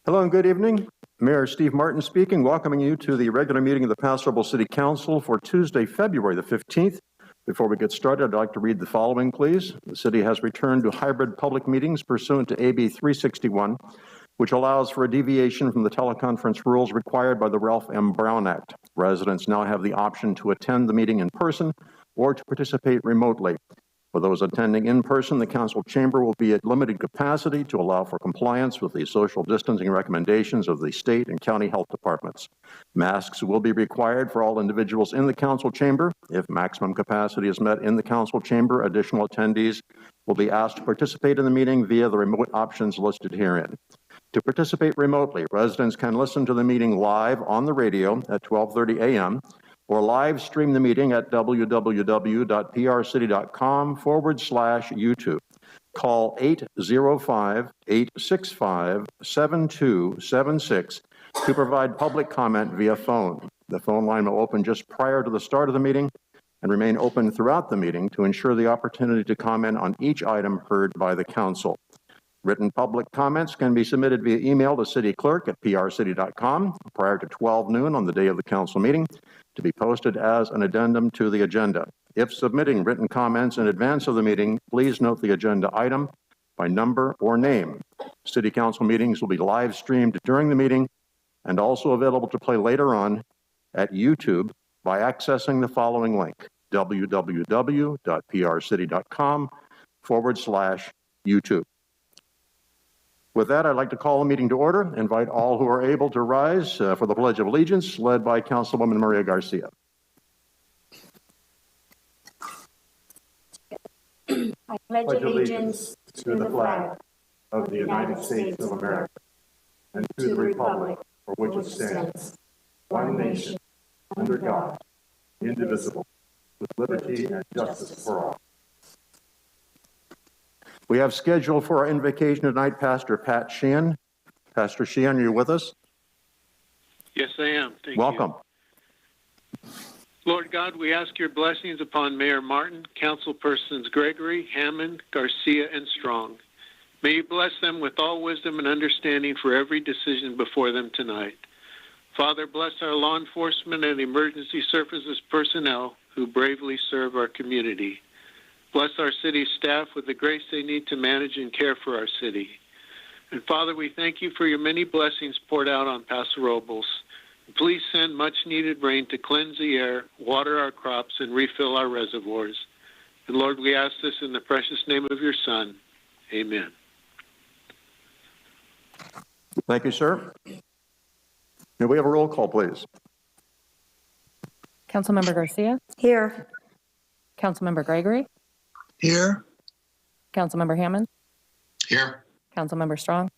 Hello and good evening. Mayor Steve Martin speaking, welcoming you to the regular meeting of the Paso Robles City Council for Tuesday, February the 15th. Before we get started, I'd like to read the following, please. The city has returned to hybrid public meetings pursuant to AB 361, which allows for a deviation from the teleconference rules required by the Ralph M. Brown Act. Residents now have the option to attend the meeting in person or to participate remotely. For those attending in person, the council chamber will be at limited capacity to allow for compliance with the social distancing recommendations of the state and county health departments. Masks will be required for all individuals in the council chamber. If maximum capacity is met in the council chamber, additional attendees will be asked to participate in the meeting via the remote options listed herein. To participate remotely, residents can listen to the meeting live on the radio at 12:30 a.m. or live stream the meeting at www.prcity.com/YouTube. Call 805-865-7276 to provide public comment via phone. The phone line will open just prior to the start of the meeting and remain open throughout the meeting to ensure the opportunity to comment on each item heard by the council. Written public comments can be submitted via email to cityclerk@prcity.com prior to 12 noon on the day of the council meeting to be posted as an addendum to the agenda. If submitting written comments in advance of the meeting, please note the agenda item by number or name. City council meetings will be live streamed during the meeting and also available to play later on at YouTube by accessing the following link, www.prcity.com/YouTube. With that, I'd like to call the meeting to order. Invite all who are able to rise for the Pledge of Allegiance, led by Councilwoman Maria Garcia. I pledge allegiance to the flag of the United States of America and to the republic for which it stands, one nation, under God, indivisible, with liberty and justice for all. We have scheduled for our invocation tonight Pastor Pat Sheehan. Pastor Sheehan, are you with us? Yes, I am. Thank you. Welcome. Lord God, we ask your blessings upon Mayor Martin, councilpersons Gregory, Hammond, Garcia, and Strong. May you bless them with all wisdom and understanding for every decision before them tonight. Father, bless our law enforcement and emergency services personnel who bravely serve our community. Bless our city staff with the grace they need to manage and care for our city. And Father, we thank you for your many blessings poured out on Paso Robles. Please send much needed rain to cleanse the air, water our crops, and refill our reservoirs. And Lord, we ask this in the precious name of your Son. Amen. Thank you, sir. May we have a roll call, please? Councilmember Garcia? Here. Councilmember Gregory? Here. Councilmember Hammond? Here. Councilmember Strong?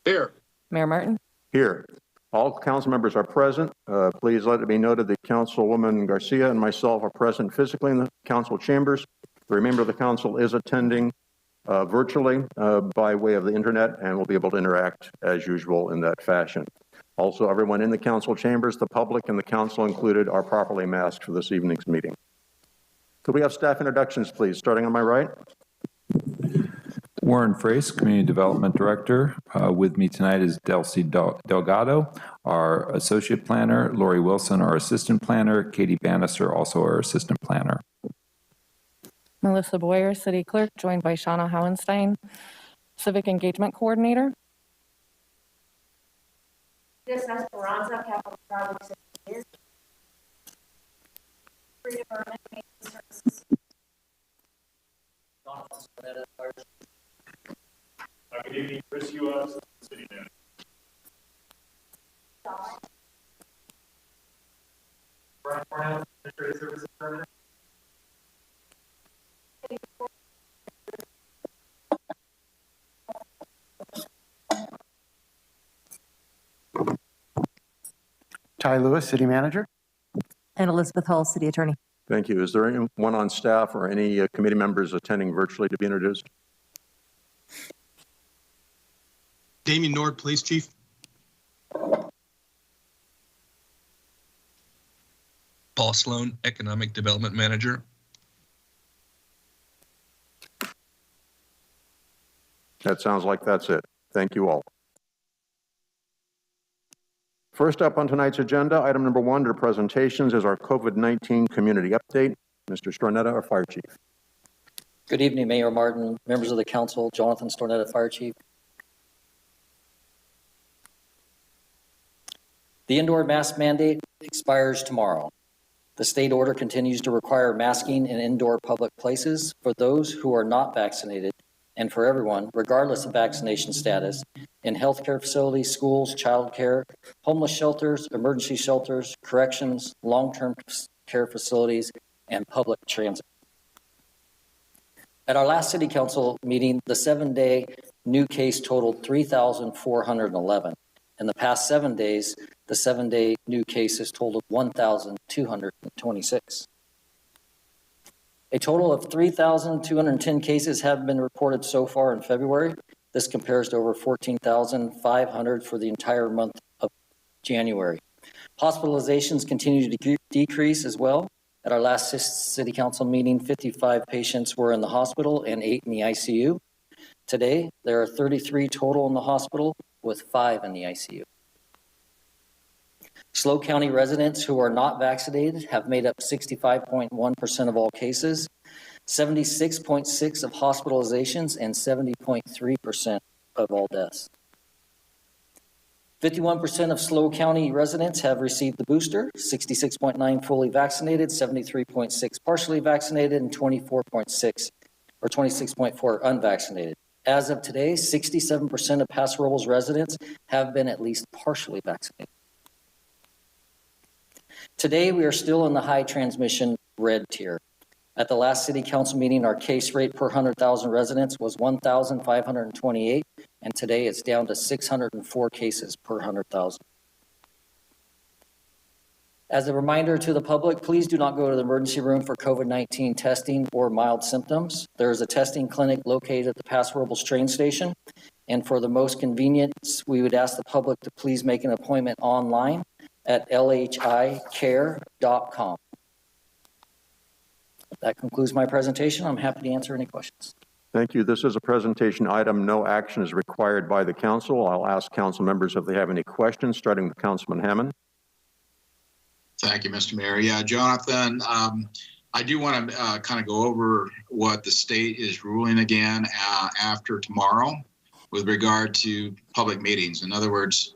Here. Mayor Martin? Here. All council members are present. Please let it be noted that Councilwoman Garcia and myself are present physically in the council chambers. The remainder of the council is attending virtually by way of the internet and will be able to interact as usual in that fashion. Also, everyone in the council chambers, the public and the council included, are properly masked for this evening's meeting. Could we have staff introductions, please, starting on my right? Warren Frace, Community Development Director. With me tonight is Delcy Delgado, our Associate Planner, Lori Wilson, our Assistant Planner, Katie Bannister, also our Assistant Planner. Melissa Boyer, City Clerk, joined by Shauna Howenstein, Civic Engagement Coordinator. This Esperanza, Capital Projects is Free Department Maintenance Services. Good evening, Chris U.S., City Manager. Brian Cornell, Administrative Services Department. Ty Lewis, City Manager. And Elizabeth Hall, City Attorney. Thank you. Is there anyone on staff or any committee members attending virtually to be introduced? Damien Nord, Police Chief. Paul Sloan, Economic Development Manager. That sounds like that's it. Thank you all. First up on tonight's agenda, item number 1 under presentations is our COVID-19 community update. Mr. Stornetta, our Fire Chief. Good evening, Mayor Martin, members of the council, Jonathan Stornetta, Fire Chief. The indoor mask mandate expires tomorrow. The state order continues to require masking in indoor public places for those who are not vaccinated and for everyone, regardless of vaccination status, in healthcare facilities, schools, childcare, homeless shelters, emergency shelters, corrections, long-term care facilities, and public transit. At our last city council meeting, the 7-day new case totaled 3,411. In the past 7 days, the 7-day new cases totaled 1,226. A total of 3,210 cases have been reported so far in February. This compares to over 14,500 for the entire month of January. Hospitalizations continue to decrease as well. At our last city council meeting, 55 patients were in the hospital and 8 in the ICU. Today, there are 33 total in the hospital with 5 in the ICU. SLO County residents who are not vaccinated have made up 65.1% of all cases, 76.6% of hospitalizations, and 70.3% of all deaths. 51% of SLO County residents have received the booster, 66.9% fully vaccinated, 73.6% partially vaccinated, and 24.6% or 26.4% unvaccinated. As of today, 67% of Paso Robles residents have been at least partially vaccinated. Today, we are still in the high transmission red tier. At the last city council meeting, our case rate per 100,000 residents was 1,528, and today it's down to 604 cases per 100,000. As a reminder to the public, please do not go to the emergency room for COVID-19 testing or mild symptoms. There is a testing clinic located at the Paso Robles train station, and for the most convenience, we would ask the public to please make an appointment online at lhicare.com. That concludes my presentation. I'm happy to answer any questions. Thank you. This is a presentation item. No action is required by the council. I'll ask council members if they have any questions, starting with Councilman Hammond. Thank you, Mr. Mayor. Yeah, Jonathan, I do want to kind of go over what the state is ruling again after tomorrow with regard to public meetings. In other words,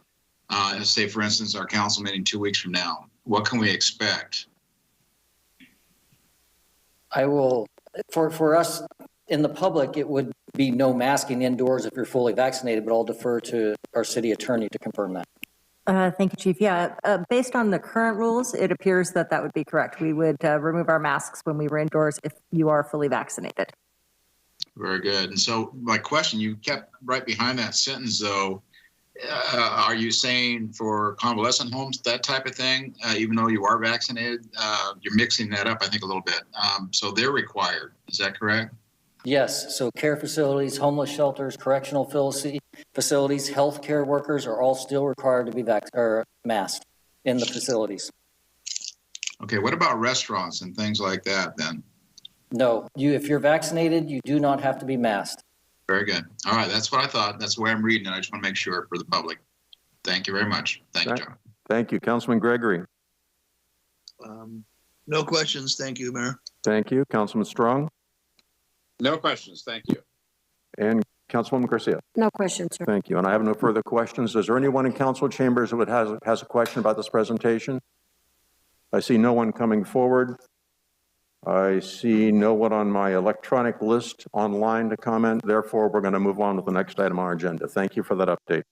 let's say, for instance, our council meeting 2 weeks from now. What can we expect? I will, for us in the public, it would be no masking indoors if you're fully vaccinated, but I'll defer to our city attorney to confirm that. Thank you, Chief. Yeah, based on the current rules, it appears that that would be correct. We would remove our masks when we were indoors if you are fully vaccinated. Very good. And so my question, you kept right behind that sentence, though. Are you saying for convalescent homes, that type of thing, even though you are vaccinated, you're mixing that up, I think, a little bit. So they're required. Is that correct? Yes. So care facilities, homeless shelters, correctional facilities, healthcare workers are all still required to be masked in the facilities. Okay. What about restaurants and things like that then? No. If you're vaccinated, you do not have to be masked. Very good. All right. That's what I thought. That's the way I'm reading it. I just want to make sure for the public. Thank you very much. Thank you, John. Thank you. Councilman Gregory. No questions. Thank you, Mayor. Thank you. Councilman Strong. No questions. Thank you. And Councilwoman Garcia. No questions, sir. Thank you. And I have no further questions. Is there anyone in council chambers who has a question about this presentation? I see no one coming forward. I see no one on my electronic list online to comment. Therefore, we're going to move on to the next item on our agenda. Thank you for that update.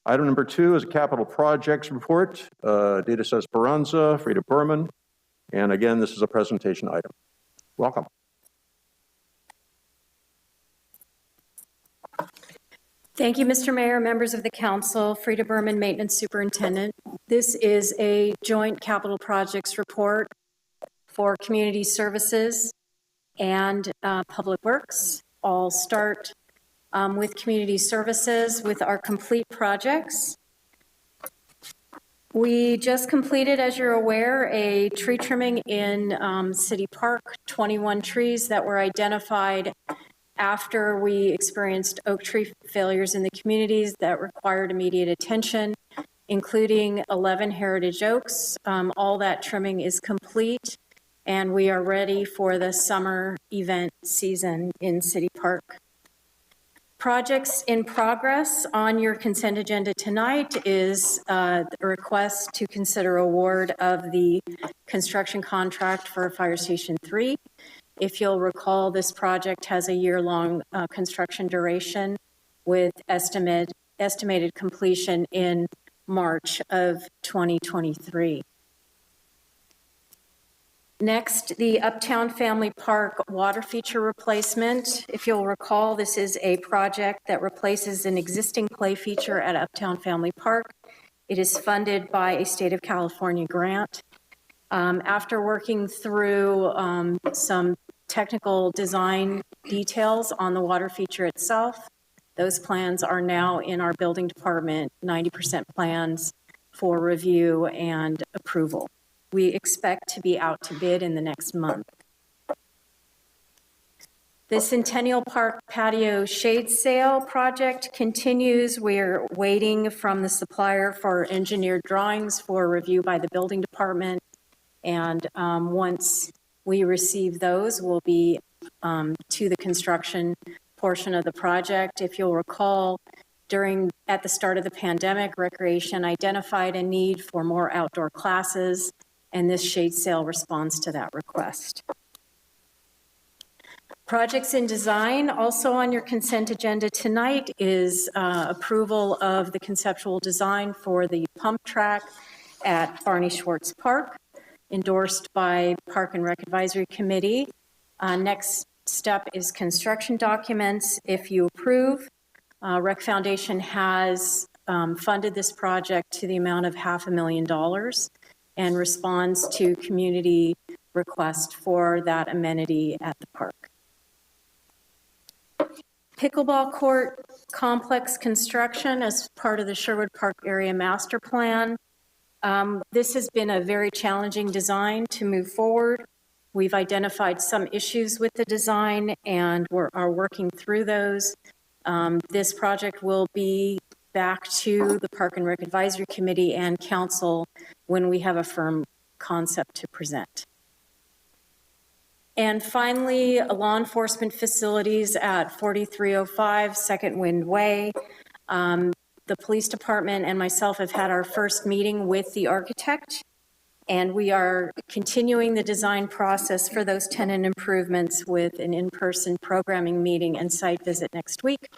Item number 2 is a capital projects report. Data says Esperanza, Frida Berman. And again, this is a presentation item. Welcome. Thank you, Mr. Mayor, members of the council, Frida Berman, Maintenance Superintendent. This is a joint capital projects report for community services and public works. I'll start with community services with our complete projects. We just completed, as you're aware, a tree trimming in City Park, 21 trees that were identified after we experienced oak tree failures in the communities that required immediate attention. including 11 heritage oaks. All that trimming is complete, and we are ready for the summer event season in City Park. Projects in progress on your consent agenda tonight is a request to consider award of the construction contract for Fire Station 3. If you'll recall, this project has a year-long construction duration with estimated completion in March of 2023. Next, the Uptown Family Park water feature replacement. If you'll recall, this is a project that replaces an existing play feature at Uptown Family Park. It is funded by a state of California grant. After working through some technical design details on the water feature itself, those plans are now in our building department, 90% plans for review and approval. We expect to be out to bid in the next month. The Centennial Park Patio shade sale project continues. We're waiting from the supplier for engineered drawings for review by the building department. And once we receive those, we'll be to the construction portion of the project. If you'll recall, at the start of the pandemic, Recreation identified a need for more outdoor classes, and this shade sale responds to that request. Projects in design, also on your consent agenda tonight, is approval of the conceptual design for the pump track at Barney Schwartz Park, endorsed by Park and Rec Advisory Committee. Next step is construction documents. If you approve, Rec Foundation has funded this project to the amount of $500,000 and responds to community request for that amenity at the park. Pickleball court complex construction as part of the Sherwood Park Area Master Plan. This has been a very challenging design to move forward. We've identified some issues with the design and are working through those. This project will be back to the Park and Rec Advisory Committee and Council when we have a firm concept to present. And finally, law enforcement facilities at 4305 Second Wind Way. The police department and myself have had our first meeting with the architect, and we are continuing the design process for those tenant improvements with an in-person programming meeting and site visit next week.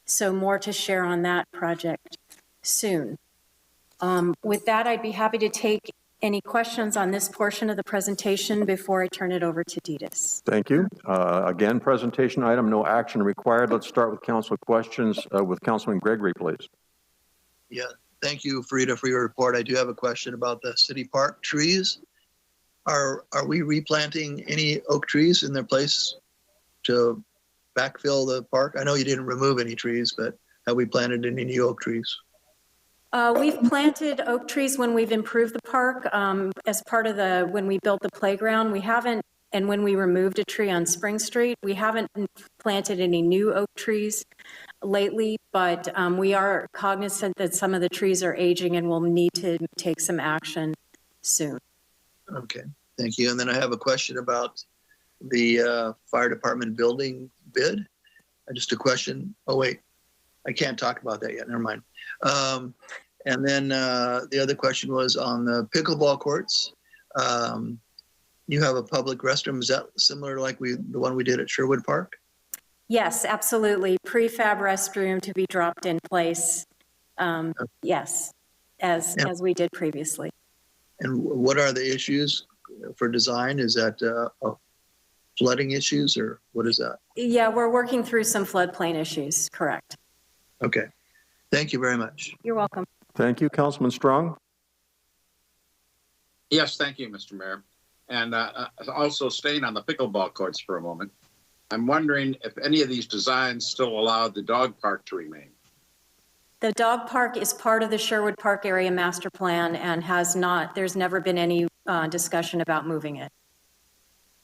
So more to share on that project soon. With that, I'd be happy to take any questions on this portion of the presentation before I turn it over to Ditas. Thank you. Again, presentation item, no action required. Let's start with council questions with Councilman Gregory, please. Yeah, thank you, Frida, for your report. I do have a question about the city park trees. Are we replanting any oak trees in their place to backfill the park? I know you didn't remove any trees, but have we planted any new oak trees? We've planted oak trees when we've improved the park as part of when we built the playground. We haven't, and when we removed a tree on Spring Street, we haven't planted any new oak trees lately, but we are cognizant that some of the trees are aging and we'll need to take some action soon. Okay, thank you. And then I have a question about the fire department building bid. Just a question. Oh, wait, I can't talk about that yet. Never mind. And then the other question was on the pickleball courts. You have a public restroom. Is that similar like the one we did at Sherwood Park? Yes, absolutely. Prefab restroom to be dropped in place. Yes, as we did previously. And what are the issues for design? Is that flooding issues or what is that? Yeah, we're working through some floodplain issues, correct. Okay. Thank you very much. You're welcome. Thank you. Councilman Strong? Yes, thank you, Mr. Mayor. And also staying on the pickleball courts for a moment, I'm wondering if any of these designs still allow the dog park to remain. The dog park is part of the Sherwood Park Area Master Plan and there's never been any discussion about moving it.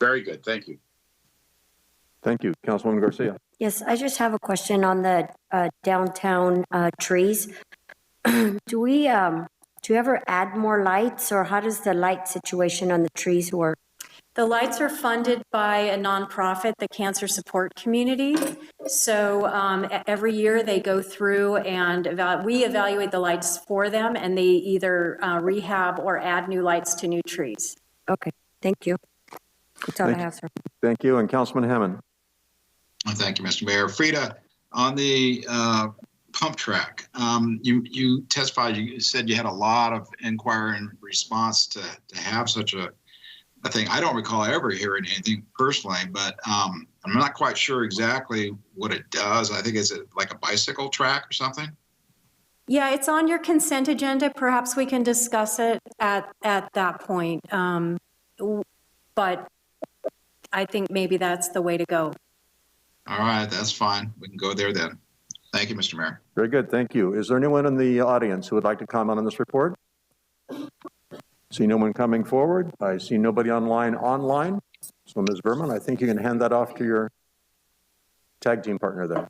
Very good. Thank you. Thank you. Councilwoman Garcia. Yes, I just have a question on the downtown trees. Do we Do you ever add more lights, or how does the light situation on the trees work? The lights are funded by a nonprofit, the Cancer Support Community. So every year they go through and we evaluate the lights for them, and they either rehab or add new lights to new trees. Okay, thank you. That's all I have, sir. Thank you. And Councilman Hammond. Thank you, Mr. Mayor. Frida, on the pump track, you testified, you said you had a lot of inquiry and response to have such a thing. I don't recall ever hearing anything personally, but I'm not quite sure exactly what it does. I think it's like a bicycle track or something. Yeah, it's on your consent agenda. Perhaps we can discuss it at that point. But I think maybe that's the way to go. All right, that's fine. We can go there then. Thank you, Mr. Mayor. Very good. Thank you. Is there anyone in the audience who would like to comment on this report? See no one coming forward. I see nobody online. So Ms. Berman, I think you can hand that off to your tag team partner there.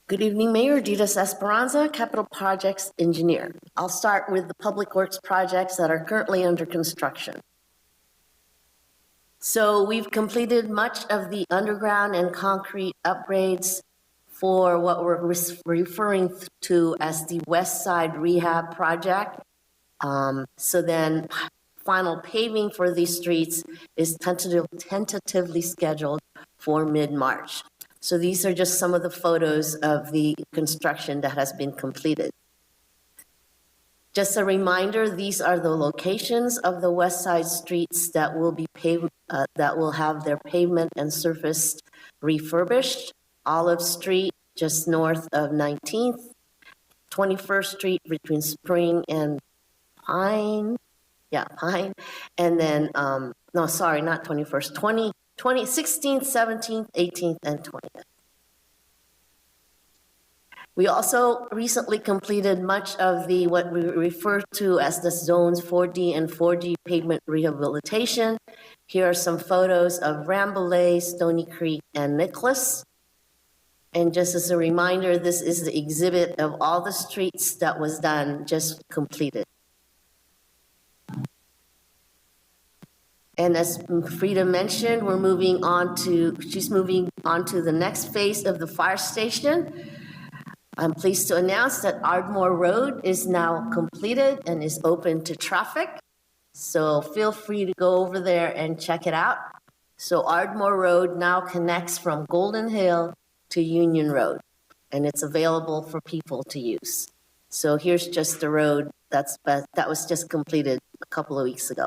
Good evening, Mayor. Ditas Esperanza, Capital Projects Engineer. I'll start with the public works projects that are currently under construction. So we've completed much of the underground and concrete upgrades for what we're referring to as the West Side Rehab Project. So then final paving for these streets is tentatively scheduled for mid-March. So these are just some of the photos of the construction that has been completed. Just a reminder, these are the locations of the West Side streets that will be paved, that will have their pavement and surface refurbished. Olive Street, just north of 19th, 21st Street between Spring and Pine, Pine, and then, no, sorry, not 21st, 16th, 17th, 18th, and 20th. We also recently completed much of the, what we refer to as the zones 4D and 4G pavement rehabilitation. Here are some photos of Rambouillet, Stony Creek, and Nicholas. And just as a reminder, this is the exhibit of all the streets that was done, just completed. And as Frida mentioned, she's moving on to the next phase of the fire station. I'm pleased to announce that Ardmore Road is now completed and is open to traffic. So feel free to go over there and check it out. So Ardmore Road now connects from Golden Hill to Union Road, and it's available for people to use. So here's just the road that was just completed a couple of weeks ago.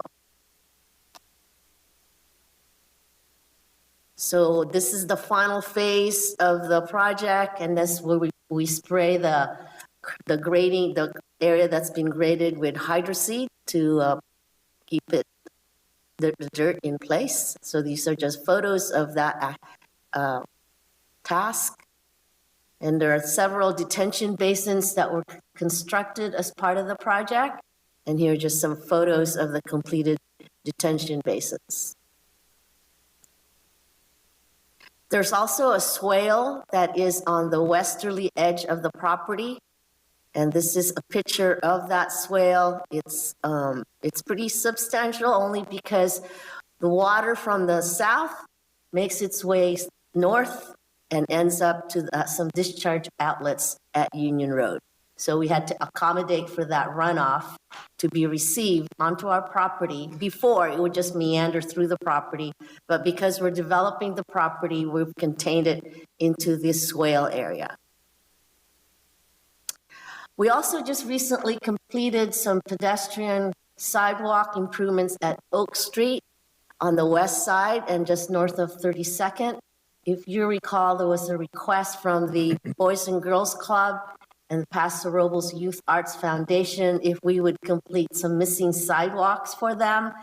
So this is the final phase of the project, and that's where we spray the grading, the area that's been graded with hydroseed to keep the dirt in place. So these are just photos of that task. And there are several detention basins that were constructed as part of the project. And here are just some photos of the completed detention basins. There's also a swale that is on the westerly edge of the property. And this is a picture of that swale. It's pretty substantial only because the water from the south makes its way north and ends up to some discharge outlets at Union Road. So we had to accommodate for that runoff to be received onto our property. Before, it would just meander through the property, but because we're developing the property, we've contained it into this swale area. We also just recently completed some pedestrian sidewalk improvements at Oak Street on the west side and just north of 32nd. If you recall, there was a request from the Boys and Girls Club and the Paso Robles Youth Arts Foundation if we would complete some missing sidewalks for them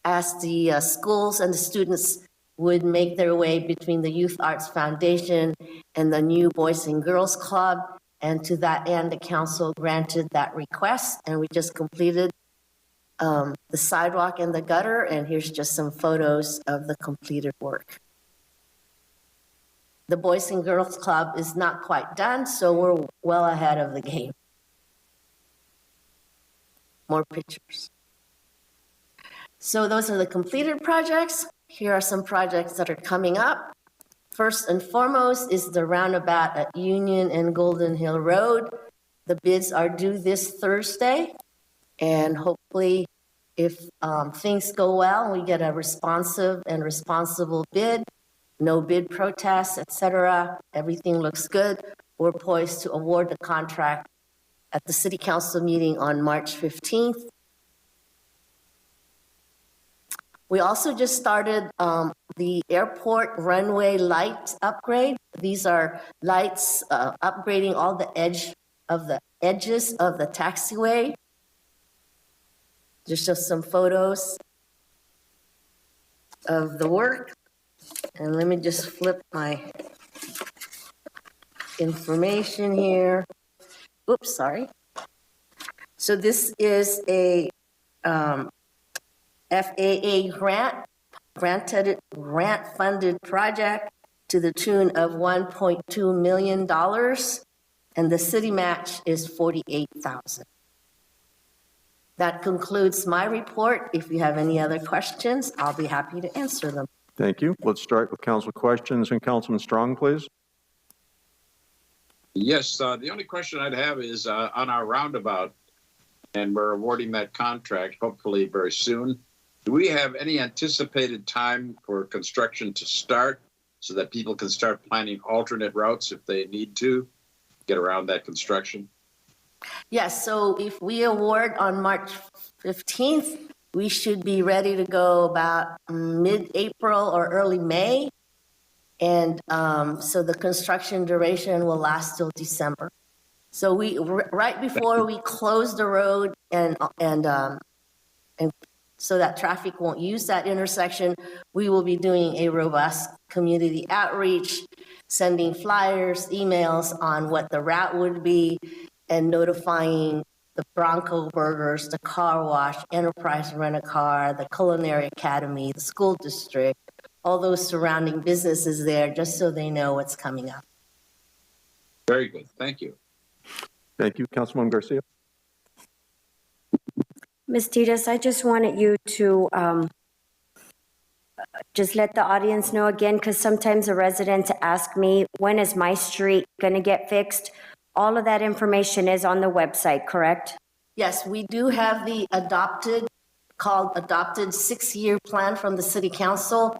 as the schools and the students would make their way between the Youth Arts Foundation and the new Boys and Girls Club. And to that end, the council granted that request, and we just completed the sidewalk and the gutter, and here's just some photos of the completed work. The Boys and Girls Club is not quite done, so we're well ahead of the game. More pictures. So those are the completed projects. Here are some projects that are coming up. First and foremost is the roundabout at Union and Golden Hill Road. The bids are due this Thursday, and hopefully if things go well, we get a responsive and responsible bid, no bid protests, etc. Everything looks good. We're poised to award the contract at the City Council meeting on March 15th. We also just started the airport runway light upgrade. These are lights upgrading all the edges of the taxiway. There's just some photos of the work. And let me just flip my information here. Oops, sorry. So this is a FAA grant-funded project to the tune of $1.2 million, and the city match is $48,000. That concludes my report. If you have any other questions, I'll be happy to answer them. Thank you. Let's start with council questions, and Councilman Strong, please. Yes, the only question I'd have is on our roundabout, and we're awarding that contract hopefully very soon. Do we have any anticipated time for construction to start so that people can start planning alternate routes if they need to get around that construction? Yes, so if we award on March 15th, we should be ready to go about mid-April or early May. And so the construction duration will last till December. So we, right before we close the road and so that traffic won't use that intersection, we will be doing a robust community outreach, sending flyers, emails on what the route would be, and notifying the Bronco Burgers, the car wash, Enterprise Rent-A-Car, the Culinary Academy, the school district, all those surrounding businesses there, just so they know what's coming up. Very good. Thank you. Thank you. Councilwoman Garcia. Ms. Titus, I just wanted you to just let the audience know again, because sometimes the residents ask me, when is my street going to get fixed? All of that information is on the website, correct? Yes, we do have the adopted 6-year plan from the City Council,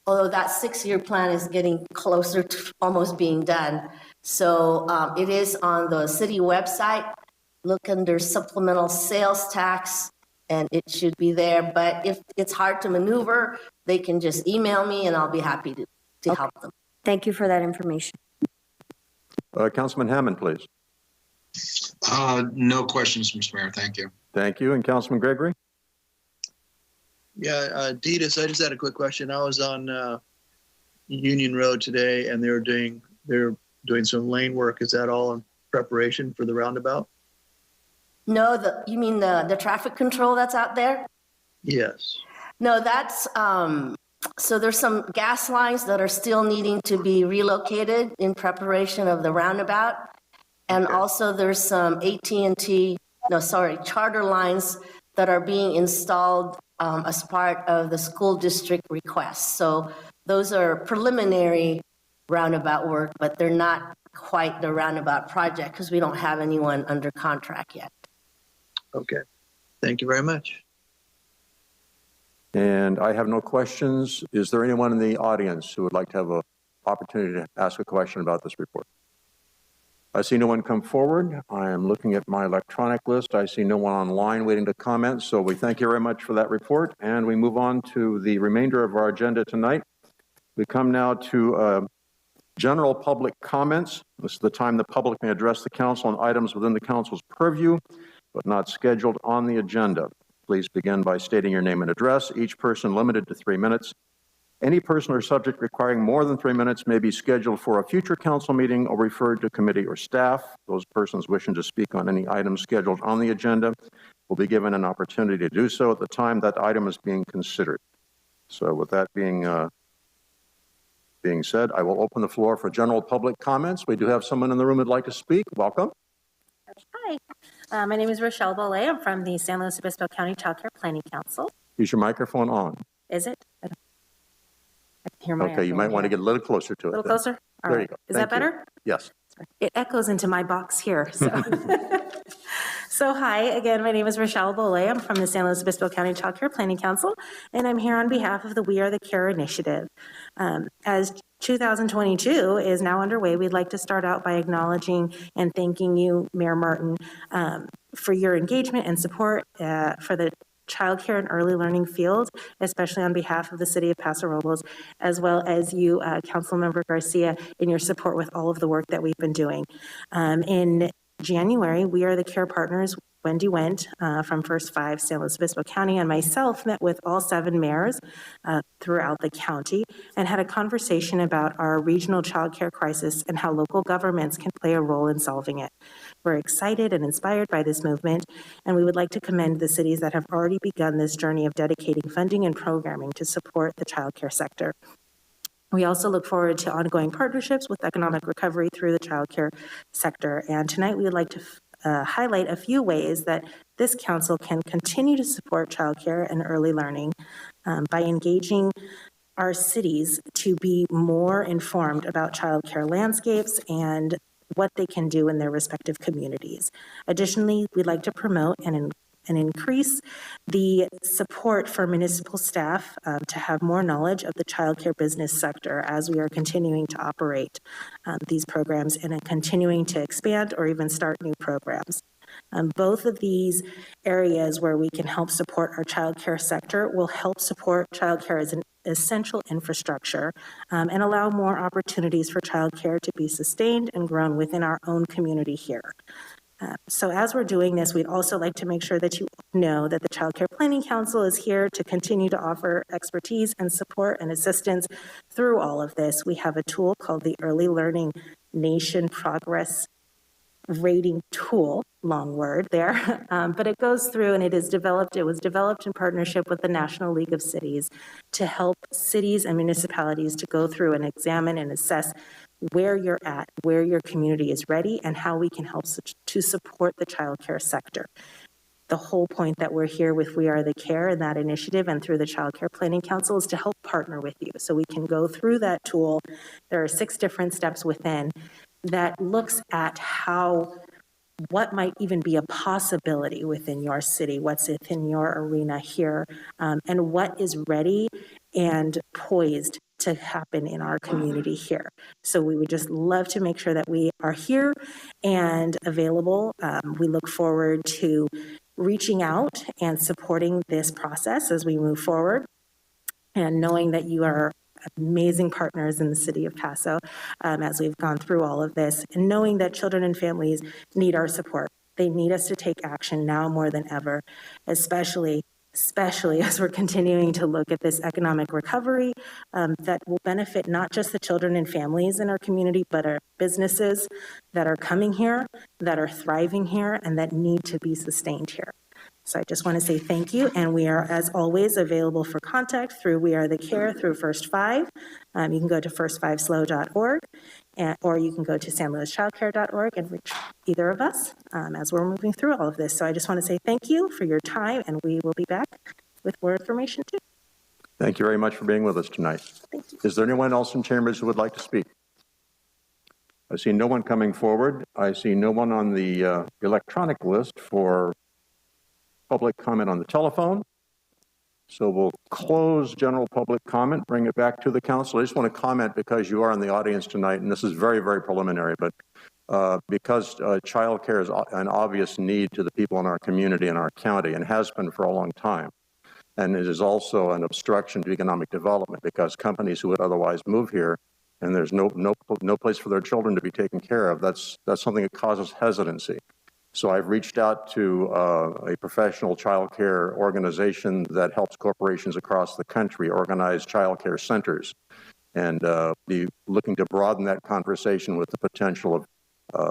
although that 6-year plan is getting closer to almost being done. So it is on the city website. Look under supplemental sales tax, and it should be there. But if it's hard to maneuver, they can just email me, and I'll be happy to help them. Thank you for that information. Councilman Hammond, please. No questions, Mr. Mayor. Thank you. Thank you. And Councilman Gregory? Yeah, Detus, I just had a quick question. I was on Union Road today, and they're doing some lane work. Is that all in preparation for the roundabout? No, you mean the traffic control that's out there? Yes. No, that's, so there's some gas lines that are still needing to be relocated in preparation of the roundabout. And also there's some charter lines that are being installed as part of the school district request. So those are preliminary roundabout work, but they're not quite the roundabout project because we don't have anyone under contract yet. Okay. Thank you very much. And I have no questions. Is there anyone in the audience who would like to have an opportunity to ask a question about this report? I see no one come forward. I am looking at my electronic list. I see no one online waiting to comment. So we thank you very much for that report. And we move on to the remainder of our agenda tonight. We come now to general public comments. This is the time the public may address the council on items within the council's purview, but not scheduled on the agenda. Please begin by stating your name and address, each person limited to 3 minutes. Any person or subject requiring more than 3 minutes may be scheduled for a future council meeting or referred to committee or staff. Those persons wishing to speak on any item scheduled on the agenda will be given an opportunity to do so at the time that item is being considered. So with that being Being said, I will open the floor for general public comments. We do have someone in the room who'd like to speak. Welcome. Hi, my name is Rochelle Bollet. I'm from the San Luis Obispo County Child Care Planning Council. Is your microphone on? Is it? I can hear my Okay, you might want to get a little closer to it. A little then. closer? All There right. you go. Is Thank that you. better? Yes. It echoes into my box here. So, so hi, again, my name is Rochelle Bollet. I'm from the San Luis Obispo County Child Care Planning Council, and I'm here on behalf of the We Are the Care initiative. As 2022 is now underway, we'd like to start out by acknowledging and thanking you, Mayor Martin, for your engagement and support for the child care and early learning field, especially on behalf of the city of Paso Robles, as well as you, Councilmember Garcia, in your support with all of the work that we've been doing. In January, We Are the Care partners, Wendy Wendt from First Five San Luis Obispo County, and myself met with all 7 mayors throughout the county and had a conversation about our regional child care crisis and how local governments can play a role in solving it. We're excited and inspired by this movement, and we would like to commend the cities that have already begun this journey of dedicating funding and programming to support the child care sector. We also look forward to ongoing partnerships with economic recovery through the child care sector. And tonight we would like to highlight a few ways that this council can continue to support childcare and early learning by engaging our cities to be more informed about childcare landscapes and what they can do in their respective communities. Additionally, we'd like to promote and increase the support for municipal staff to have more knowledge of the childcare business sector as we are continuing to operate these programs and continuing to expand or even start new programs. Both of these areas where we can help support our childcare sector will help support childcare as an essential infrastructure and allow more opportunities for childcare to be sustained and grown within our own community here. So as we're doing this, we'd also like to make sure that you know that the Child Care Planning Council is here to continue to offer expertise and support and assistance through all of this. We have a tool called the Early Learning Nation Progress Rating Tool, long word there, but it goes through and it was developed in partnership with the National League of Cities to help cities and municipalities to go through and examine and assess where you're at, where your community is ready, and how we can help to support the childcare sector. The whole point that we're here with We Are the Care and that initiative and through the Child Care Planning Council is to help partner with you. So we can go through that tool. There are 6 different steps within that looks at what might even be a possibility within your city, what's within your arena here, and what is ready and poised to happen in our community here. So we would just love to make sure that we are here and available. We look forward to reaching out and supporting this process as we move forward, and knowing that you are amazing partners in the city of Paso as we've gone through all of this, and knowing that children and families need our support. They need us to take action now more than ever, especially as we're continuing to look at this economic recovery that will benefit not just the children and families in our community, but our businesses that are coming here, that are thriving here, and that need to be sustained here. So I just want to say thank you, and we are, as always, available for contact through We Are the Care through First Five. You can go to first5slow.org, or you can go to sanluischildcare.org and reach either of us as we're moving through all of this. So I just want to say thank you for your time, and we will be back with more information too. Thank you very much for being with us tonight. Thank you. Is there anyone else in chambers who would like to speak? I see no one coming forward. I see no one on the electronic list for public comment on the telephone. So we'll close general public comment, bring it back to the council. I just want to comment because you are in the audience tonight, and this is very, very preliminary, but because childcare is an obvious need to the people in our community and our county, and has been for a long time. And it is also an obstruction to economic development because companies who would otherwise move here and there's no place for their children to be taken care of, that's something that causes hesitancy. So I've reached out to a professional child care organization that helps corporations across the country organize child care centers, and be looking to broaden that conversation with the potential of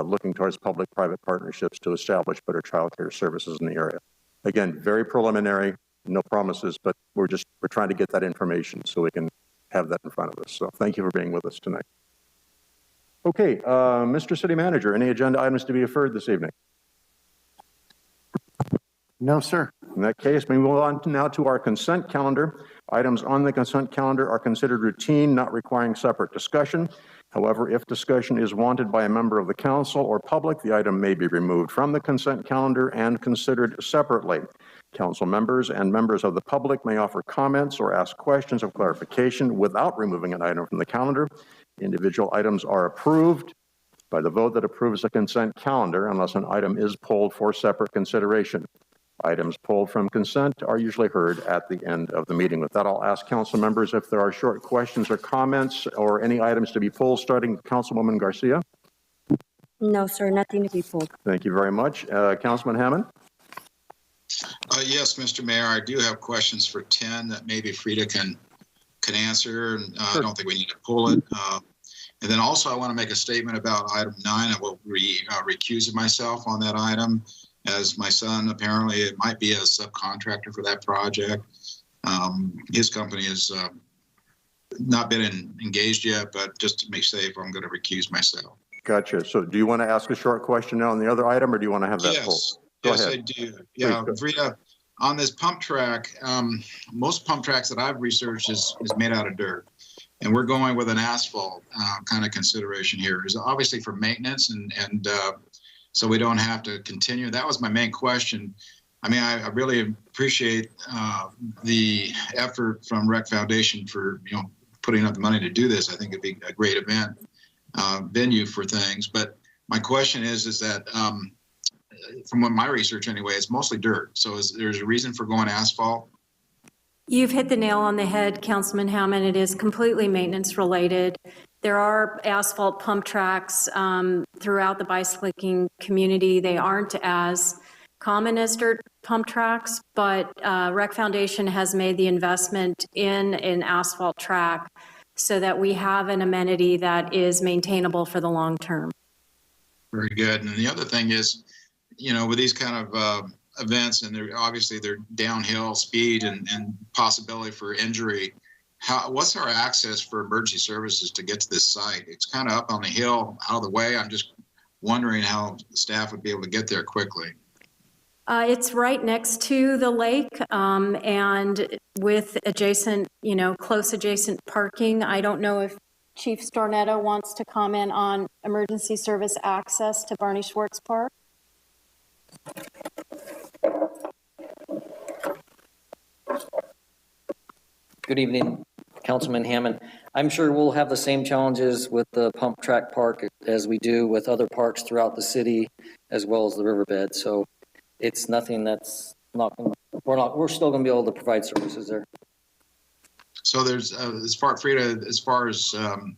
looking towards public-private partnerships to establish better child care services in the area. Again, very preliminary, no promises, but we're trying to get that information so we can have that in front of us. So thank you for being with us tonight. Okay, Mr. City Manager, any agenda items to be referred this evening? No, sir. In that case, we move on now to our consent calendar. Items on the consent calendar are considered routine, not requiring separate discussion. However, if discussion is wanted by a member of the council or public, the item may be removed from the consent calendar and considered separately. Council members and members of the public may offer comments or ask questions of clarification without removing an item from the calendar. Individual items are approved by the vote that approves the consent calendar unless an item is pulled for separate consideration. Items pulled from consent are usually heard at the end of the meeting. With that, I'll ask council members if there are short questions or comments or any items to be pulled, starting with Councilwoman Garcia. No, sir, nothing to be pulled. Thank you very much. Councilman Hammond? Yes, Mr. Mayor, I do have questions for 10 that maybe Frida can answer. And Sure. I don't think we need to pull it. And then also I want to make a statement about item 9. I will recuse myself on that item, as my son apparently it might be a subcontractor for that project. His company has not been engaged yet, but just to be safe, I'm going to recuse myself. Gotcha. So do you want to ask a short question now on the other item, or do you want to have that pulled? Go Yes, ahead. I do. Yeah, Frida, on this pump track, most pump tracks that I've researched is made out of dirt. And we're going with an asphalt kind of consideration here. Is obviously for maintenance and so we don't have to continue. That was my main question. I mean, I really appreciate the effort from Rec Foundation for, putting up the money to do this. I think it'd be a great event, venue for things. But my question is that from what my research anyway, it's mostly dirt. So there's a reason for going asphalt? You've hit the nail on the head, Councilman Hammond. It is completely maintenance related. There are asphalt pump tracks throughout the bicycling community. They aren't as common as dirt pump tracks, but Rec Foundation has made the investment in an asphalt track so that we have an amenity that is maintainable for the long term. Very good. And the other thing is, with these kind of events, and they're downhill speed and possibility for injury. What's our access for emergency services to get to this site? It's kind of up on the hill, out of the way. I'm just wondering how the staff would be able to get there quickly. It's right next to the lake, and with adjacent, close adjacent parking. I don't know if Chief Stornetto wants to comment on emergency service access to Barney Schwartz Park. Good evening, Councilman Hammond. I'm sure we'll have the same challenges with the pump track park as we do with other parks throughout the city, as well as the riverbed. So it's nothing that's we're still going to be able to provide services there. So there's, as far as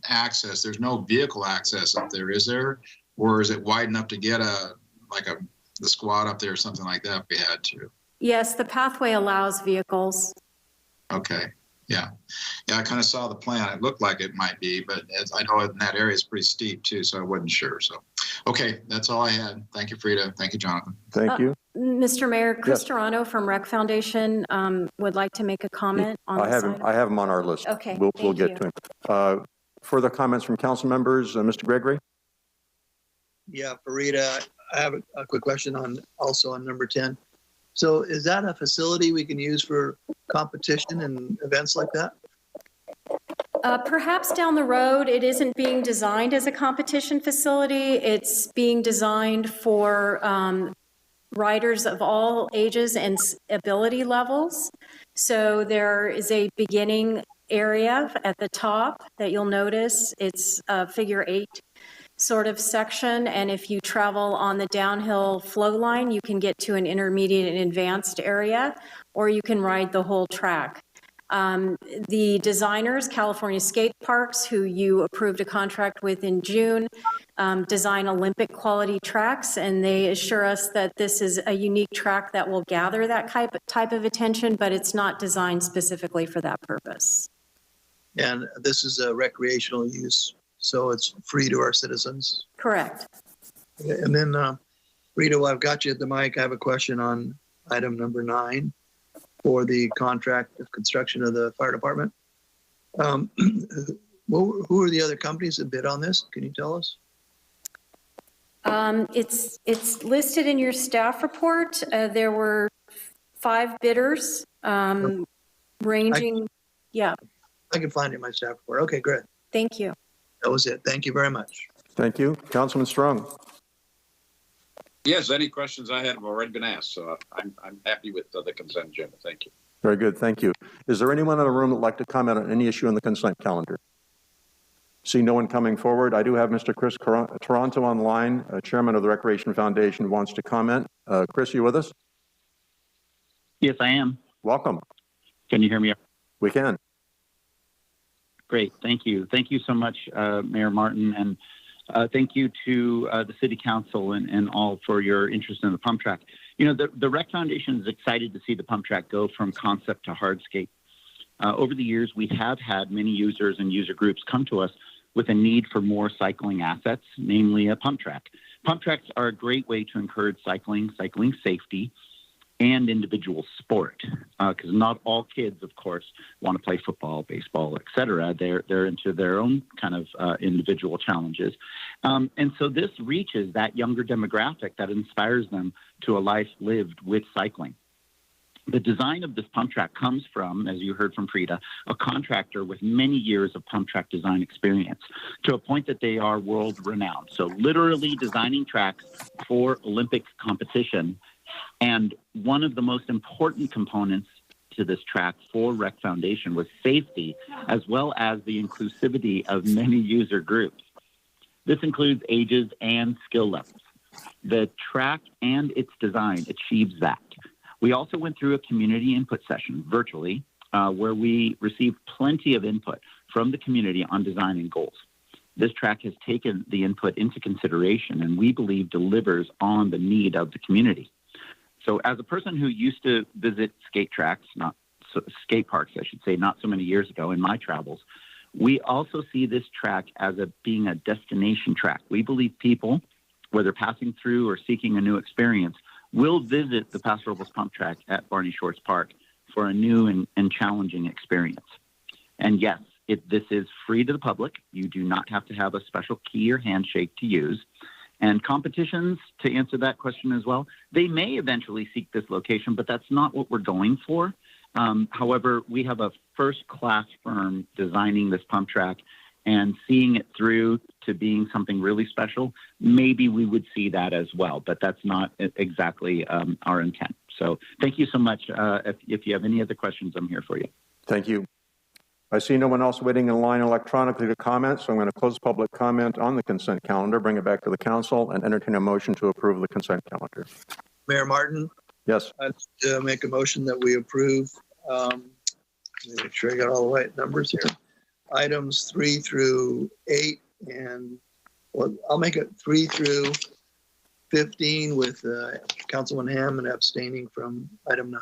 access, there's no vehicle access up there, is there? Or is it wide enough to get the squad up there or something like that if we had to? Yes, the pathway allows vehicles. Okay. Yeah, I kind of saw the plan. It looked like it might be, but as I know in that area it's pretty steep too, so I wasn't sure. So, okay, that's all I had. Thank you, Frida. Thank you, Jonathan. Thank you. Mr. Mayor, Chris Yes. Toronto from Rec Foundation would like to make a comment on this item. I have him on our list. Okay, We'll get to him. Further comments from council members, Mr. Gregory? Yeah, Farida, I have a quick question on number 10. So is that a facility we can use for competition and events like that? Perhaps down the road. It isn't being designed as a competition facility. It's being designed for riders of all ages and ability levels. So there is a beginning area at the top that you'll notice. It's a figure 8 sort of section, and if you travel on the downhill flow line, you can get to an intermediate and advanced area, or you can ride the whole track. The designers, California Skate Parks, who you approved a contract with in June, design Olympic quality tracks, and they assure us that this is a unique track that will gather that type of attention, but it's not designed specifically for that purpose. And this is a recreational use, so it's free to our citizens. Correct. And then, Rita, while I've got you at the mic, I have a question on item number 9 for the contract of construction of the fire department. Who are the other companies that bid on this? Can you tell us? It's listed in your staff report. There were 5 bidders, ranging, yeah. I can find it in my staff report. Okay, great. Thank you. That was it. Thank you very much. Thank you. Councilman Strong. Yes, any questions I had have already been asked, so I'm happy with the consent agenda. Thank you. Very good. Thank you. Is there anyone in the room that would like to comment on any issue on the consent calendar? See no one coming forward. I do have Mr. Chris Toronto online, Chairman of the Recreation Foundation, wants to comment. Chris, you with us? Yes, I am. Welcome. Can you hear me? We can. Great. Thank you. Thank you so much, Mayor Martin, and thank you to the City Council and all for your interest in the pump track. You know, the Rec Foundation is excited to see the pump track go from concept to hardscape. Over the years, we have had many users and user groups come to us with a need for more cycling assets, namely a pump track. Pump tracks are a great way to encourage cycling safety, and individual sport, because not all kids, of course, want to play football, baseball, etc. They're into their own kind of individual challenges. And so this reaches that younger demographic that inspires them to a life lived with cycling. The design of this pump track comes from, as you heard from Frida, a contractor with many years of pump track design experience, to a point that they are world renowned. So literally designing tracks for Olympic competition. And one of the most important components to this track for Rec Foundation was safety, as well as the inclusivity of many user groups. This includes ages and skill levels. The track and its design achieves that. We also went through a community input session virtually, where we received plenty of input from the community on design and goals. This track has taken the input into consideration and we believe delivers on the need of the community. So as a person who used to visit skate parks, I should say, not so many years ago in my travels, we also see this track as being a destination track. We believe people, whether passing through or seeking a new experience, will visit the Paso Robles pump track at Barney Shores Park for a new and challenging experience. And yes, this is free to the public. You do not have to have a special key or handshake to use. And competitions, to answer that question as well, they may eventually seek this location, but that's not what we're going for. However, we have a first-class firm designing this pump track and seeing it through to being something really special. Maybe we would see that as well, but that's not exactly our intent. So thank you so much. If you have any other questions, I'm here for you. Thank you. I see no one else waiting in line electronically to comment, so I'm going to close public comment on the consent calendar, bring it back to the council, and entertain a motion to approve the consent calendar. Mayor Martin? Yes. I'd make a motion that we approve, make sure I got all the right numbers here, items 3 through 8, and well, I'll make it 3 through 15 with Councilman Hammond abstaining from item 9.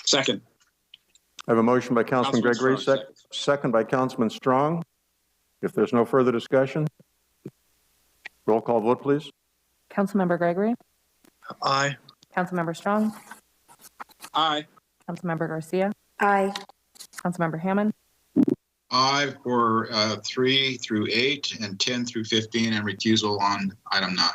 Second. I have a motion by Councilman Gregory, second by Councilman Strong. If there's no further discussion, roll call vote, please. Councilmember Gregory? Aye. Councilmember Strong? Aye. Councilmember Garcia? Aye. Councilmember Hammond? Aye for 3 through 8 and 10 through 15, and recusal on item 9.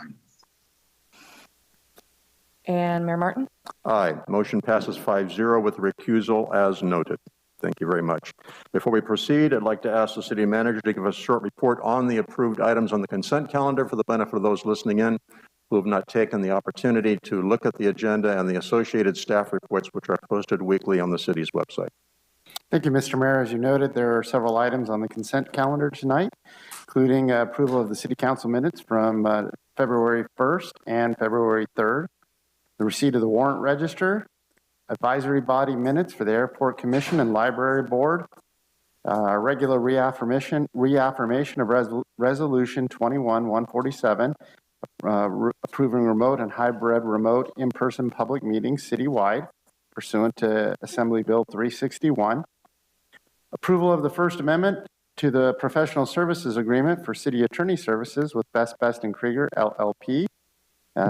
And Mayor Martin? Aye. Motion passes 5-0 with recusal as noted. Thank you very much. Before we proceed, I'd like to ask the city manager to give us a short report on the approved items on the consent calendar for the benefit of those listening in who have not taken the opportunity to look at the agenda and the associated staff reports, which are posted weekly on the city's website. Thank you, Mr. Mayor. As you noted, there are several items on the consent calendar tonight, including approval of the city council minutes from February 1st and February 3rd, the receipt of the warrant register, advisory body minutes for the Airport Commission and Library Board, regular reaffirmation of Resolution 21-147, approving remote and hybrid remote in-person public meetings citywide pursuant to Assembly Bill 361, approval of the First Amendment to the Professional Services Agreement for City Attorney Services with Best & Krieger, LLP,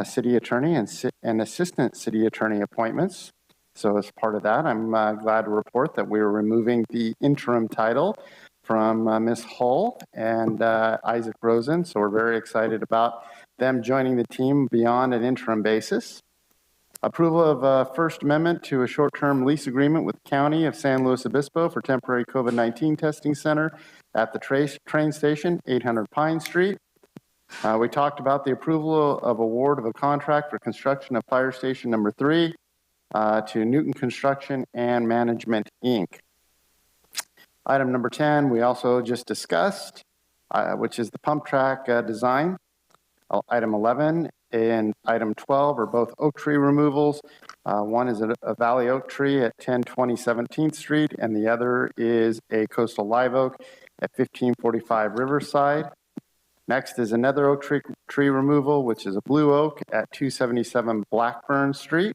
City Attorney and Assistant City Attorney appointments, So as part of that, I'm glad to report that we're removing the interim title from Ms. Hull and Isaac Rosen. So we're very excited about them joining the team beyond an interim basis. Approval of First Amendment to a short-term lease agreement with the County of San Luis Obispo for temporary COVID-19 testing center at the train station, 800 Pine Street. We talked about the approval of award of a contract for construction of Fire Station number 3 to Newton Construction and Management, Inc. Item number 10, we also just discussed, which is the pump track design. Item 11 and item 12 are both oak tree removals. One is a valley oak tree at 1020 17th Street, and the other is a coastal live oak at 1545 Riverside. Next is another oak tree removal, which is a blue oak at 277 Blackburn Street.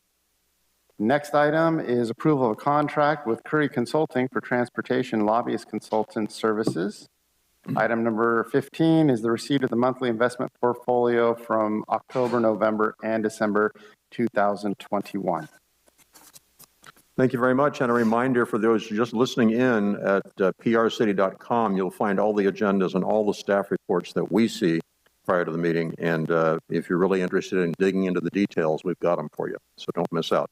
Next item is approval of a contract with Curry Consulting for transportation lobbyist consultant services. Item number 15 is the receipt of the monthly investment portfolio from October, November, and December 2021. Thank you very much. And a reminder for those just listening in at prcity.com, you'll find all the agendas and all the staff reports that we see prior to the meeting. And if you're really interested in digging into the details, we've got them for you. So don't miss out.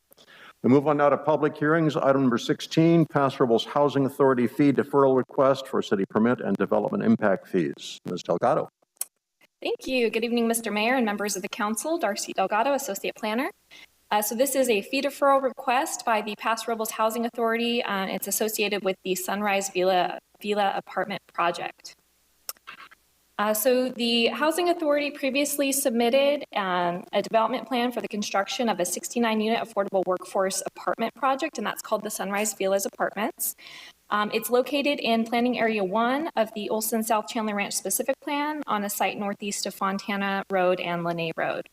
We move on now to public hearings. Item number 16, Paso Robles Housing Authority fee deferral request for city permit and development impact fees. Ms. Delgado. Thank you. Good evening, Mr. Mayor and members of the council. Darcy Delgado, Associate Planner. So this is a fee deferral request by the Paso Robles Housing Authority. It's associated with the Sunrise Villa apartment project. So the Housing Authority previously submitted a development plan for the construction of a 69-unit affordable workforce apartment project, and that's called the Sunrise Villas Apartments. It's located in Planning Area 1 of the Olson South Chandler Ranch Specific Plan on a site northeast of Fontana Road and Lene Road.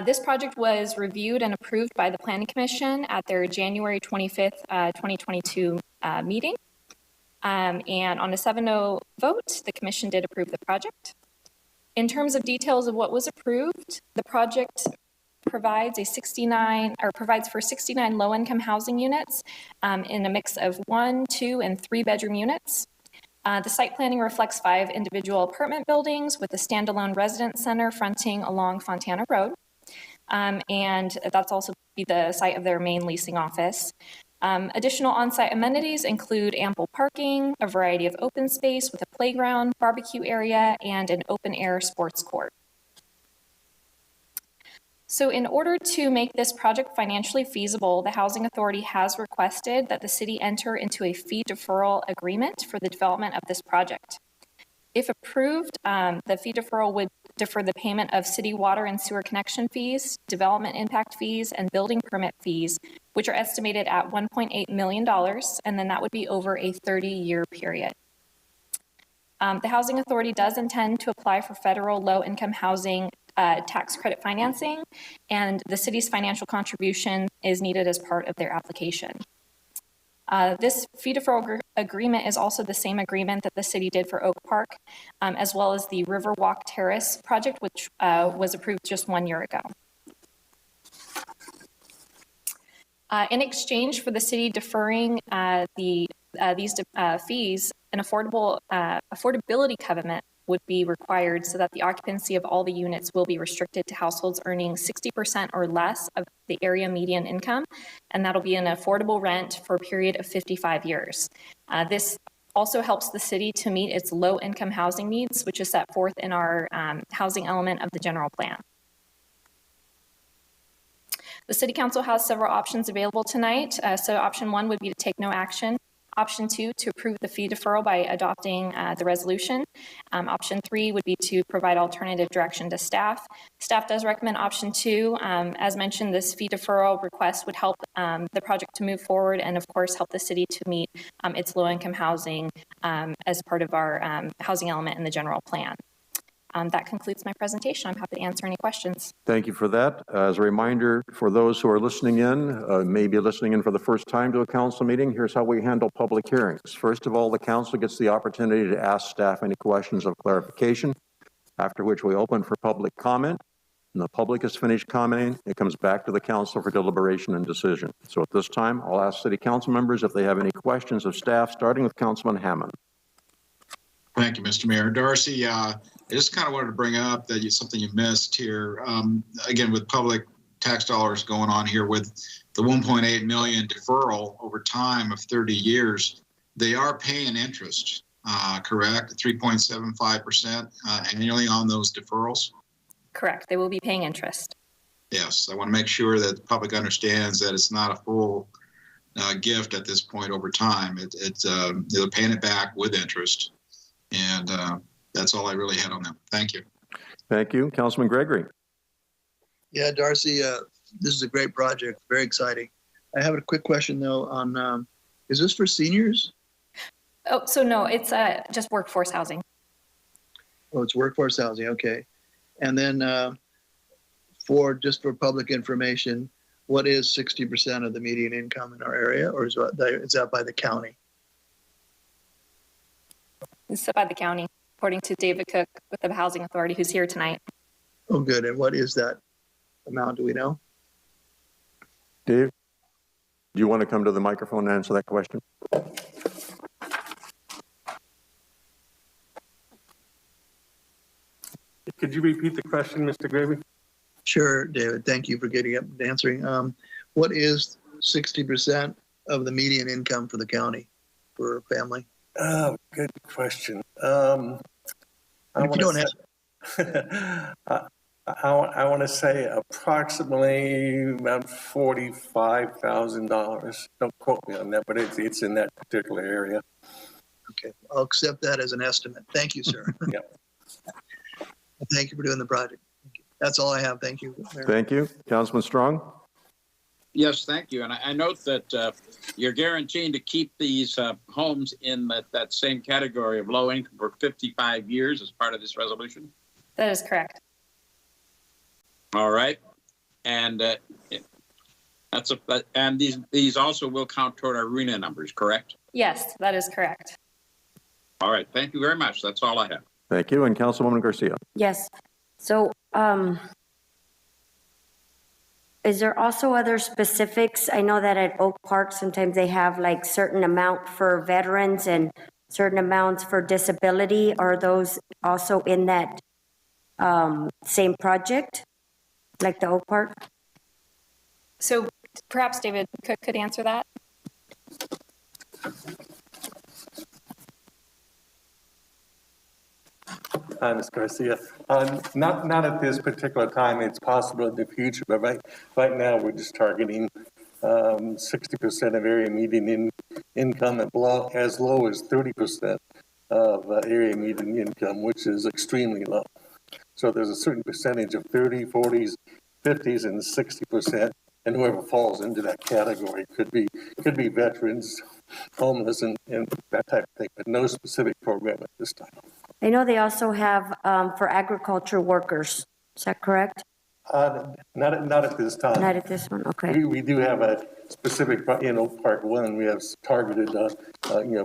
This project was reviewed and approved by the Planning Commission at their January 25th, 2022 meeting. And on a 7-0 vote, the commission did approve the project. In terms of details of what was approved, the project provides for 69 low-income housing units in a mix of 1, 2, and 3 bedroom units. The site planning reflects 5 individual apartment buildings with a standalone residence center fronting along Fontana Road. And that's also be the site of their main leasing office. Additional on-site amenities include ample parking, a variety of open space with a playground, barbecue area, and an open-air sports court. So in order to make this project financially feasible, the Housing Authority has requested that the city enter into a fee deferral agreement for the development of this project. If approved, the fee deferral would defer the payment of city water and sewer connection fees, development impact fees, and building permit fees, which are estimated at $1.8 million, and then that would be over a 30-year period. The Housing Authority does intend to apply for federal low-income housing tax credit financing, and the city's financial contribution is needed as part of their application. This fee deferral agreement is also the same agreement that the city did for Oak Park, as well as the Riverwalk Terrace project, which was approved just 1 year ago. In exchange for the city deferring these fees, an affordability covenant would be required so that the occupancy of all the units will be restricted to households earning 60% or less of the area median income, and that'll be an affordable rent for a period of 55 years. This also helps the city to meet its low-income housing needs, which is set forth in our housing element of the general plan. The City Council has several options available tonight. So option 1 would be to take no action. Option 2, to approve the fee deferral by adopting the resolution. Option 3 would be to provide alternative direction to staff. Staff does recommend option 2. As mentioned, this fee deferral request would help the project to move forward and, of course, help the city to meet its low-income housing as part of our housing element in the general plan. That concludes my presentation. I'm happy to answer any questions. Thank you for that. As a reminder for those who are listening in, maybe listening in for the first time to a council meeting, here's how we handle public hearings. First of all, the council gets the opportunity to ask staff any questions of clarification, after which we open for public comment. and the public is finished commenting, it comes back to the council for deliberation and decision. So at this time, I'll ask city council members if they have any questions of staff, starting with Councilman Hammond. Thank you, Mr. Mayor. Darcy, I just kind of wanted to bring up that something you missed here. Again, with public tax dollars going on here with the 1.8 million deferral over time of 30 years, they are paying interest, correct? 3.75% annually on those deferrals? Correct. They will be paying interest. Yes, I want to make sure that the public understands that it's not a full gift at this point over time. They're paying it back with interest. And that's all I really had on them. Thank you. Thank you. Councilman Gregory. Yeah, Darcy, this is a great project. Very exciting. I have a quick question though on, is this for seniors? Oh, so no, it's just workforce housing. Oh, it's workforce housing. Okay. And then for public information, what is 60% of the median income in our area, or is that by the county? It's set by the county, according to David Cook with the Housing Authority, who's here tonight. Oh, good. And what is that amount? Do we know? Dave, do you want to come to the microphone and answer that question? Could you repeat the question, Mr. Gregory? Sure, David. Thank you for getting up and answering. What is 60% of the median income for the county for a family? Oh, good question. I want to say approximately about $45,000. Don't quote me on that, but it's in that particular area. Okay, I'll accept that as an estimate. Thank you, sir. Yep. Thank you for doing the project. That's all I have. Thank you, Mayor. Thank you. Councilman Strong. Yes, thank you. And I note that you're guaranteeing to keep these homes in that same category of low income for 55 years as part of this resolution? That is correct. All right. And these also will count toward our RENA numbers, correct? Yes, that is correct. All right. Thank you very much. That's all I have. Thank you. And Councilwoman Garcia. Yes. So, is there also other specifics? I know that at Oak Park, sometimes they have like certain amount for veterans and certain amounts for disability. Are those also in that same project, like the Oak Park? So perhaps David Cook could answer that. Hi, Ms. Garcia. Not at this particular time. It's possible in the future, but right now we're just targeting 60% of area median income and as low as 30% of area median income, which is extremely low. So there's a certain percentage of 30, 40s, 50s, and 60%, and whoever falls into that category could be veterans, homeless, and that type of thing, but no specific program at this time. I know they also have for agriculture workers. Is that correct? Not at this time. Not at this one. Okay. We do have a specific, Part 1, we have targeted,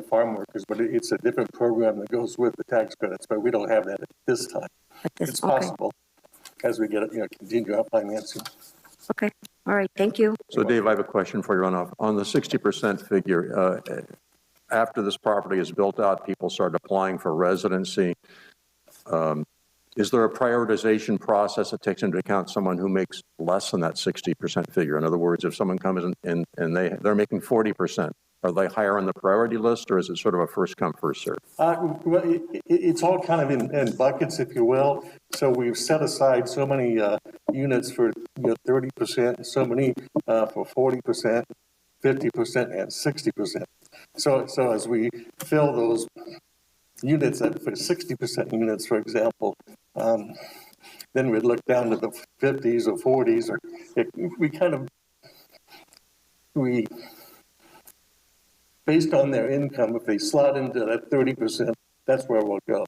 farm workers, but it's a different program that goes with the tax credits, but we don't have that at this time. It's possible as we get, continue our financing. Okay. All right. Thank you. So, Dave, I have a question for you on the 60% figure. After this property is built out, people start applying for residency. Is there a prioritization process that takes into account someone who makes less than that 60% figure? In other words, if someone comes in and they're making 40%, are they higher on the priority list, or is it sort of a first come, first serve? Well, it's all kind of in buckets, if you will. So we've set aside so many units for 30%, so many for 40%, 50%, and 60%. So as we fill those units for 60% units, for example, then we'd look down to the 50s or 40s, or we based on their income, if they slot into that 30%, that's where we'll go.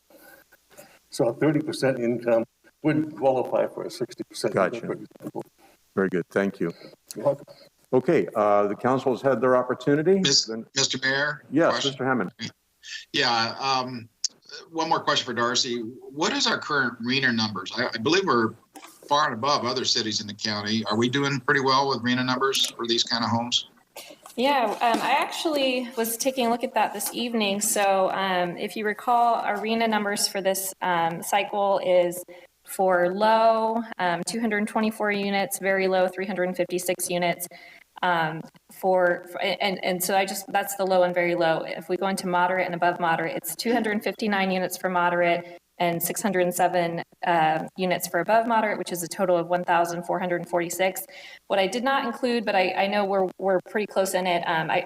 So a 30% income would qualify for a 60%. Gotcha. For example. Very good. Thank you. You're welcome. Okay, the council has had their opportunity. Mr. Mayor? Yes, question? Mr. Hammond. Yeah, one more question for Darcy. What is our current RENA numbers? I believe we're far and above other cities in the county. Are we doing pretty well with RENA numbers for these kind of homes? Yeah, I actually was taking a look at that this evening. So if you recall, arena numbers for this cycle is for low, 224 units, very low, 356 units. And so that's the low and very low. If we go into moderate and above moderate, it's 259 units for moderate and 607 units for above moderate, which is a total of 1,446. What I did not include, but I know we're pretty close in it. I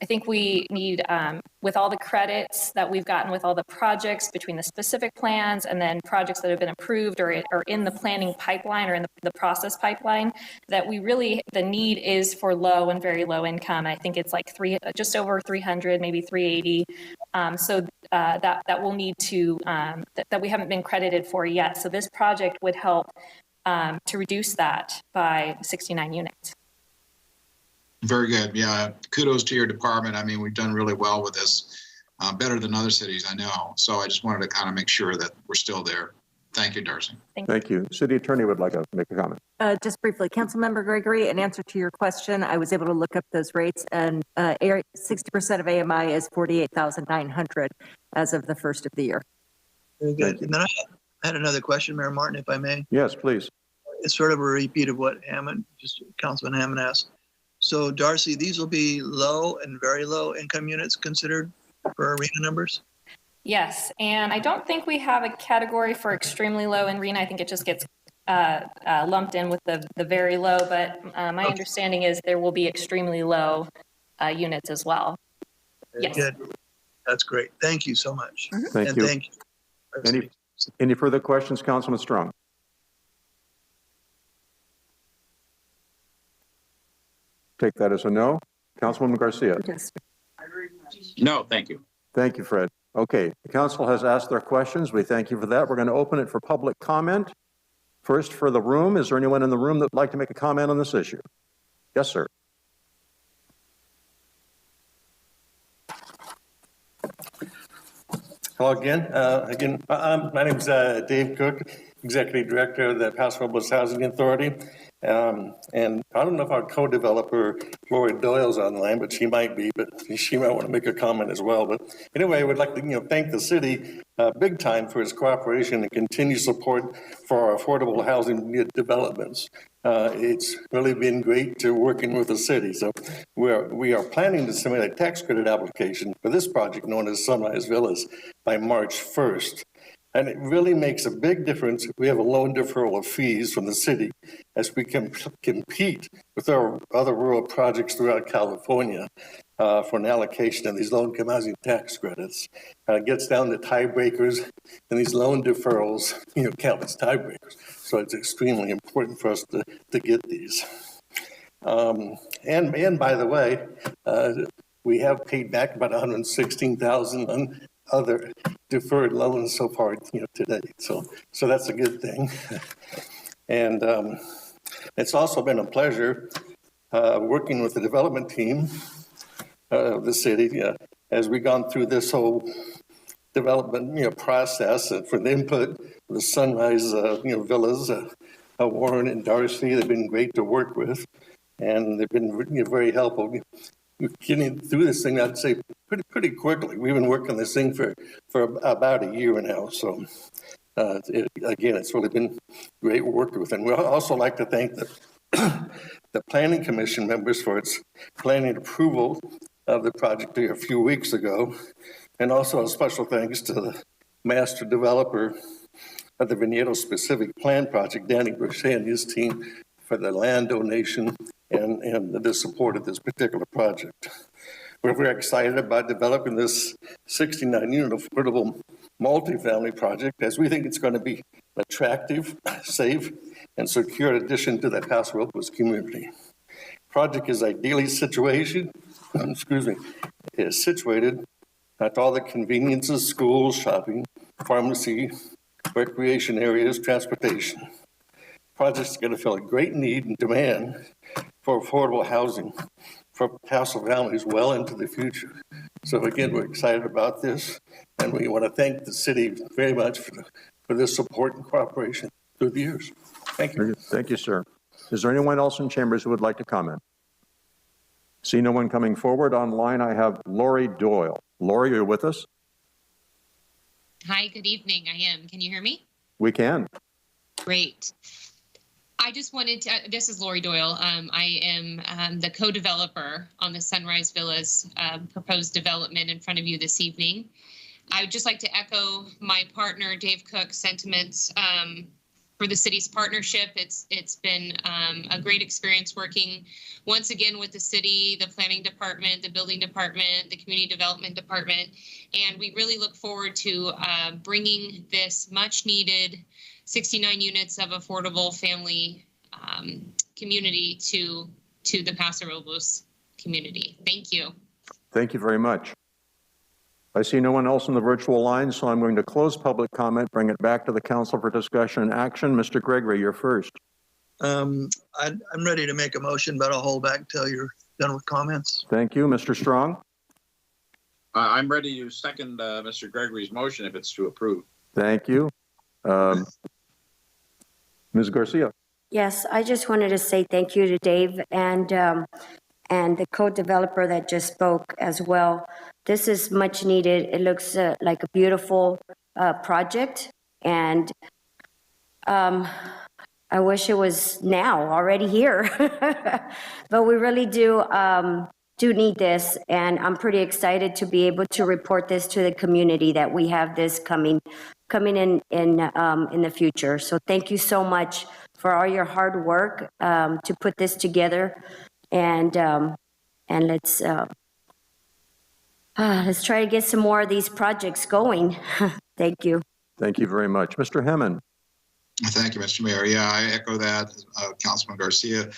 think we need, with all the credits that we've gotten with all the projects between the specific plans and then projects that have been approved or in the planning pipeline or in the process pipeline, that we really, the need is for low and very low income. I think it's like just over 300, maybe 380. So that will need to, that we haven't been credited for yet. So this project would help to reduce that by 69 units. Very good. Yeah, kudos to your department. I mean, we've done really well with this, better than other cities, I know. So I just wanted to kind of make sure that we're still there. Thank you, Darcy. Thank you. City Attorney would like to make a comment. Just briefly, Councilmember Gregory, in answer to your question, I was able to look up those rates, and 60% of AMI is 48,900 as of the first of the year. Very good. And then I had another question, Mayor Martin, if I may. Yes, please. It's sort of a repeat of what Councilman Hammond asked. So Darcy, these will be low and very low income units considered for arena numbers? Yes, and I don't think we have a category for extremely low in RENA. I think it just gets lumped in with the very low, but my understanding is there will be extremely low units as well. Very yes. Good. That's great. Thank you so much. Thank you. Thank you. Any further questions, Councilman Strong? Take that as a no. Councilwoman Garcia? Yes. No, thank you. Thank you, Fred. Okay, the council has asked their questions. We thank you for that. We're going to open it for public comment. First, for the room, is there anyone in the room that would like to make a comment on this issue? Yes, sir. Hello again. My name is Dave Cook, Executive Director of the Paso Robles Housing Authority. And I don't know if our co-developer, Lori Doyle's online, but she might be, but she might want to make a comment as well. But anyway, I would like to thank the city big time for its cooperation and continued support for our affordable housing developments. It's really been great to working with the city. So we are planning to submit a tax credit application for this project known as Sunrise Villas by March 1st. And it really makes a big difference if we have a loan deferral of fees from the city as we can compete with our other rural projects throughout California for an allocation of these low-income housing tax credits. It gets down to tiebreakers, and these loan deferrals, count as tiebreakers. So it's extremely important for us to get these. And by the way, we have paid back about $116,000 on other deferred loans so far, today. So that's a good thing. And it's also been a pleasure working with the development team of the city as we've gone through this whole development, process and for the input of the Sunrise, Villas, Warren and Darcy. They've been great to work with, and they've been very helpful. Getting through this thing, I'd say pretty quickly. We've been working on this thing for about a year now. So it's really been great work with. And we'd also like to thank the Planning Commission members for its planning approval of the project a few weeks ago. And also a special thanks to the master developer of the Vigneto Specific Plan Project, Danny Brochet, and his team for the land donation and the support of this particular project. We're very excited about developing this 69-unit affordable multifamily project, as we think it's going to be attractive, safe, and secure addition to the Paso Robles community. Project is ideally situated at all the conveniences, schools, shopping, pharmacy, recreation areas, transportation. Project's going to fill a great need and demand for affordable housing for Paso families well into the future. So again, we're excited about this, and we want to thank the city very much for this support and cooperation through the years. Thank you. Thank you, sir. Is there anyone else in chambers who would like to comment? See no one coming forward. Online, I have Lori Doyle. Lori, you're with us? Hi, good evening. I am. Can you hear me? We can. Great. I just wanted to, this is Lori Doyle. I am the co-developer on the Sunrise Villas proposed development in front of you this evening. I would just like to echo my partner, Dave Cook's sentiments for the city's partnership. It's been a great experience working once again with the city, the planning department, the building department, the community development department. And we really look forward to bringing this much needed 69 units of affordable family community to the Paso Robles community. Thank you. Thank you very much. I see no one else on the virtual line, so I'm going to close public comment, bring it back to the council for discussion and action. Mr. Gregory, you're first. I'm ready to make a motion, but I'll hold back until you're done with comments. Thank you. Mr. Strong? I'm ready to second Mr. Gregory's motion if it's to approve. Thank you. Ms. Garcia? Yes, I just wanted to say thank you to Dave and the co-developer that just spoke as well. This is much needed. It looks like a beautiful project, and I wish it was now, already here. But we really do need this, and I'm pretty excited to be able to report this to the community that we have this coming in the future. So thank you so much for all your hard work to put this together, and let's try to get some more of these projects going. Thank you. Thank you very much. Mr. Hammond? Thank you, Mr. Mayor. Yeah, I echo that, Councilman Garcia.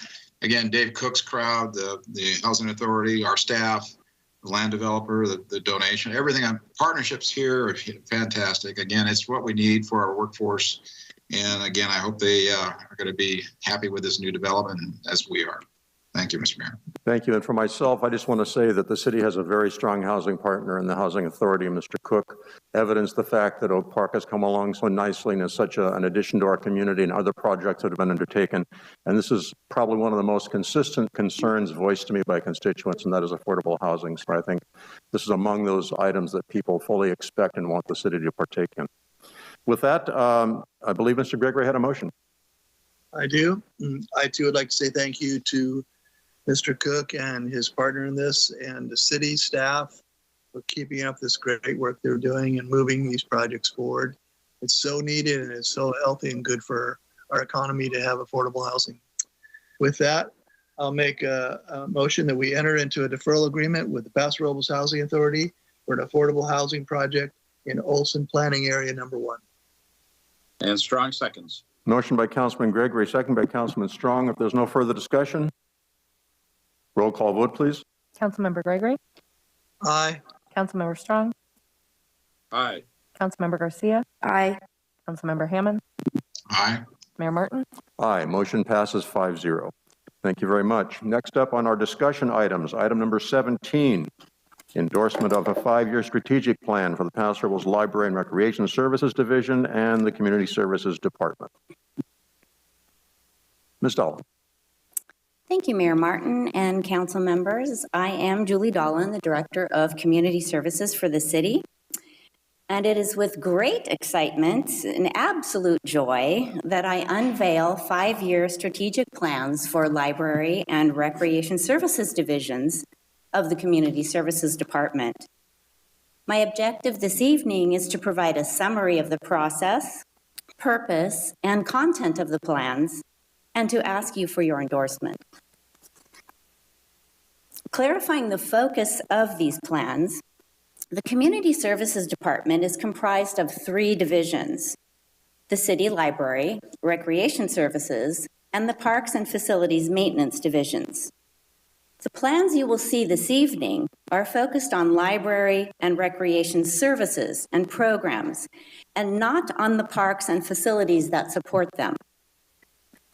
Again, Dave Cook's crowd, the Housing Authority, our staff, the land developer, the donation, everything on partnerships here are fantastic. Again, it's what we need for our workforce. And again, I hope they are going to be happy with this new development as we are. Thank you, Mr. Mayor. Thank you. And for myself, I just want to say that the city has a very strong housing partner in the Housing Authority, Mr. Cook. Evidence the fact that Oak Park has come along so nicely and is such an addition to our community and other projects that have been undertaken. And this is probably one of the most consistent concerns voiced to me by constituents, and that is affordable housing. So I think this is among those items that people fully expect and want the city to partake in. With that, I believe Mr. Gregory had a motion. I do. I too would like to say thank you to Mr. Cook and his partner in this, and the city staff for keeping up this great work they're doing and moving these projects forward. It's so needed, and it's so healthy and good for our economy to have affordable housing. With that, I'll make a motion that we enter into a deferral agreement with the Paso Robles Housing Authority for an affordable housing project in Olson Planning Area Number 1. And Strong seconds. Motion by Councilman Gregory, second by Councilman Strong. If there's no further discussion, roll call vote, please. Councilmember Gregory? Aye. Councilmember Strong? Aye. Councilmember Garcia? Aye. Councilmember Hammond? Aye. Mayor Martin? Aye. Motion passes 5-0. Thank you very much. Next up on our discussion items, item number 17, endorsement of a 5-year strategic plan for the Paso Robles Library and Recreation Services Division and the Community Services Department. Ms. Dolan. Thank you, Mayor Martin and council members. I am Julie Dolan, the Director of Community Services for the city. And it is with great excitement and absolute joy that I unveil 5-year strategic plans for library and recreation services divisions of the Community Services Department. My objective this evening is to provide a summary of the process, purpose, and content of the plans, and to ask you for your endorsement. Clarifying the focus of these plans, the Community Services Department is comprised of 3 divisions: the City Library, Recreation Services, and the Parks and Facilities Maintenance divisions. The plans you will see this evening are focused on library and recreation services and programs, and not on the parks and facilities that support them.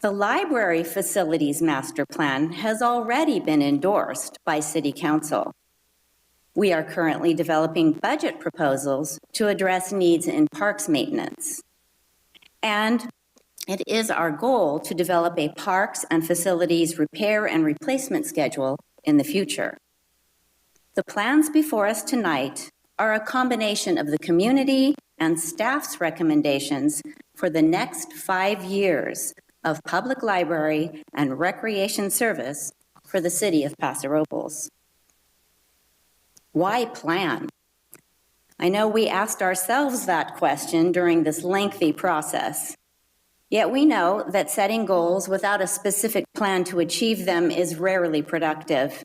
The Library Facilities Master Plan has already been endorsed by City Council. We are currently developing budget proposals to address needs in parks maintenance. And it is our goal to develop a parks and facilities repair and replacement schedule in the future. The plans before us tonight are a combination of the community and staff's recommendations for the next 5 years of public library and recreation service for the city of Paso Robles. Why plan? I know we asked ourselves that question during this lengthy process. Yet we know that setting goals without a specific plan to achieve them is rarely productive.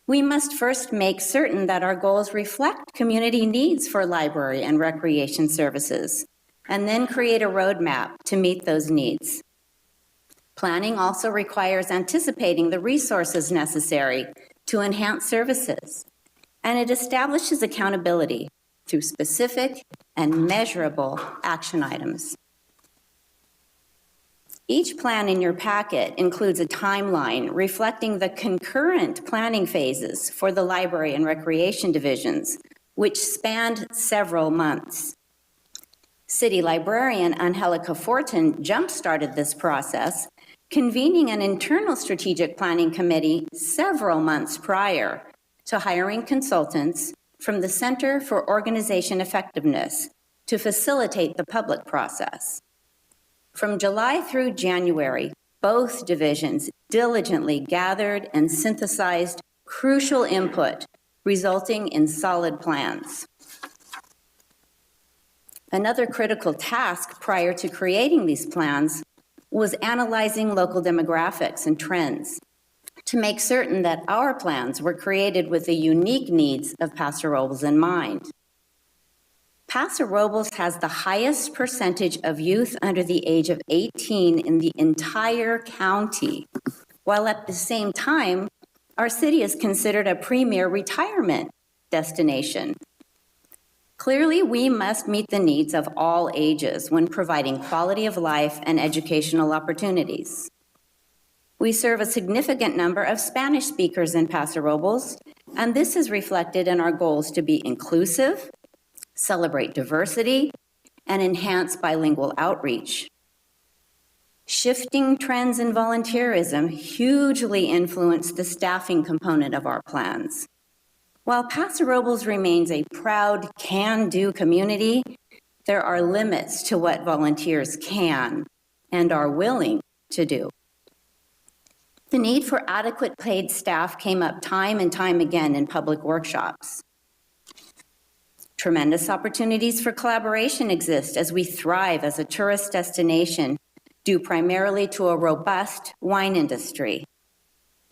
We must first make certain that our goals reflect community needs for library and recreation services, and then create a roadmap to meet those needs. Planning also requires anticipating the resources necessary to enhance services, and it establishes accountability through specific and measurable action items. Each plan in your packet includes a timeline reflecting the concurrent planning phases for the library and recreation divisions, which spanned several months. City librarian Angelica Fortin jump-started this process, convening an internal strategic planning committee several months prior to hiring consultants from the Center for Organization Effectiveness to facilitate the public process. From July through January, both divisions diligently gathered and synthesized crucial input, resulting in solid plans. Another critical task prior to creating these plans was analyzing local demographics and trends to make certain that our plans were created with the unique needs of Paso Robles in mind. Paso Robles has the highest percentage of youth under the age of 18 in the entire county, while at the same time, our city is considered a premier retirement destination. Clearly, we must meet the needs of all ages when providing quality of life and educational opportunities. We serve a significant number of Spanish speakers in Paso Robles, and this is reflected in our goals to be inclusive, celebrate diversity, and enhance bilingual outreach. Shifting trends in volunteerism hugely influence the staffing component of our plans. While Paso Robles remains a proud can-do community, there are limits to what volunteers can and are willing to do. The need for adequate paid staff came up time and time again in public workshops. Tremendous opportunities for collaboration exist as we thrive as a tourist destination due primarily to a robust wine industry.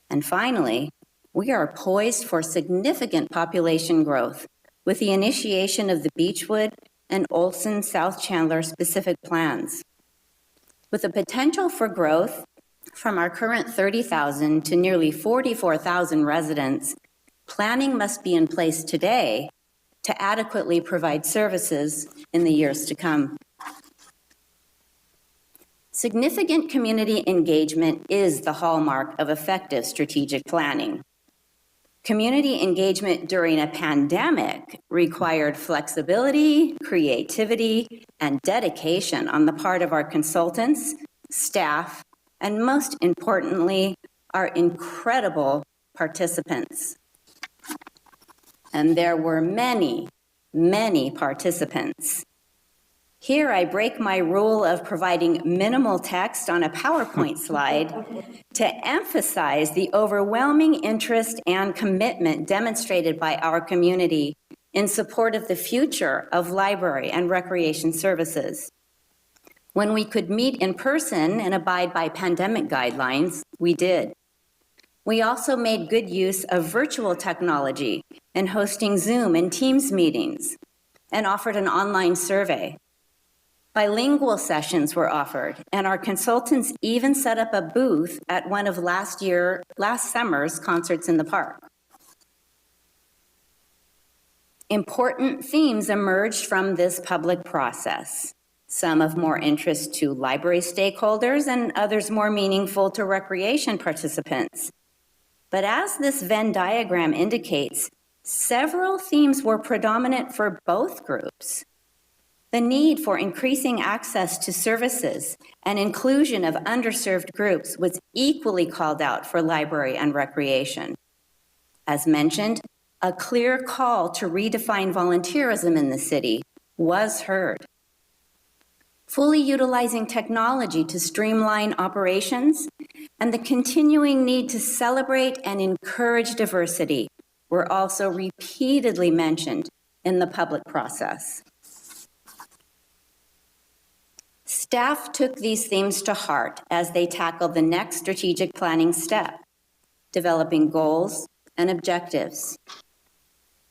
And finally, we are poised for significant population growth with the initiation of the Beechwood and Olson South Chandler specific plans. With the potential for growth from our current 30,000 to nearly 44,000 residents, planning must be in place today to adequately provide services in the years to come. Significant community engagement is the hallmark of effective strategic planning. Community engagement during a pandemic required flexibility, creativity, and dedication on the part of our consultants, staff, and most importantly, our incredible participants. And there were many, many participants. Here I break my rule of providing minimal text on a PowerPoint slide to emphasize the overwhelming interest and commitment demonstrated by our community in support of the future of library and recreation services. When we could meet in person and abide by pandemic guidelines, we did. We also made good use of virtual technology in hosting Zoom and Teams meetings and offered an online survey. Bilingual sessions were offered, and our consultants even set up a booth at one of last summer's concerts in the park. Important themes emerged from this public process, some of more interest to library stakeholders and others more meaningful to recreation participants. But as this Venn diagram indicates, several themes were predominant for both groups. The need for increasing access to services and inclusion of underserved groups was equally called out for library and recreation. As mentioned, a clear call to redefine volunteerism in the city was heard. Fully utilizing technology to streamline operations and the continuing need to celebrate and encourage diversity were also repeatedly mentioned in the public process. Staff took these themes to heart as they tackled the next strategic planning step, developing goals and objectives.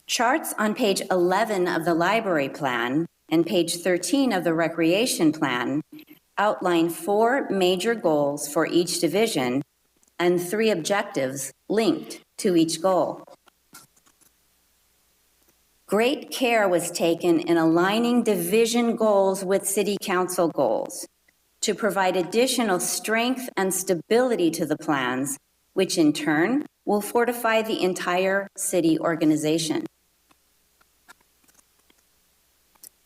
Charts on page 11 of the library plan and page 13 of the recreation plan outline 4 major goals for each division and 3 objectives linked to each goal. Great care was taken in aligning division goals with city council goals to provide additional strength and stability to the plans, which in turn will fortify the entire city organization.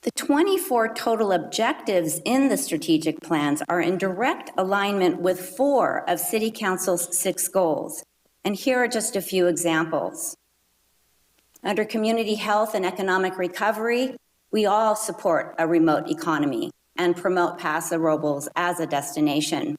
The 24 total objectives in the strategic plans are in direct alignment with 4 of City Council's 6 goals. And here are just a few examples. Under community health and economic recovery, we all support a remote economy and promote Paso Robles as a destination.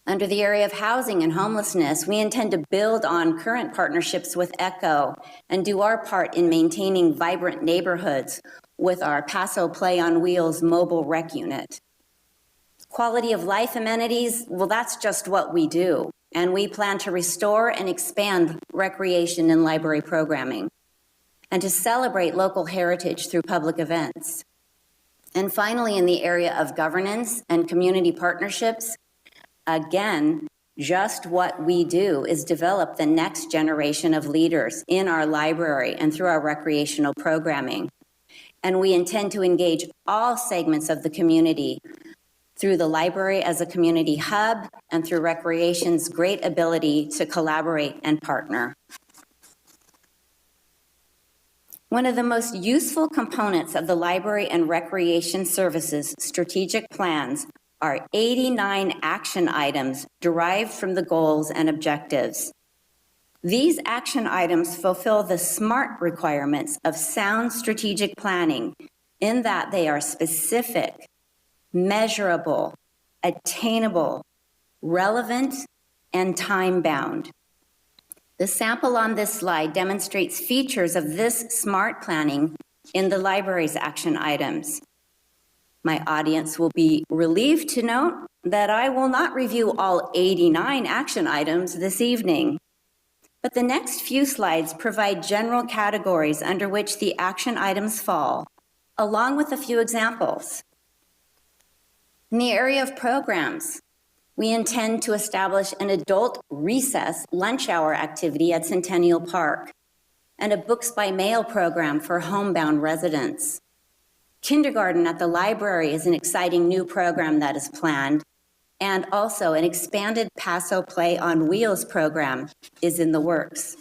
Under the area of housing and homelessness, we intend to build on current partnerships with ECHO and do our part in maintaining vibrant neighborhoods with our Paso Play on Wheels mobile rec unit. Quality of life amenities, well, that's just what we do. And we plan to restore and expand recreation and library programming, and to celebrate local heritage through public events. And finally, in the area of governance and community partnerships, again, just what we do is develop the next generation of leaders in our library and through our recreational programming. And we intend to engage all segments of the community through the library as a community hub and through recreation's great ability to collaborate and partner. One of the most useful components of the library and recreation services strategic plans are 89 action items derived from the goals and objectives. These action items fulfill the SMART requirements of sound strategic planning in that they are specific, measurable, attainable, relevant, and time-bound. The sample on this slide demonstrates features of this SMART planning in the library's action items. My audience will be relieved to note that I will not review all 89 action items this evening, but the next few slides provide general categories under which the action items fall, along with a few examples. In the area of programs, we intend to establish an adult recess lunch hour activity at Centennial Park and a books by mail program for homebound residents. Kindergarten at the library is an exciting new program that is planned, and also an expanded Paso Play on Wheels program is in the works.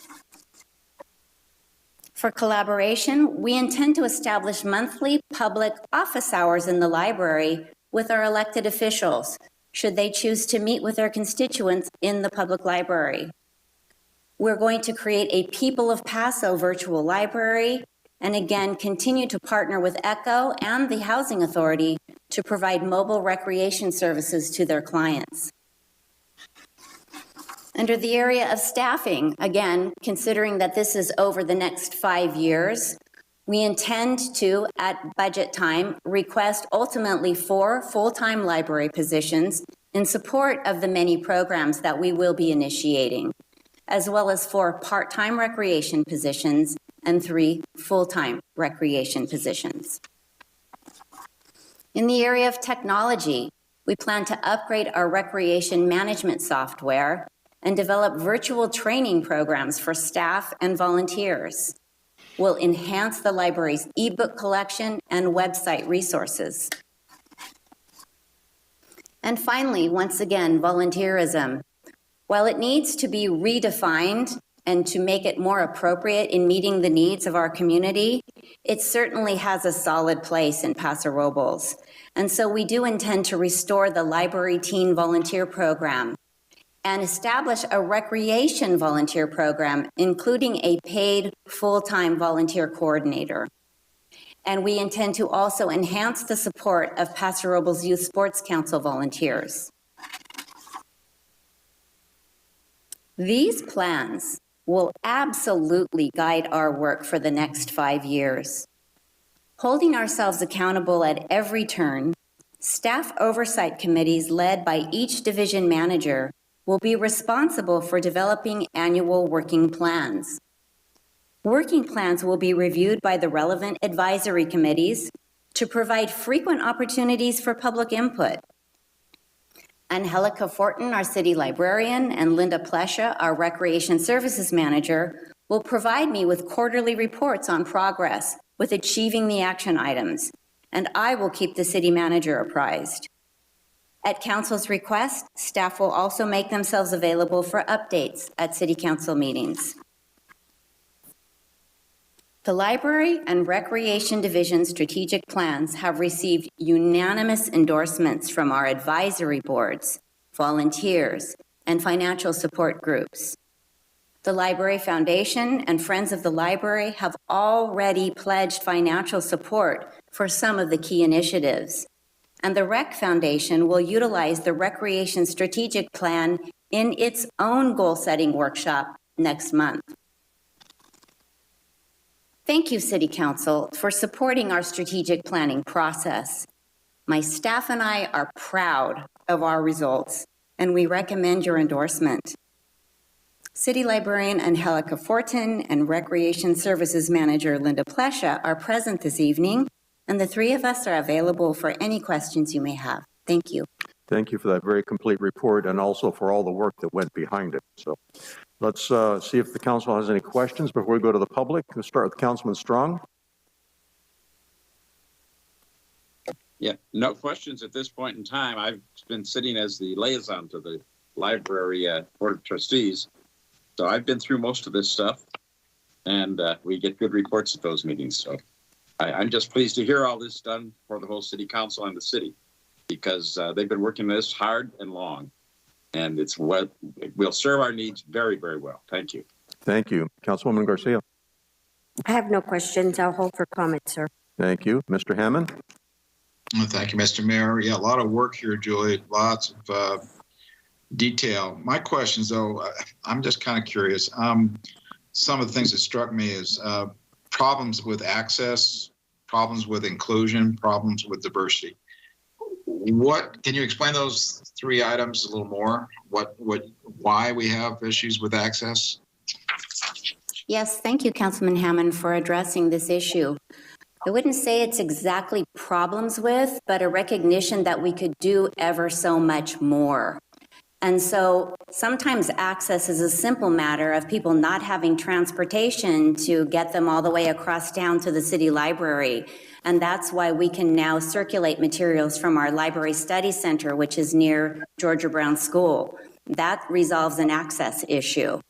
For collaboration, we intend to establish monthly public office hours in the library with our elected officials, should they choose to meet with their constituents in the public library. We're going to create a People of Paso virtual library, and again, continue to partner with ECHO and the Housing Authority to provide mobile recreation services to their clients. Under the area of staffing, again, considering that this is over the next 5 years, we intend to, at budget time, request ultimately 4 full-time library positions in support of the many programs that we will be initiating, as well as 4 part-time recreation positions and 3 full-time recreation positions. In the area of technology, we plan to upgrade our recreation management software and develop virtual training programs for staff and volunteers. We'll enhance the library's ebook collection and website resources. And finally, once again, volunteerism. While it needs to be redefined and to make it more appropriate in meeting the needs of our community, it certainly has a solid place in Paso Robles. And so we do intend to restore the library teen volunteer program and establish a recreation volunteer program, including a paid full-time volunteer coordinator. And we intend to also enhance the support of Paso Robles Youth Sports Council volunteers. These plans will absolutely guide our work for the next 5 years. Holding ourselves accountable at every turn, staff oversight committees led by each division manager will be responsible for developing annual working plans. Working plans will be reviewed by the relevant advisory committees to provide frequent opportunities for public input. Angelica Fortin, our city librarian, and Linda Plesha, our recreation services manager, will provide me with quarterly reports on progress with achieving the action items, and I will keep the city manager apprised. At council's request, staff will also make themselves available for updates at city council meetings. The Library and Recreation Division strategic plans have received unanimous endorsements from our advisory boards, volunteers, and financial support groups. The Library Foundation and Friends of the Library have already pledged financial support for some of the key initiatives, and the Rec Foundation will utilize the Recreation Strategic Plan in its own goal-setting workshop next month. Thank you, City Council, for supporting our strategic planning process. My staff and I are proud of our results, and we recommend your endorsement. City Librarian Angelica Fortin and Recreation Services Manager Linda Plesha are present this evening, and the three of us are available for any questions you may have. Thank you. Thank you for that very complete report and also for all the work that went behind it. So let's see if the council has any questions before we go to the public. We'll start with Councilman Strong. Yeah, no questions at this point in time. I've been sitting as the liaison to the library board of trustees. So I've been through most of this stuff, and we get good reports at those meetings. So I'm just pleased to hear all this done for the whole city council and the city, because they've been working this hard and long, and it's what will serve our needs very, very well. Thank you. Thank you. Councilwoman Garcia. I have no questions. I'll hold for comment, sir. Thank you. Mr. Hammond. Thank you, Mr. Mayor. Yeah, a lot of work here, Julie. Lots of detail. My questions, though, I'm just kind of curious. Some of the things that struck me is problems with access, problems with inclusion, problems with diversity. What can you explain those three items a little more? Why we have issues with access? Yes, thank you, Councilman Hammond, for addressing this issue. I wouldn't say it's exactly problems with, but a recognition that we could do ever so much more. And so sometimes access is a simple matter of people not having transportation to get them all the way across town to the city library. And that's why we can now circulate materials from our library study center, which is near Georgia Brown School. That resolves an access issue.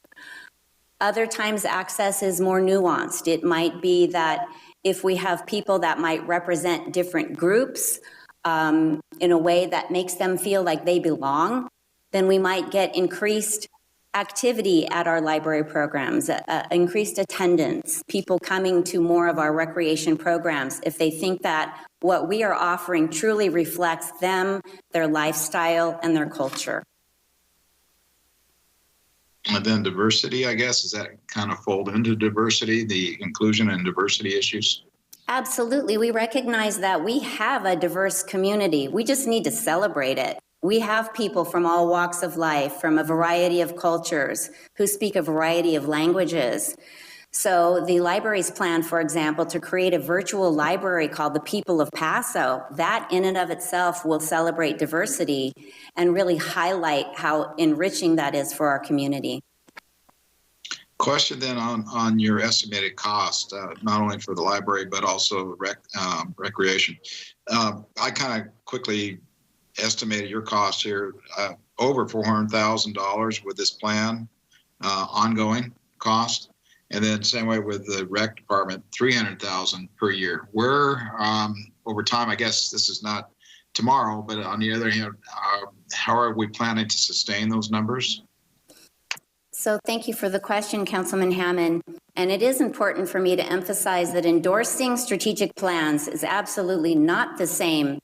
Other times access is more nuanced. It might be that if we have people that might represent different groups in a way that makes them feel like they belong, then we might get increased activity at our library programs, increased attendance, people coming to more of our recreation programs if they think that what we are offering truly reflects them, their lifestyle, and their culture. And then diversity, I guess, does that kind of fold into diversity, the inclusion and diversity issues? Absolutely. We recognize that we have a diverse community. We just need to celebrate it. We have people from all walks of life, from a variety of cultures, who speak a variety of languages. So the library's plan, for example, to create a virtual library called the People of Paso, that in and of itself will celebrate diversity and really highlight how enriching that is for our community. Question then on your estimated cost, not only for the library, but also recreation. I kind of quickly estimated your cost here, over $400,000 with this plan, ongoing cost. And then same way with the rec department, 300,000 per year. Where over time, I guess this is not tomorrow, but on the other hand, how are we planning to sustain those numbers? So thank you for the question, Councilman Hammond. And it is important for me to emphasize that endorsing strategic plans is absolutely not the same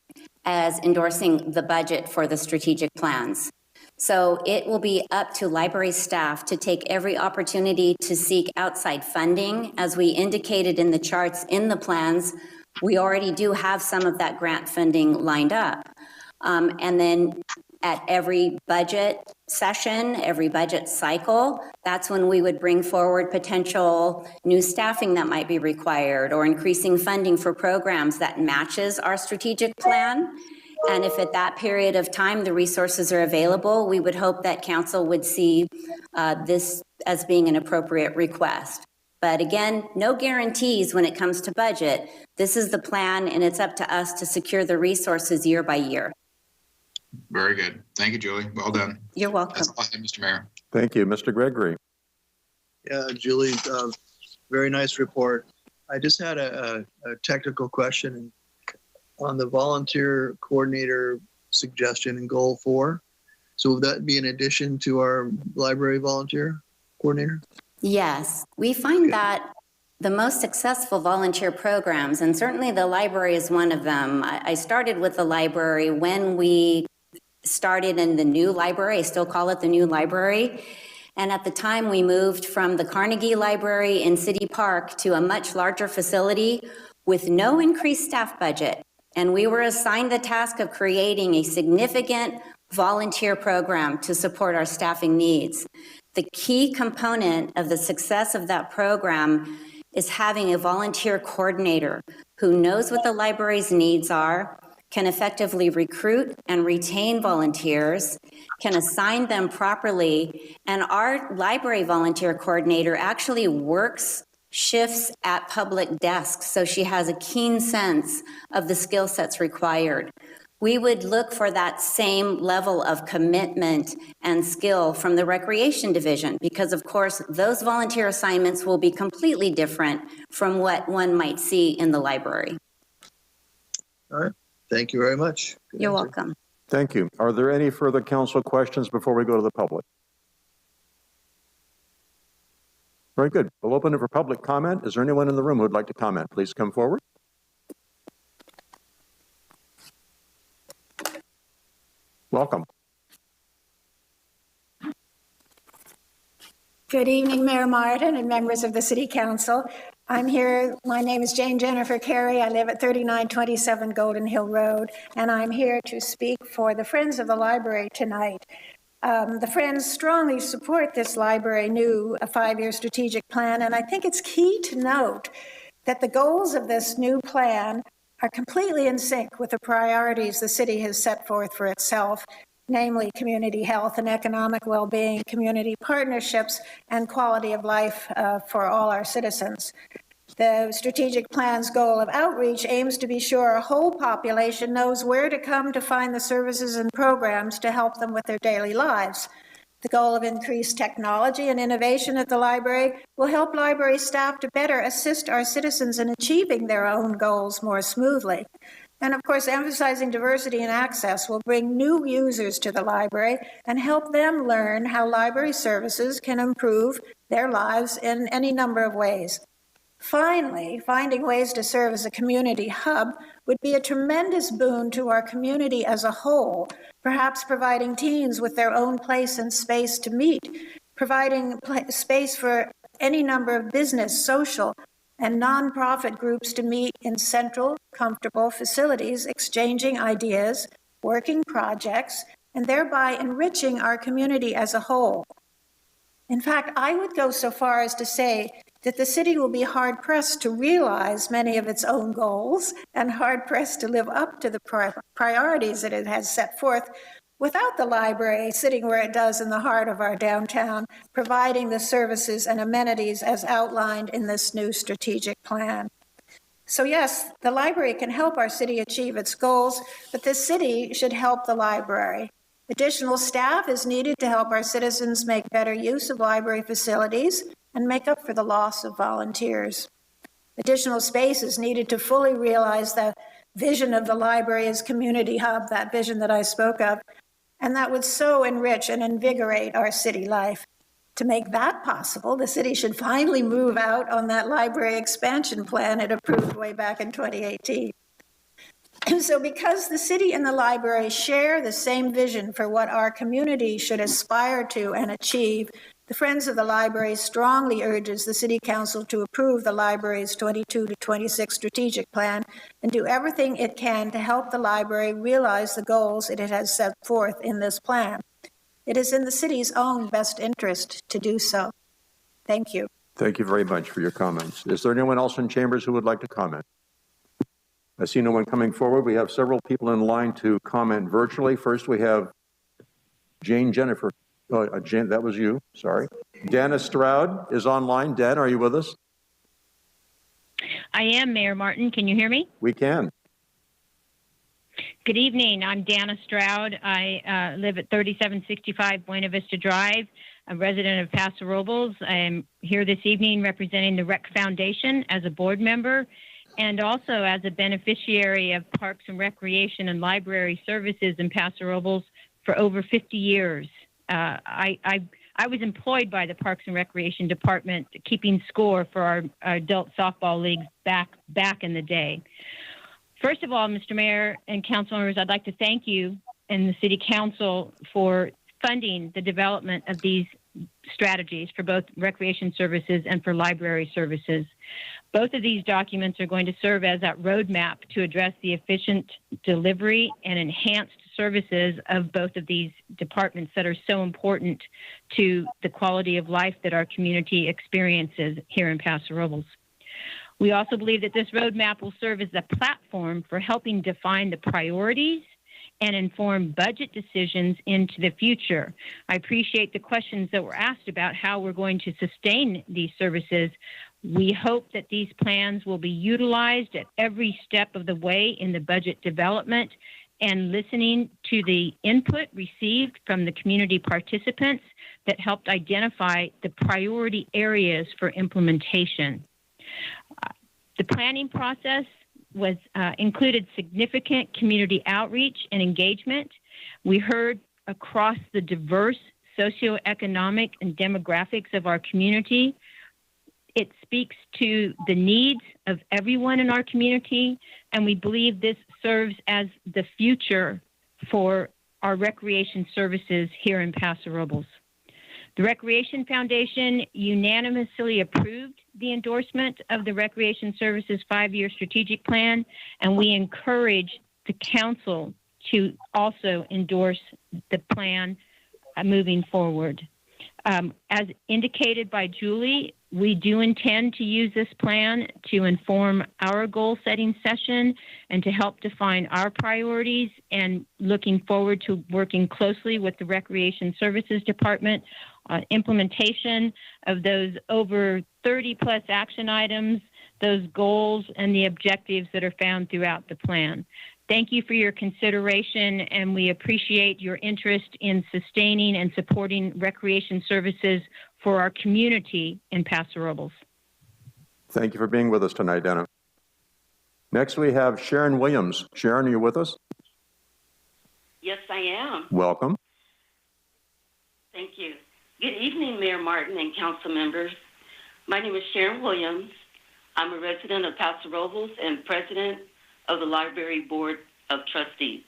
as endorsing the budget for the strategic plans. So it will be up to library staff to take every opportunity to seek outside funding. As we indicated in the charts in the plans, we already do have some of that grant funding lined up. And then at every budget session, every budget cycle, that's when we would bring forward potential new staffing that might be required or increasing funding for programs that matches our strategic plan. And if at that period of time the resources are available, we would hope that council would see this as being an appropriate request. But again, no guarantees when it comes to budget. This is the plan, and it's up to us to secure the resources year by year. Very good. Thank you, Julie. Well done. You're welcome. That's all I have, Mr. Mayor. Thank you. Mr. Gregory. Yeah, Julie, very nice report. I just had a technical question on the volunteer coordinator suggestion in goal 4. So would that be in addition to our library volunteer coordinator? Yes, we find that the most successful volunteer programs, and certainly the library is one of them. I started with the library when we started in the new library. I still call it the new library. And at the time we moved from the Carnegie Library in City Park to a much larger facility with no increased staff budget. And we were assigned the task of creating a significant volunteer program to support our staffing needs. The key component of the success of that program is having a volunteer coordinator who knows what the library's needs are, can effectively recruit and retain volunteers, can assign them properly, and our library volunteer coordinator actually works shifts at public desks, so she has a keen sense of the skill sets required. We would look for that same level of commitment and skill from the recreation division, because of course those volunteer assignments will be completely different from what one might see in the library. All right, thank you very much. Good You're answer. welcome. Thank you. Are there any further council questions before we go to the public? Very good. We'll open it for public comment. Is there anyone in the room who would like to comment? Please come forward. Welcome. Good evening, Mayor Martin and members of the City Council. I'm here, my name is Jane Jennifer Carey. I live at 3927 Golden Hill Road, and I'm here to speak for the Friends of the Library tonight. The Friends strongly support this library new 5-year strategic plan, and I think it's key to note that the goals of this new plan are completely in sync with the priorities the city has set forth for itself, namely community health and economic well-being, community partnerships, and quality of life for all our citizens. The strategic plan's goal of outreach aims to be sure a whole population knows where to come to find the services and programs to help them with their daily lives. The goal of increased technology and innovation at the library will help library staff to better assist our citizens in achieving their own goals more smoothly. And of course, emphasizing diversity and access will bring new users to the library and help them learn how library services can improve their lives in any number of ways. Finally, finding ways to serve as a community hub would be a tremendous boon to our community as a whole, perhaps providing teens with their own place and space to meet, providing space for any number of business, social, and nonprofit groups to meet in central, comfortable facilities, exchanging ideas, working projects, and thereby enriching our community as a whole. In fact, I would go so far as to say that the city will be hard-pressed to realize many of its own goals and hard-pressed to live up to the priorities that it has set forth without the library sitting where it does in the heart of our downtown, providing the services and amenities as outlined in this new strategic plan. So yes, the library can help our city achieve its goals, but the city should help the library. Additional staff is needed to help our citizens make better use of library facilities. and make up for the loss of volunteers. Additional space is needed to fully realize the vision of the library as community hub, that vision that I spoke of, and that would so enrich and invigorate our city life. To make that possible, the city should finally move out on that library expansion plan it approved way back in 2018. So because the city and the library share the same vision for what our community should aspire to and achieve, the Friends of the Library strongly urges the City Council to approve the library's 22 to 26 strategic plan and do everything it can to help the library realize the goals it has set forth in this plan. It is in the city's own best interest to do so. Thank you. Thank you very much for your comments. Is there anyone else in chambers who would like to comment? I see no one coming forward. We have several people in line to comment virtually. First, we have Jane Jennifer. Oh, Jane, that was you. Sorry. Dana Stroud is online. Dan, are you with us? I am, Mayor Martin. Can you hear me? We can. Good evening. I'm Dana Stroud. I live at 3765 Buena Vista Drive. I'm a resident of Paso Robles. I'm here this evening representing the Rec Foundation as a board member and also as a beneficiary of Parks and Recreation and Library Services in Paso Robles for over 50 years. I was employed by the Parks and Recreation Department keeping score for our adult softball leagues back in the day. First of all, Mr. Mayor and council members, I'd like to thank you and the City Council for funding the development of these strategies for both recreation services and for library services. Both of these documents are going to serve as that roadmap to address the efficient delivery and enhanced services of both of these departments that are so important to the quality of life that our community experiences here in Paso Robles. We also believe that this roadmap will serve as a platform for helping define the priorities and inform budget decisions into the future. I appreciate the questions that were asked about how we're going to sustain these services. We hope that these plans will be utilized at every step of the way in the budget development and listening to the input received from the community participants that helped identify the priority areas for implementation. The planning process was included significant community outreach and engagement. We heard across the diverse socioeconomic and demographics of our community. It speaks to the needs of everyone in our community, and we believe this serves as the future for our recreation services here in Paso Robles. The Recreation Foundation unanimously approved the endorsement of the Recreation Services 5-year strategic plan, and we encourage the council to also endorse the plan moving forward. As indicated by Julie, we do intend to use this plan to inform our goal-setting session and to help define our priorities, and looking forward to working closely with the Recreation Services Department implementation of those over 30-plus action items, those goals, and the objectives that are found throughout the plan. Thank you for your consideration, and we appreciate your interest in sustaining and supporting recreation services for our community in Paso Robles. Thank you for being with us tonight, Dana. Next, we have Sharon Williams. Sharon, are you with us? Yes, I am. Welcome. Thank you. Good evening, Mayor Martin and council members. My name is Sharon Williams. I'm a resident of Paso Robles and president of the Library Board of Trustees.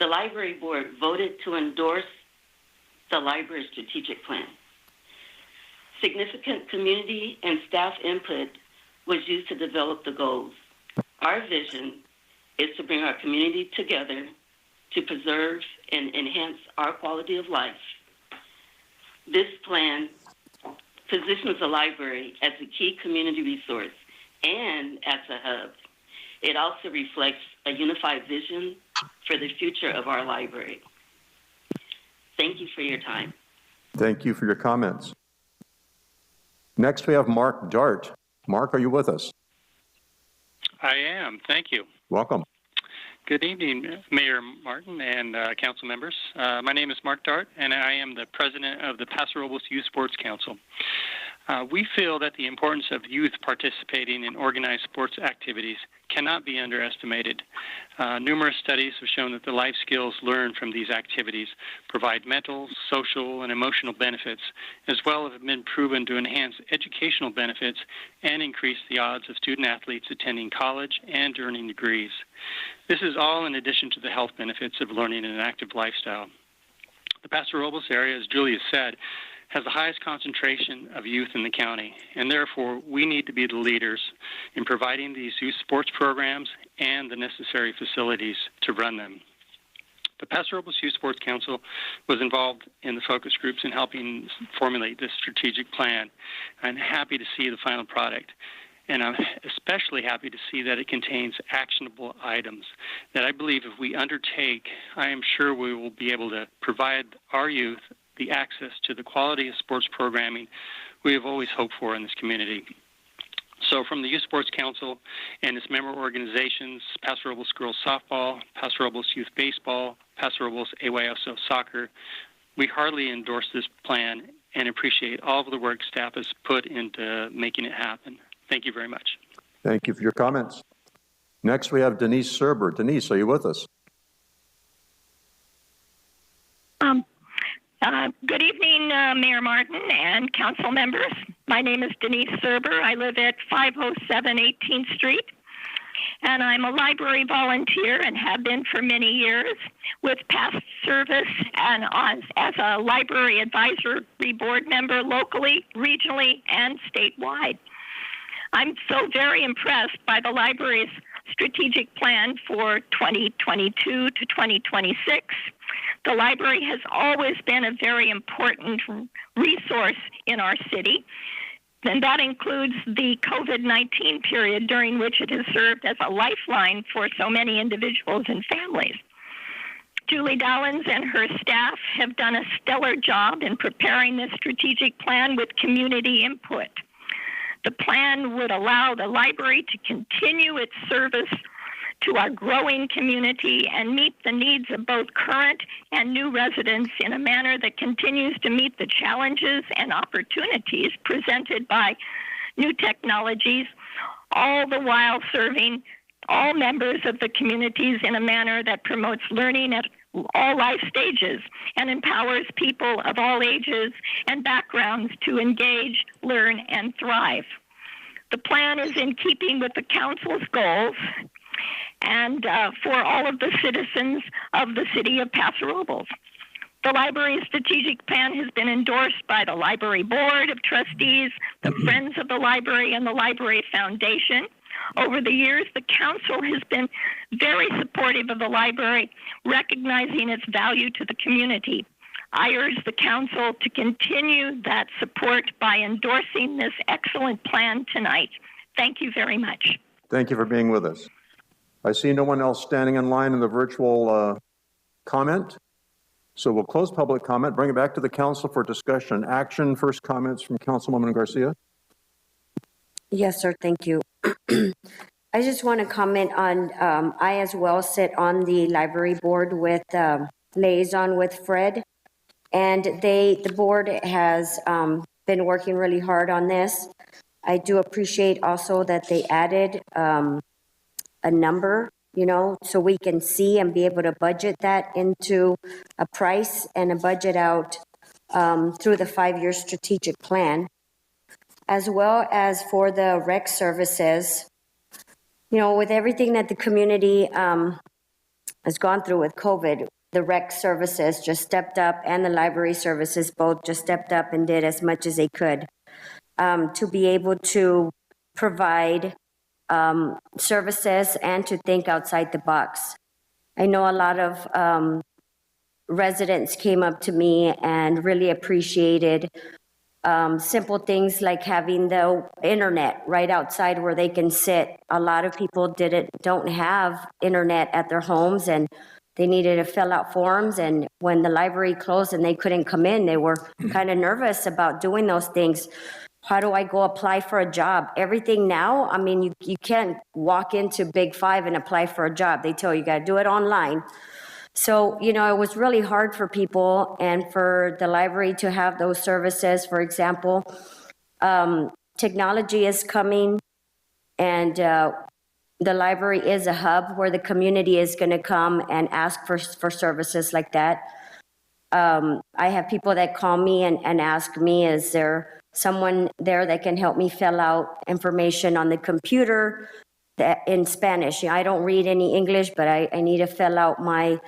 The Library Board voted to endorse the library strategic plan. Significant community and staff input was used to develop the goals. Our vision is to bring our community together to preserve and enhance our quality of life. This plan positions the library as a key community resource and as a hub. It also reflects a unified vision for the future of our library. Thank you for your time. Thank you for your comments. Next, we have Mark Dart. Mark, are you with us? I am. Thank you. Welcome. Good evening, Mayor Martin and council members. My name is Mark Dart, and I am the president of the Paso Robles Youth Sports Council. We feel that the importance of youth participating in organized sports activities cannot be underestimated. Numerous studies have shown that the life skills learned from these activities provide mental, social, and emotional benefits, as well as have been proven to enhance educational benefits and increase the odds of student athletes attending college and earning degrees. This is all in addition to the health benefits of learning an active lifestyle. The Paso Robles area, as Julia said, has the highest concentration of youth in the county, and therefore we need to be the leaders in providing these youth sports programs and the necessary facilities to run them. The Paso Robles Youth Sports Council was involved in the focus groups in helping formulate this strategic plan. I'm happy to see the final product, and I'm especially happy to see that it contains actionable items that I believe if we undertake, I am sure we will be able to provide our youth the access to the quality of sports programming we have always hoped for in this community. So from the Youth Sports Council and its member organizations, Paso Robles Girls Softball, Paso Robles Youth Baseball, Paso Robles AYSO Soccer, we heartily endorse this plan and appreciate all of the work staff has put into making it happen. Thank you very much. Thank you for your comments. Next, we have Denise Serber. Denise, are you with us? Good evening, Mayor Martin and council members. My name is Denise Serber. I live at 507 18th Street, and I'm a library volunteer and have been for many years with past service and as a library advisory board member locally, regionally, and statewide. I'm so very impressed by the library's strategic plan for 2022 to 2026. The library has always been a very important resource in our city, and that includes the COVID-19 period during which it has served as a lifeline for so many individuals and families. Julie Dallins and her staff have done a stellar job in preparing this strategic plan with community input. The plan would allow the library to continue its service to our growing community and meet the needs of both current and new residents in a manner that continues to meet the challenges and opportunities presented by new technologies, all the while serving all members of the communities in a manner that promotes learning at all life stages and empowers people of all ages and backgrounds to engage, learn, and thrive. The plan is in keeping with the council's goals and for all of the citizens of the city of Paso Robles. The library's strategic plan has been endorsed by the Library Board of Trustees, the Friends of the Library, and the Library Foundation. Over the years, the council has been very supportive of the library, recognizing its value to the community. I urge the council to continue that support by endorsing this excellent plan tonight. Thank you very much. Thank you for being with us. I see no one else standing in line in the virtual comment. So we'll close public comment, bring it back to the council for discussion and action. First comments from Councilwoman Garcia. Yes, sir. Thank you. I just want to comment on, I as well sit on the library board with liaison with Fred, and the board has been working really hard on this. I do appreciate also that they added a number, you know, so we can see and be able to budget that into a price and a budget out through the 5-year strategic plan, as well as for the rec services. You know, with everything that the community has gone through with COVID, the rec services just stepped up, and the library services both just stepped up and did as much as they could to be able to provide services and to think outside the box. I know a lot of residents came up to me and really appreciated simple things like having the internet right outside where they can sit. A lot of people don't have internet at their homes, and they needed to fill out forms. And when the library closed and they couldn't come in, they were kind of nervous about doing those things. How do I go apply for a job? Everything now, I mean, you can't walk into Big Five and apply for a job. They tell you got to do it online. So, you know, it was really hard for people and for the library to have those services. For example, Technology is coming, and the library is a hub where the community is going to come and ask for services like that. I have people that call me and ask me, is there someone there that can help me fill out information on the computer that in Spanish? I don't read any English, but I need to fill out my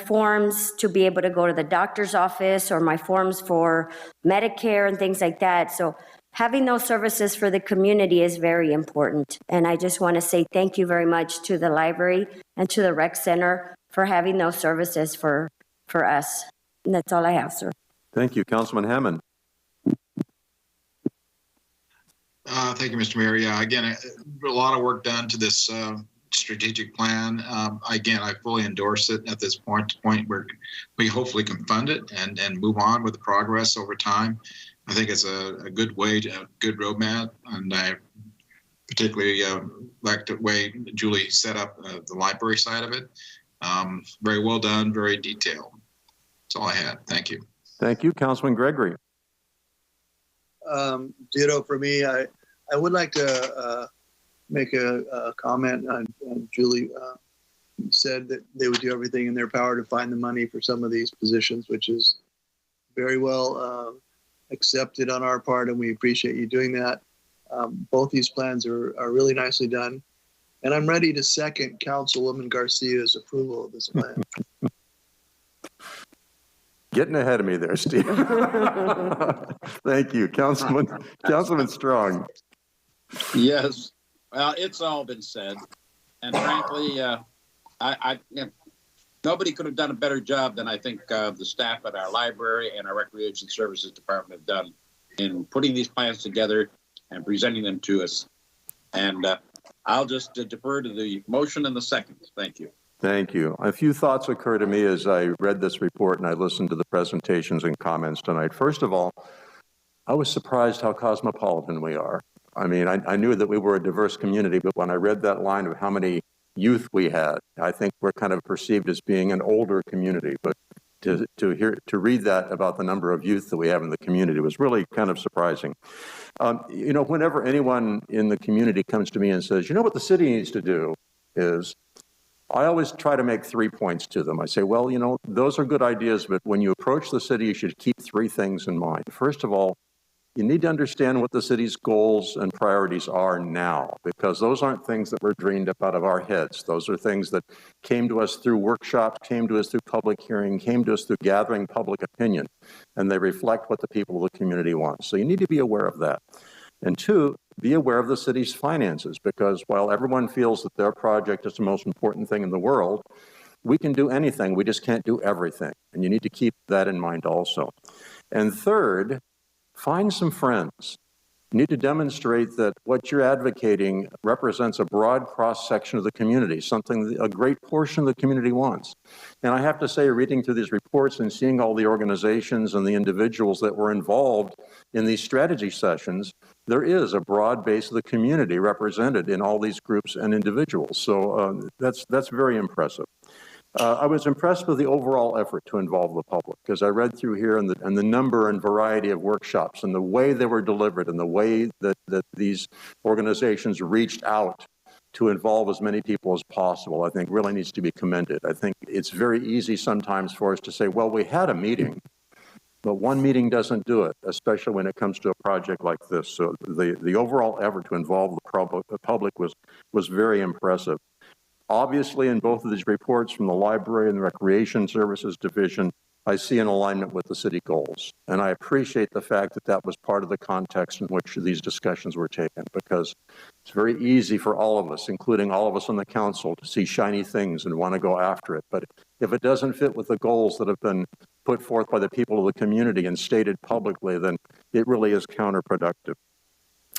forms to be able to go to the doctor's office, or my forms for Medicare and things like that. So having those services for the community is very important. And I just want to say thank you very much to the library and to the rec center for having those services for us. And that's all I have, sir. Thank you. Councilman Hammond. Thank you, Mr. Mayor. Yeah, again, a lot of work done to this strategic plan. Again, I fully endorse it at this point where we hopefully can fund it and move on with the progress over time. I think it's a good way, a good roadmap, and I particularly like the way Julie set up the library side of it. Very well done, very detailed. That's all I had. Thank you. Thank you. Councilman Gregory. Ditto for me. I would like to make a comment on Julie said that they would do everything in their power to find the money for some of these positions, which is very well accepted on our part, and we appreciate you doing that. Both these plans are really nicely done, and I'm ready to second Councilwoman Garcia's approval of this plan. Getting ahead of me there, Steve. Thank you, Councilman Strong. Yes, well, it's all been said, and frankly, nobody could have done a better job than I think the staff at our library and our Recreation Services Department have done in putting these plans together and presenting them to us. And I'll just defer to the motion and the second. Thank you. Thank you. A few thoughts occurred to me as I read this report and I listened to the presentations and comments tonight. First of all, I was surprised how cosmopolitan we are. I mean, I knew that we were a diverse community, but when I read that line of how many youth we had, I think we're kind of perceived as being an older community. But to read that about the number of youth that we have in the community was really kind of surprising. You know, whenever anyone in the community comes to me and says, you know what the city needs to do is, I always try to make 3 points to them. I say, well, you know, those are good ideas, but when you approach the city, you should keep 3 things in mind. First of all, you need to understand what the city's goals and priorities are now, because those aren't things that were dreamed up out of our heads. Those are things that came to us through workshops, came to us through public hearing, came to us through gathering public opinion, and they reflect what the people of the community want. So you need to be aware of that. And 2, be aware of the city's finances, because while everyone feels that their project is the most important thing in the world, we can do anything, we just can't do everything. And you need to keep that in mind also. And 3rd, find some friends. You need to demonstrate that what you're advocating represents a broad cross-section of the community, something a great portion of the community wants. And I have to say, reading through these reports and seeing all the organizations and the individuals that were involved in these strategy sessions, there is a broad base of the community represented in all these groups and individuals. So that's very impressive. I was impressed with the overall effort to involve the public, because I read through here and the number and variety of workshops and the way they were delivered and the way that these organizations reached out to involve as many people as possible, I think really needs to be commended. I think it's very easy sometimes for us to say, well, we had a meeting, but one meeting doesn't do it, especially when it comes to a project like this. So the overall effort to involve the public was very impressive. Obviously, in both of these reports from the Library and the Recreation Services Division, I see an alignment with the city goals. And I appreciate the fact that that was part of the context in which these discussions were taken, because it's very easy for all of us, including all of us on the council, to see shiny things and want to go after it. But if it doesn't fit with the goals that have been put forth by the people of the community and stated publicly, then it really is counterproductive.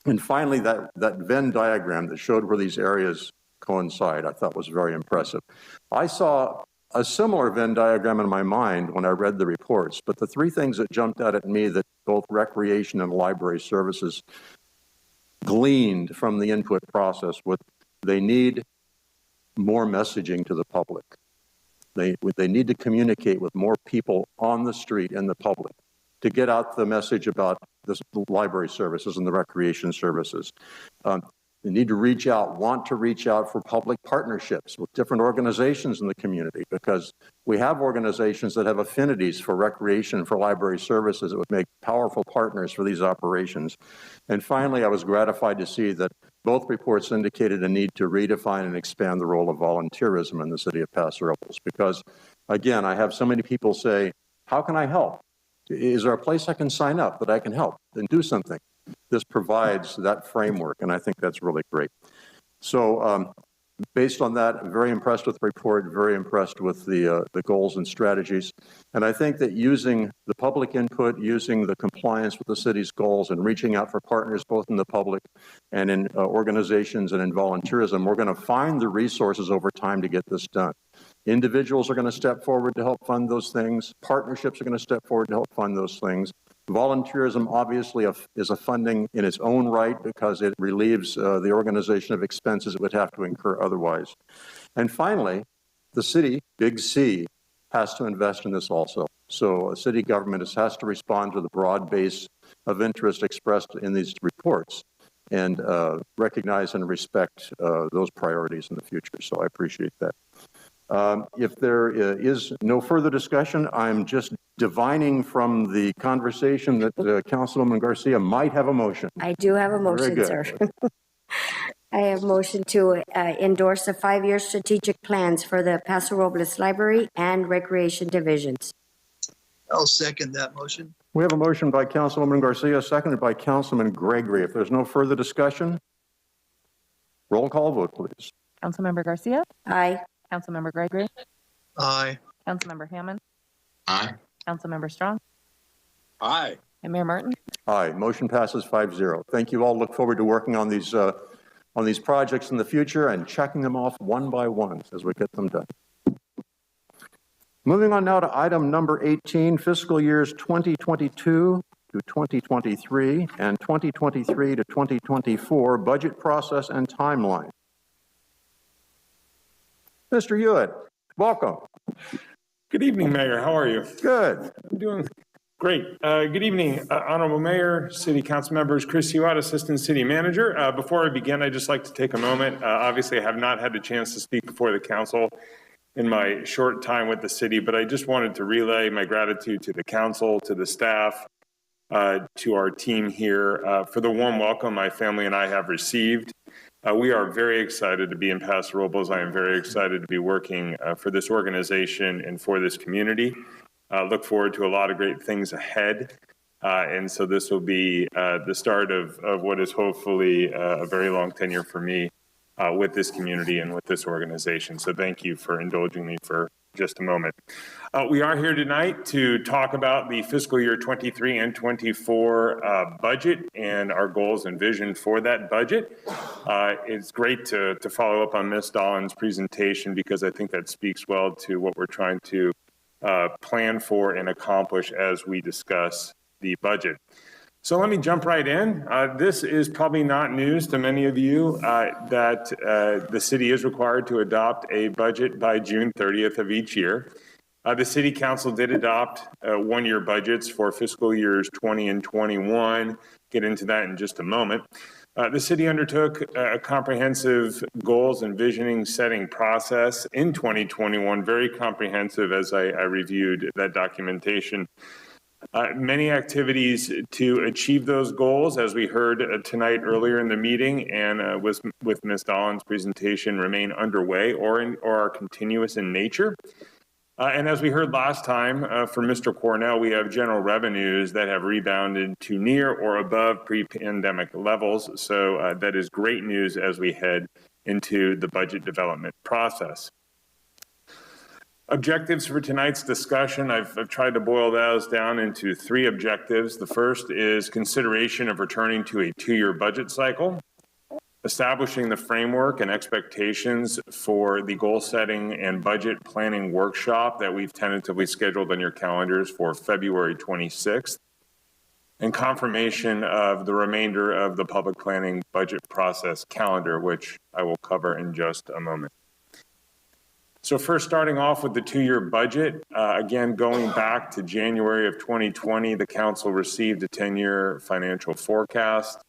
And finally, that Venn diagram that showed where these areas coincide, I thought was very impressive. I saw a similar Venn diagram in my mind when I read the reports, but the 3 things that jumped out at me that both recreation and library services gleaned from the input process was they need more messaging to the public. They need to communicate with more people on the street and the public to get out the message about the library services and the recreation services. You need to reach out, want to reach out for public partnerships with different organizations in the community, because we have organizations that have affinities for recreation, for library services that would make powerful partners for these operations. And finally, I was gratified to see that both reports indicated a need to redefine and expand the role of volunteerism in the city of Paso Robles, because again, I have so many people say, how can I help? Is there a place I can sign up that I can help and do something? This provides that framework, and I think that's really great. So based on that, I'm very impressed with the report, very impressed with the goals and strategies. And I think that using the public input, using the compliance with the city's goals, and reaching out for partners both in the public and in organizations and in volunteerism, we're going to find the resources over time to get this done. Individuals are going to step forward to help fund those things. Partnerships are going to step forward to help fund those things. Volunteerism obviously is a funding in its own right, because it relieves the organization of expenses it would have to incur otherwise. And finally, the city, big C, has to invest in this also. So city government has to respond to the broad base of interest expressed in these reports and recognize and respect those priorities in the future. So I appreciate that. If there is no further discussion, I'm just divining from the conversation that Councilwoman Garcia might have a motion. I do have a motion, sir. I have a motion to endorse the 5-year strategic plans for the Paso Robles Library and Recreation Divisions. I'll second that motion. We have a motion by Councilwoman Garcia, seconded by Councilman Gregory. If there's no further discussion, roll call vote, please. Councilmember Garcia? Aye. Councilmember Gregory? Aye. Councilmember Hammond? Aye. Councilmember Strong? Aye. And Mayor Martin? Aye. Motion passes 5-0. Thank you all. Look forward to working on these projects in the future and checking them off one by one as we get them done. Moving on now to item number 18, fiscal years 2022 to 2023 and 2023 to 2024 budget process and timeline. Mr. Hewitt, welcome. Good evening, Mayor. How are you? Good. I'm doing great. Good evening, Honorable Mayor, City Council members, Chris Hewitt, Assistant City Manager. Before I begin, I'd just like to take a moment. Obviously, I have not had the chance to speak before the council in my short time with the city, but I just wanted to relay my gratitude to the council, to the staff, to our team here for the warm welcome my family and I have received. We are very excited to be in Paso Robles. I am very excited to be working for this organization and for this community. Look forward to a lot of great things ahead. And so this will be the start of what is hopefully a very long tenure for me with this community and with this organization. So thank you for indulging me for just a moment. We are here tonight to talk about the fiscal year 23 and 24 budget and our goals and vision for that budget. It's great to follow up on Ms. Dahlin's presentation, because I think that speaks well to what we're trying to plan for and accomplish as we discuss the budget. So let me jump right in. This is probably not news to many of you that the city is required to adopt a budget by June 30th of each year. The City Council did adopt one-year budgets for fiscal years 20 and 21. Get into that in just a moment. The city undertook a comprehensive goals and visioning setting process in 2021, very comprehensive as I reviewed that documentation. Many activities to achieve those goals, as we heard tonight earlier in the meeting and with Ms. Dahlin's presentation, remain underway or are continuous in nature. And as we heard last time from Mr. Cornell, we have general revenues that have rebounded to near or above pre-pandemic levels. So that is great news as we head into the budget development process. Objectives for tonight's discussion, I've tried to boil those down into 3 objectives. The first is consideration of returning to a 2-year budget cycle, establishing the framework and expectations for the goal setting and budget planning workshop that we've tentatively scheduled on your calendars for February 26th, and confirmation of the remainder of the public planning budget process calendar, which I will cover in just a moment. So first, starting off with the two-year budget, again, going back to January of 2020, the council received a 10-year financial forecast.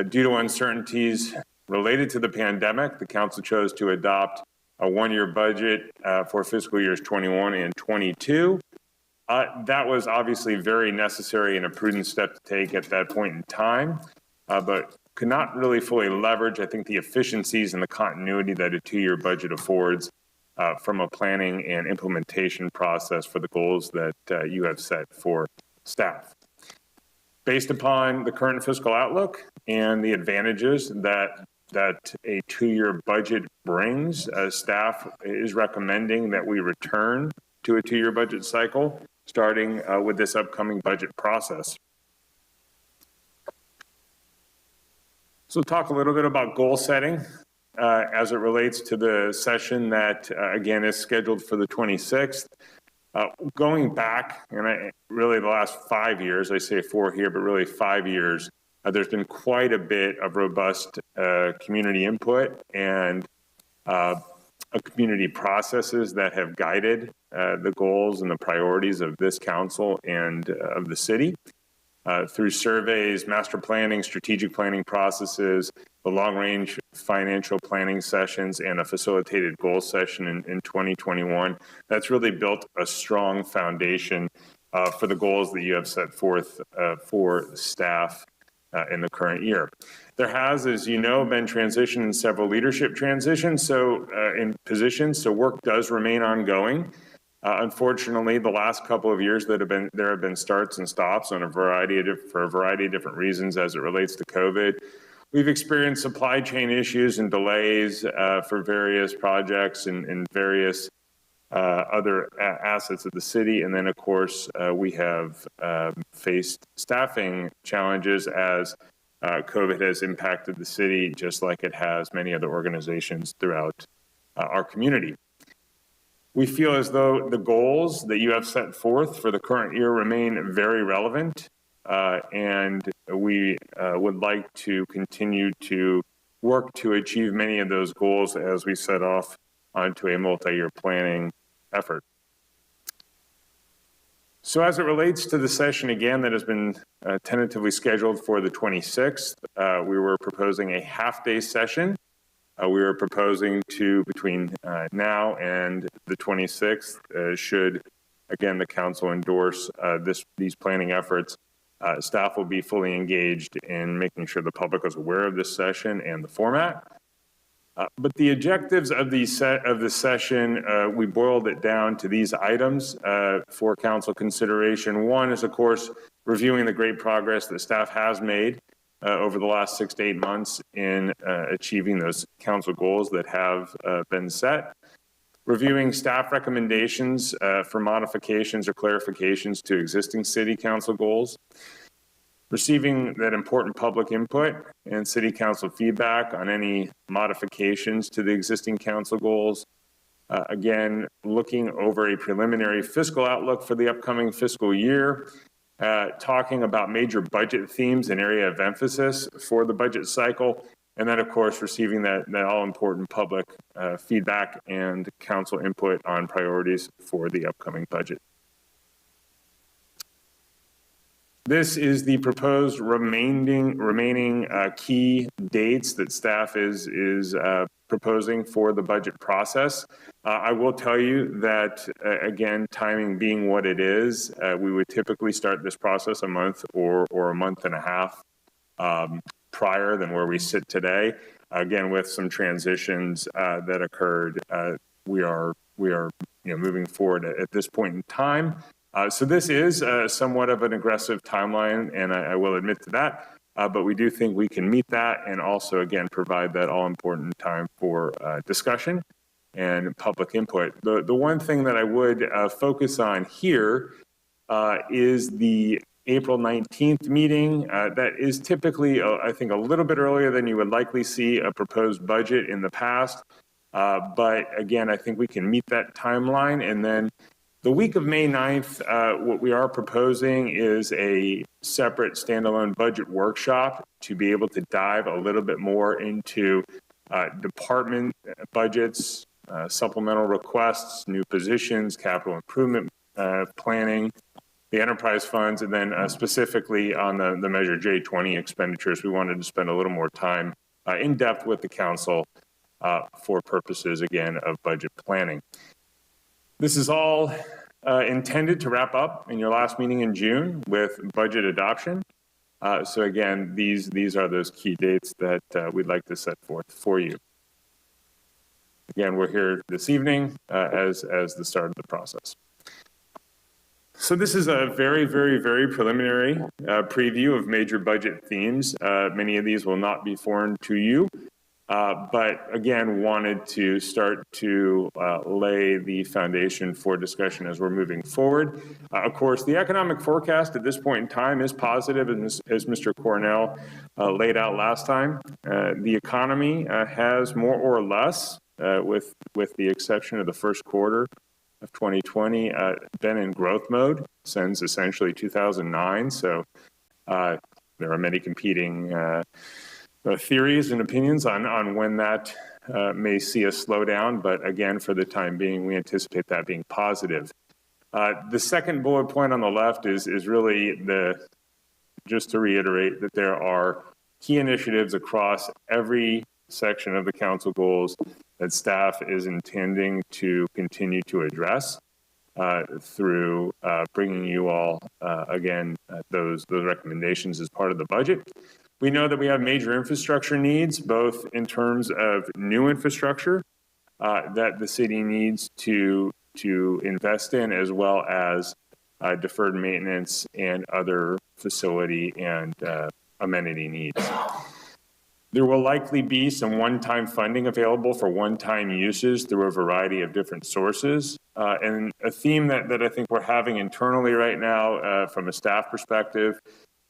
Due to uncertainties related to the pandemic, the council chose to adopt a one-year budget for fiscal years 21 and 22. That was obviously very necessary and a prudent step to take at that point in time, but could not really fully leverage, I think, the efficiencies and the continuity that a two-year budget affords from a planning and implementation process for the goals that you have set for staff. Based upon the current fiscal outlook and the advantages that a two-year budget brings, staff is recommending that we return to a two-year budget cycle, starting with this upcoming budget process. So talk a little bit about goal setting as it relates to the session that, again, is scheduled for the 26th. Going back, and really the last 5 years, I say 4 here, but really 5 years, there's been quite a bit of robust community input and community processes that have guided the goals and the priorities of this council and of the city. Through surveys, master planning, strategic planning processes, the long-range financial planning sessions, and a facilitated goal session in 2021. That's really built a strong foundation for the goals that you have set forth for staff in the current year. There has, as you know, been transition in several leadership transitions, so in positions, so work does remain ongoing. Unfortunately, the last couple of years there have been starts and stops on for a variety of different reasons as it relates to COVID. We've experienced supply chain issues and delays for various projects and various other assets of the city. And then, of course, we have faced staffing challenges as COVID has impacted the city, just like it has many other organizations throughout our community. We feel as though the goals that you have set forth for the current year remain very relevant, and we would like to continue to work to achieve many of those goals as we set off onto a multi-year planning effort. So as it relates to the session, again, that has been tentatively scheduled for the 26th, we were proposing a half-day session. We are proposing to, between now and the 26th, should, again, the council endorse these planning efforts, staff will be fully engaged in making sure the public is aware of this session and the format. But the objectives of the session, we boiled it down to these items for council consideration. One is, of course, reviewing the great progress that staff has made over the last 6 to 8 months in achieving those council goals that have been set. Reviewing staff recommendations for modifications or clarifications to existing city council goals. Receiving that important public input and city council feedback on any modifications to the existing council goals. Again, looking over a preliminary fiscal outlook for the upcoming fiscal year. Talking about major budget themes and area of emphasis for the budget cycle, and then, of course, receiving that all-important public feedback and council input on priorities for the upcoming budget. This is the proposed remaining key dates that staff is proposing for the budget process. I will tell you that, again, timing being what it is, we would typically start this process a month or a month and a half prior than where we sit today. Again, with some transitions that occurred, we are moving forward at this point in time. So this is somewhat of an aggressive timeline, and I will admit to that. But we do think we can meet that and also, again, provide that all-important time for discussion and public input. The one thing that I would focus on here is the April 19th meeting. That is typically, I think, a little bit earlier than you would likely see a proposed budget in the past. But again, I think we can meet that timeline. And then the week of May 9th, what we are proposing is a separate standalone budget workshop to be able to dive a little bit more into department budgets, supplemental requests, new positions, capital improvement planning, the enterprise funds, and then specifically on the Measure J20 expenditures, we wanted to spend a little more time in depth with the council for purposes, again, of budget planning. This is all intended to wrap up in your last meeting in June with budget adoption. So again, these are those key dates that we'd like to set forth for you. Again, we're here this evening as the start of the process. So this is a very, very, very preliminary preview of major budget themes. Many of these will not be foreign to you, but again, wanted to start to lay the foundation for discussion as we're moving forward. Of course, the economic forecast at this point in time is positive, as Mr. Cornell laid out last time. The economy has more or less, with the exception of the first quarter of 2020, been in growth mode since essentially 2009. So there are many competing theories and opinions on when that may see a slowdown. But again, for the time being, we anticipate that being positive. The second bullet point on the left is really just to reiterate that there are key initiatives across every section of the council goals that staff is intending to continue to address through bringing you all, again, those recommendations as part of the budget. We know that we have major infrastructure needs, both in terms of new infrastructure that the city needs to invest in, as well as deferred maintenance and other facility and amenity needs. There will likely be some one-time funding available for one-time uses through a variety of different sources. And a theme that I think we're having internally right now from a staff perspective,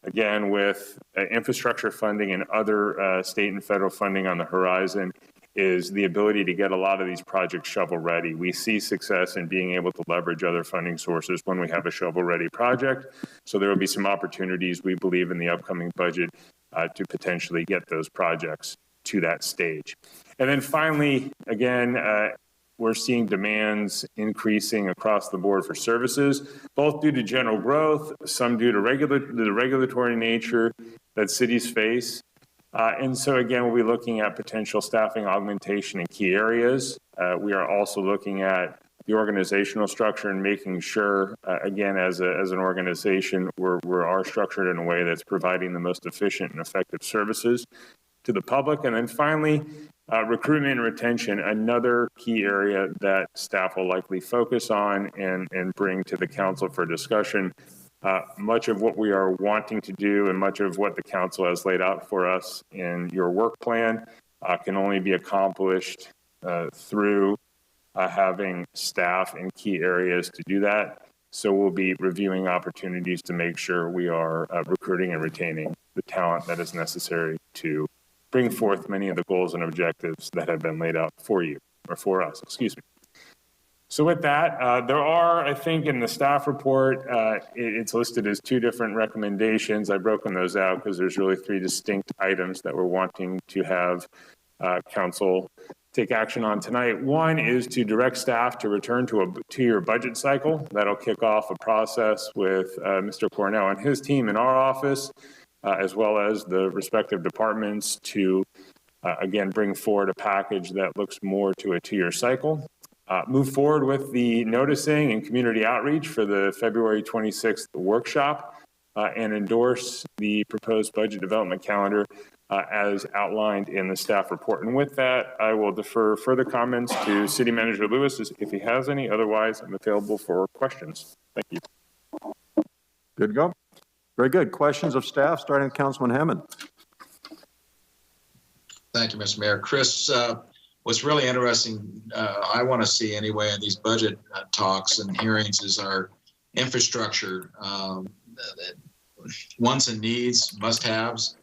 again, with infrastructure funding and other state and federal funding on the horizon, is the ability to get a lot of these projects shovel-ready. We see success in being able to leverage other funding sources when we have a shovel-ready project. So there will be some opportunities, we believe, in the upcoming budget to potentially get those projects to that stage. And then finally, again, we're seeing demands increasing across the board for services, both due to general growth, some due to the regulatory nature that cities face. And so again, we'll be looking at potential staffing augmentation in key areas. We are also looking at the organizational structure and making sure, again, as an organization, we are structured in a way that's providing the most efficient and effective services to the public. And then finally, recruitment and retention, another key area that staff will likely focus on and bring to the council for discussion. Much of what we are wanting to do and much of what the council has laid out for us in your work plan can only be accomplished through having staff in key areas to do that. So we'll be reviewing opportunities to make sure we are recruiting and retaining the talent that is necessary to bring forth many of the goals and objectives that have been laid out for you, or for us, excuse me. So with that, there are, I think, in the staff report, it's listed as 2 different recommendations. I've broken those out because there's really 3 distinct items that we're wanting to have council take action on tonight. One is to direct staff to return to a 2-year budget cycle. That'll kick off a process with Mr. Cornell and his team in our office, as well as the respective departments to, again, bring forward a package that looks more to a 2-year cycle. Move forward with the noticing and community outreach for the February 26th workshop and endorse the proposed budget development calendar as outlined in the staff report. And with that, I will defer further comments to City Manager Lewis if he has any. Otherwise, I'm available for questions. Thank you. Good to go. Very good. Questions of staff, starting with Councilman Hammond. Thank you, Mr. Mayor. Chris, what's really interesting, I want to see anyway in these budget talks and hearings is our infrastructure, wants and needs, must-haves,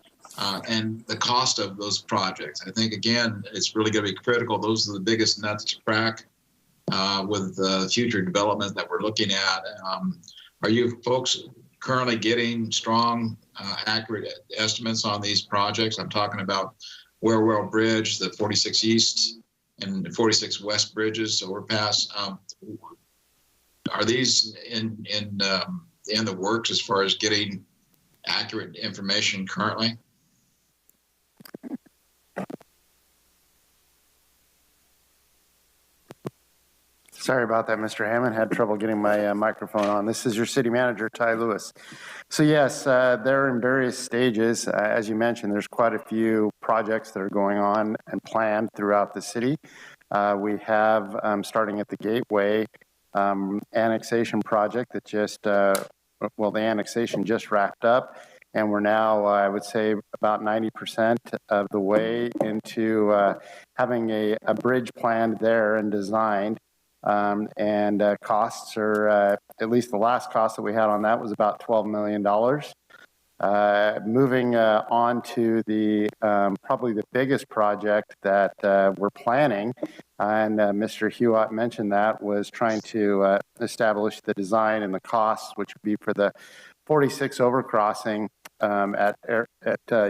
and the cost of those projects. I think, again, it's really going to be critical. Those are the biggest nuts to crack with the future development that we're looking at. Are you folks currently getting strong, accurate estimates on these projects? I'm talking about Wherewell Bridge, the 46 East and 46 West Bridges overpass. Are these in the works as far as getting accurate information currently? Sorry about that, Mr. Hammond. Had trouble getting my microphone on. This is your city manager, Ty Lewis. So yes, they're in various stages. As you mentioned, there's quite a few projects that are going on and planned throughout the city. We have, starting at the Gateway, annexation project that just, the annexation just wrapped up. And we're now, I would say, about 90% of the way into having a bridge planned there and designed. Costs are, at least the last cost that we had on that was about $12 million. Moving on to the probably the biggest project that we're planning, and Mr. Hewitt mentioned that, was trying to establish the design and the costs, which would be for the 46 overcrossing at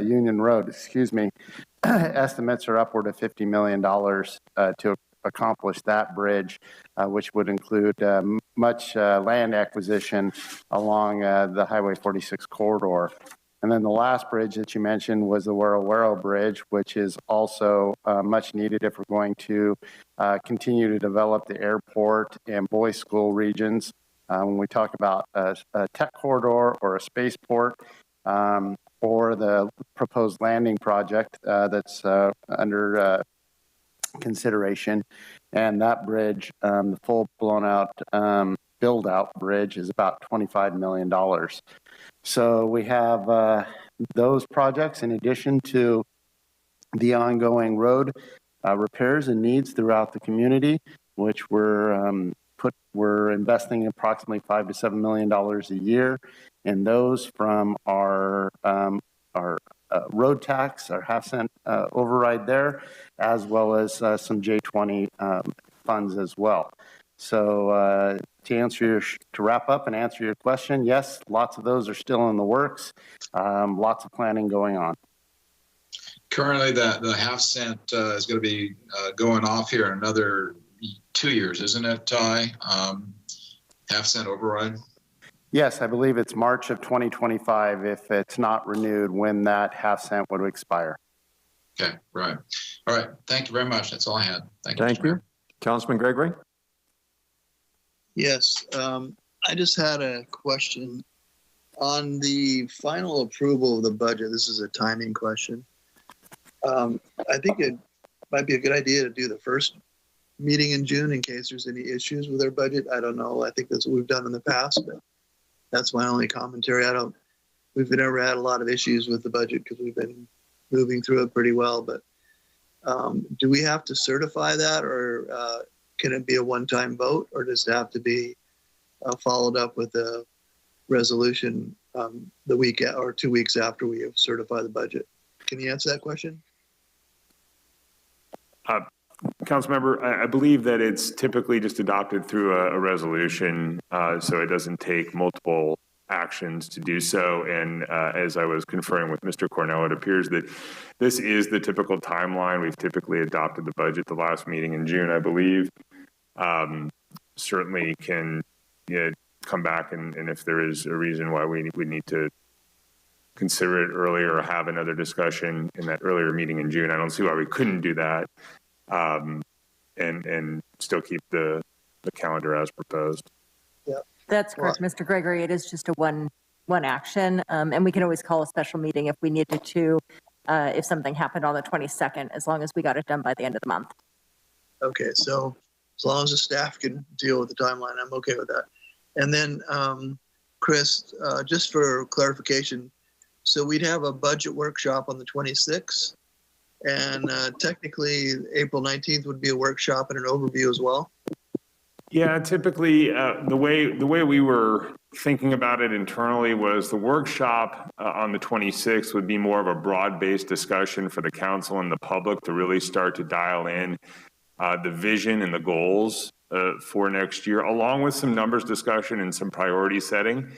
Union Road, excuse me. Estimates are upward of $50 million to accomplish that bridge, which would include much land acquisition along the Highway 46 corridor. And then the last bridge that you mentioned was the Wero Bridge, which is also much needed if we're going to continue to develop the airport and boys' school regions. When we talk about a tech corridor or a spaceport, or the proposed landing project that's under consideration. And that bridge, the full blown out build out bridge, is about $25 million. So we have those projects in addition to the ongoing road repairs and needs throughout the community, which we're investing approximately $5 to $7 million a year in those from our road tax, our half-cent override there, as well as some J20 funds as well. So to wrap up and answer your question, yes, lots of those are still in the works. Lots of planning going on. Currently, the half-cent is going to be going off here in another 2 years, isn't it, Ty? Half-cent override? Yes, I believe it's March of 2025 if it's not renewed, when that half-cent would expire. Okay, right. All right. Thank you very much. That's all I had. Thank you. Councilman Gregory? Yes, I just had a question on the final approval of the budget. This is a timing question. I think it might be a good idea to do the first meeting in June in case there's any issues with our budget. I don't know. I think that's what we've done in the past, but that's my only commentary. We've never had a lot of issues with the budget because we've been moving through it pretty well, but do we have to certify that, or can it be a one-time vote, or does it have to be followed up with a resolution the week or 2 weeks after we have certified the budget? Can you answer that question? Councilmember, I believe that it's typically just adopted through a resolution, so it doesn't take multiple actions to do so. And as I was conferring with Mr. Cornell, it appears that this is the typical timeline. We've typically adopted the budget the last meeting in June, I believe. Certainly can come back, and if there is a reason why we need to consider it earlier or have another discussion in that earlier meeting in June, I don't see why we couldn't do that, and still keep the calendar as proposed. Yeah, that's correct, Mr. Gregory. It is just a one action, and we can always call a special meeting if we needed to, if something happened on the 22nd, as long as we got it done by the end of the month. Okay, so as long as the staff can deal with the timeline, I'm okay with that. And then, Chris, just for clarification, so we'd have a budget workshop on the 26th, and technically April 19th would be a workshop and an overview as well. Yeah, typically the way we were thinking about it internally was the workshop on the 26th would be more of a broad-based discussion for the council and the public to really start to dial in the vision and the goals for next year, along with some numbers discussion and some priority setting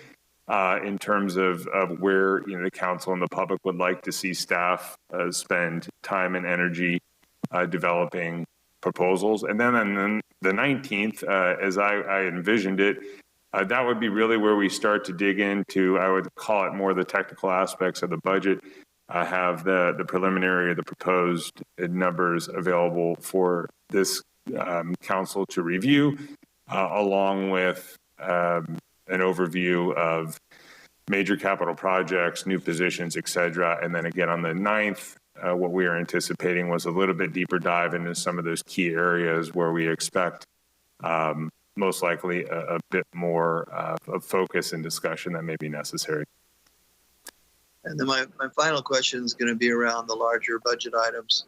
in terms of where the council and the public would like to see staff spend time and energy developing proposals. And then on the 19th, as I envisioned it, that would be really where we start to dig into, I would call it more the technical aspects of the budget. I have the preliminary, the proposed numbers available for this council to review, along with an overview of major capital projects, new positions, et cetera. And then again on the 9th, what we are anticipating was a little bit deeper dive into some of those key areas where we expect most likely a bit more of focus and discussion that may be necessary. And then my final question is going to be around the larger budget items.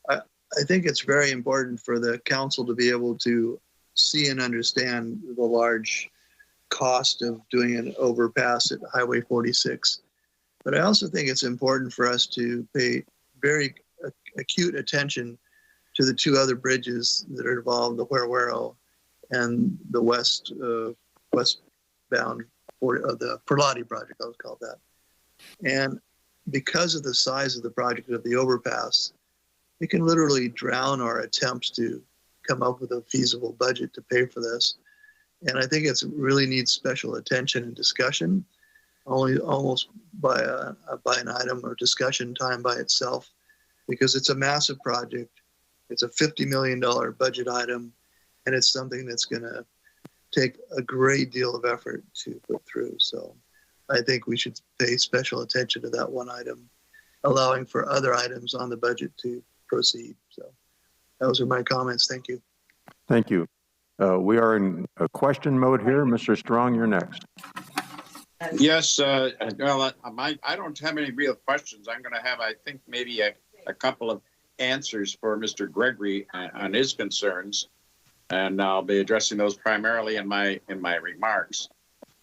I think it's very important for the council to be able to see and understand the large cost of doing an overpass at Highway 46. But I also think it's important for us to pay very acute attention to the two other bridges that are involved, the Huerhuero and the westbound of the Perlotti project, I was called that. And because of the size of the project of the overpass, it can literally drown our attempts to come up with a feasible budget to pay for this. And I think it really needs special attention and discussion, almost by an item or discussion time by itself, because it's a massive project. It's a $50 million budget item, and it's something that's going to take a great deal of effort to put through. So I think we should pay special attention to that one item, allowing for other items on the budget to proceed. So those are my comments. Thank you. Thank you. We are in a question mode here. Mr. Strong, you're next. Yes, well, I don't have any real questions. I'm going to have, I think, maybe a couple of answers for Mr. Gregory on his concerns, and I'll be addressing those primarily in my remarks.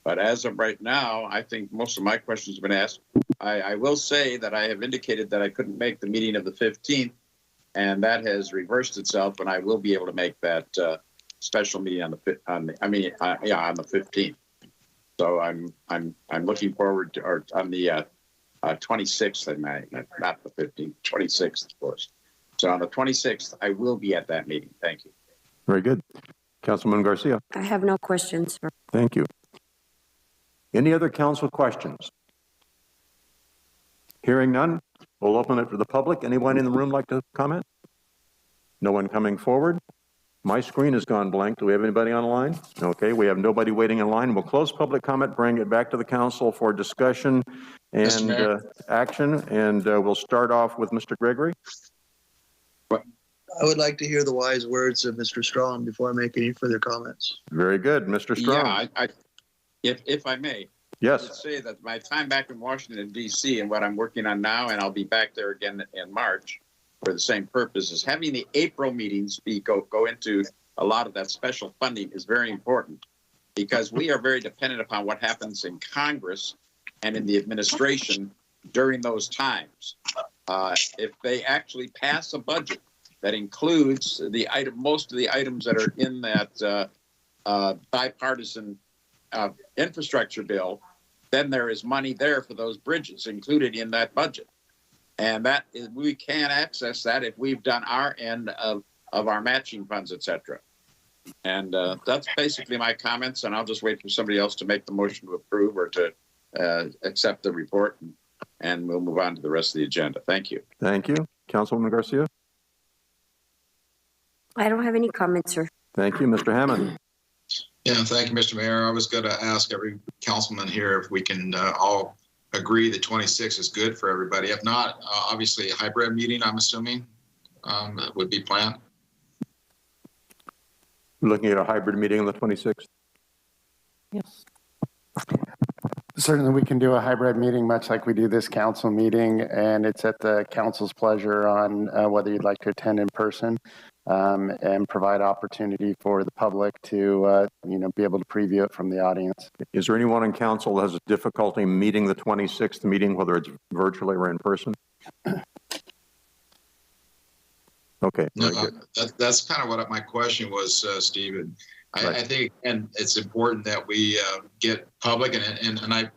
But as of right now, I think most of my questions have been asked. I will say that I have indicated that I couldn't make the meeting of the 15th, and that has reversed itself, and I will be able to make that special meeting on the 15th. So I'm looking forward to, or on the 26th, not the 15th, 26th, of course. So on the 26th, I will be at that meeting. Thank you. Very good. Councilman Garcia. I have no questions, sir. Thank you. Any other council questions? Hearing none, we'll open it for the public. Anyone in the room like to comment? No one coming forward? My screen has gone blank. Do we have anybody on the line? Okay, we have nobody waiting in line. We'll close public comment, bring it back to the council for discussion and action. And we'll start off with Mr. Gregory. I would like to hear the wise words of Mr. Strong before I make any further comments. Very good. Mr. Strong. Yeah, if I may. Yes. Let's say that my time back in Washington, D.C. and what I'm working on now, and I'll be back there again in March for the same purpose, is having the April meetings go into a lot of that special funding is very important, because we are very dependent upon what happens in Congress and in the administration during those times. If they actually pass a budget that includes most of the items that are in that bipartisan infrastructure bill, then there is money there for those bridges included in that budget. And that is, we can access that if we've done our end of our matching funds, et cetera. And that's basically my comments, and I'll just wait for somebody else to make the motion to approve or to accept the report, and we'll move on to the rest of the agenda. Thank you. Thank you. Councilwoman Garcia? I don't have any comments, sir. Thank you. Mr. Hammond? Yeah, thank you, Mr. Mayor. I was going to ask every councilman here if we can all agree that 26 is good for everybody. If not, obviously a hybrid meeting, I'm assuming, would be planned. We're looking at a hybrid meeting on the 26th. Yes. Certainly, we can do a hybrid meeting, much like we do this council meeting, and it's at the council's pleasure on whether you'd like to attend in person and provide opportunity for the public to, be able to preview it from the audience. Is there anyone in council that has difficulty meeting the 26th meeting, whether it's virtually or in person? Okay. No, that's kind of what my question was, Stephen. Right. I think, and it's important that we get public, and I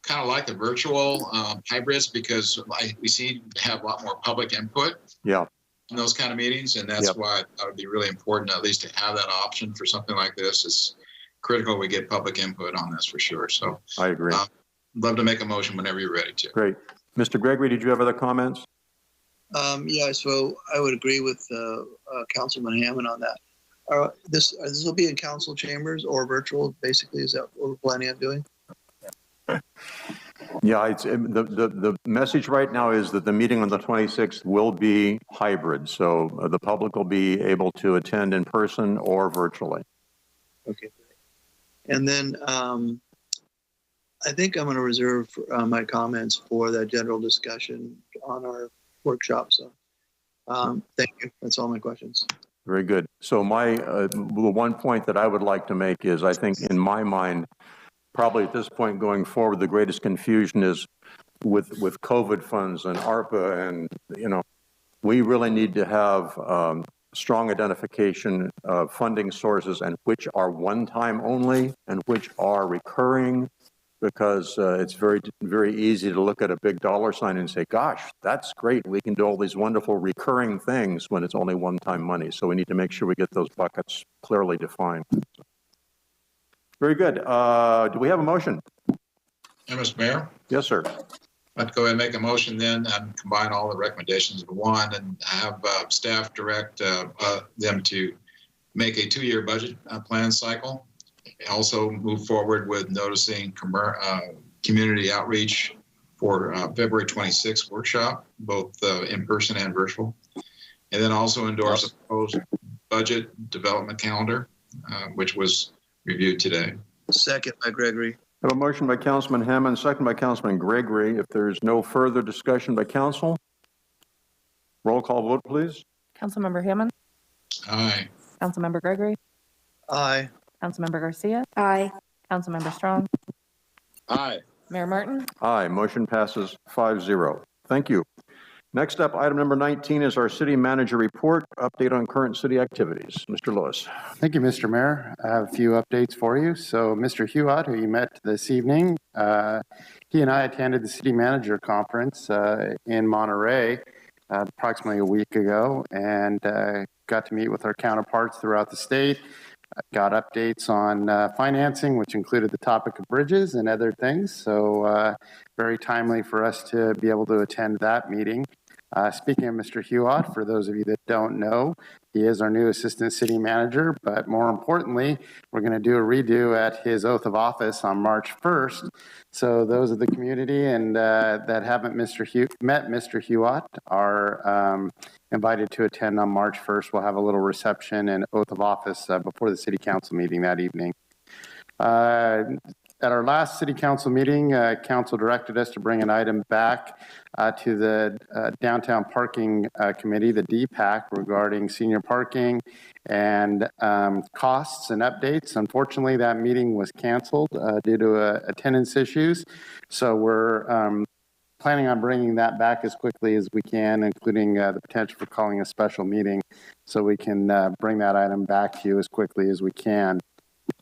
kind of like the virtual hybrids because we seem to have a lot more public input. Yeah. in those kind of meetings, and that's why it would be really important at least to have that option for something like this. It's critical we get public input on this for sure. So I agree. Love to make a motion whenever you're ready to. Great. Mr. Gregory, did you have other comments? Yeah, so I would agree with Councilman Hammond on that. This will be in council chambers or virtual, basically, is that what we're planning on doing? Yeah, the message right now is that the meeting on the 26th will be hybrid. So the public will be able to attend in person or virtually. Okay. And then I think I'm going to reserve my comments for that general discussion on our workshop. So thank you. That's all my questions. Very good. So the one point that I would like to make is, I think in my mind, probably at this point going forward, the greatest confusion is with COVID funds and ARPA, and we really need to have strong identification of funding sources and which are one-time only and which are recurring, because it's very, very easy to look at a big dollar sign and say, gosh, that's great. We can do all these wonderful recurring things when it's only one-time money. So we need to make sure we get those buckets clearly defined. Very good. Do we have a motion? Yeah, Mr. Mayor? Yes, sir. I'd go ahead and make a motion then and combine all the recommendations into one and have staff direct them to make a 2-year budget plan cycle. Also move forward with noticing community outreach for February 26th workshop, both in person and virtual. And then also endorse a proposed budget development calendar, which was reviewed today. Second by Gregory. I have a motion by Councilman Hammond, second by Councilman Gregory. If there's no further discussion by council, roll call vote, please. Councilmember Hammond. Aye. Councilmember Gregory. Aye. Councilmember Garcia. Aye. Councilmember Strong. Aye. Mayor Martin. Aye. Motion passes 5-0. Thank you. Next up, item number 19 is our city manager report, update on current city activities. Mr. Lewis. Thank you, Mr. Mayor. I have a few updates for you. So Mr. Hewitt, who you met this evening, he and I attended the city manager conference in Monterey approximately a week ago, and got to meet with our counterparts throughout the state. Got updates on financing, which included the topic of bridges and other things. So very timely for us to be able to attend that meeting. Speaking of Mr. Hewitt, for those of you that don't know, he is our new assistant city manager, but more importantly, we're going to do a redo at his oath of office on March 1st. So those of the community and that haven't met Mr. Hewitt are invited to attend on March 1st. We'll have a little reception and oath of office before the city council meeting that evening. At our last city council meeting, council directed us to bring an item back to the downtown parking committee, the DPAC, regarding senior parking and costs and updates. Unfortunately, that meeting was canceled due to attendance issues. So we're planning on bringing that back as quickly as we can, including the potential for calling a special meeting so we can bring that item back to you as quickly as we can.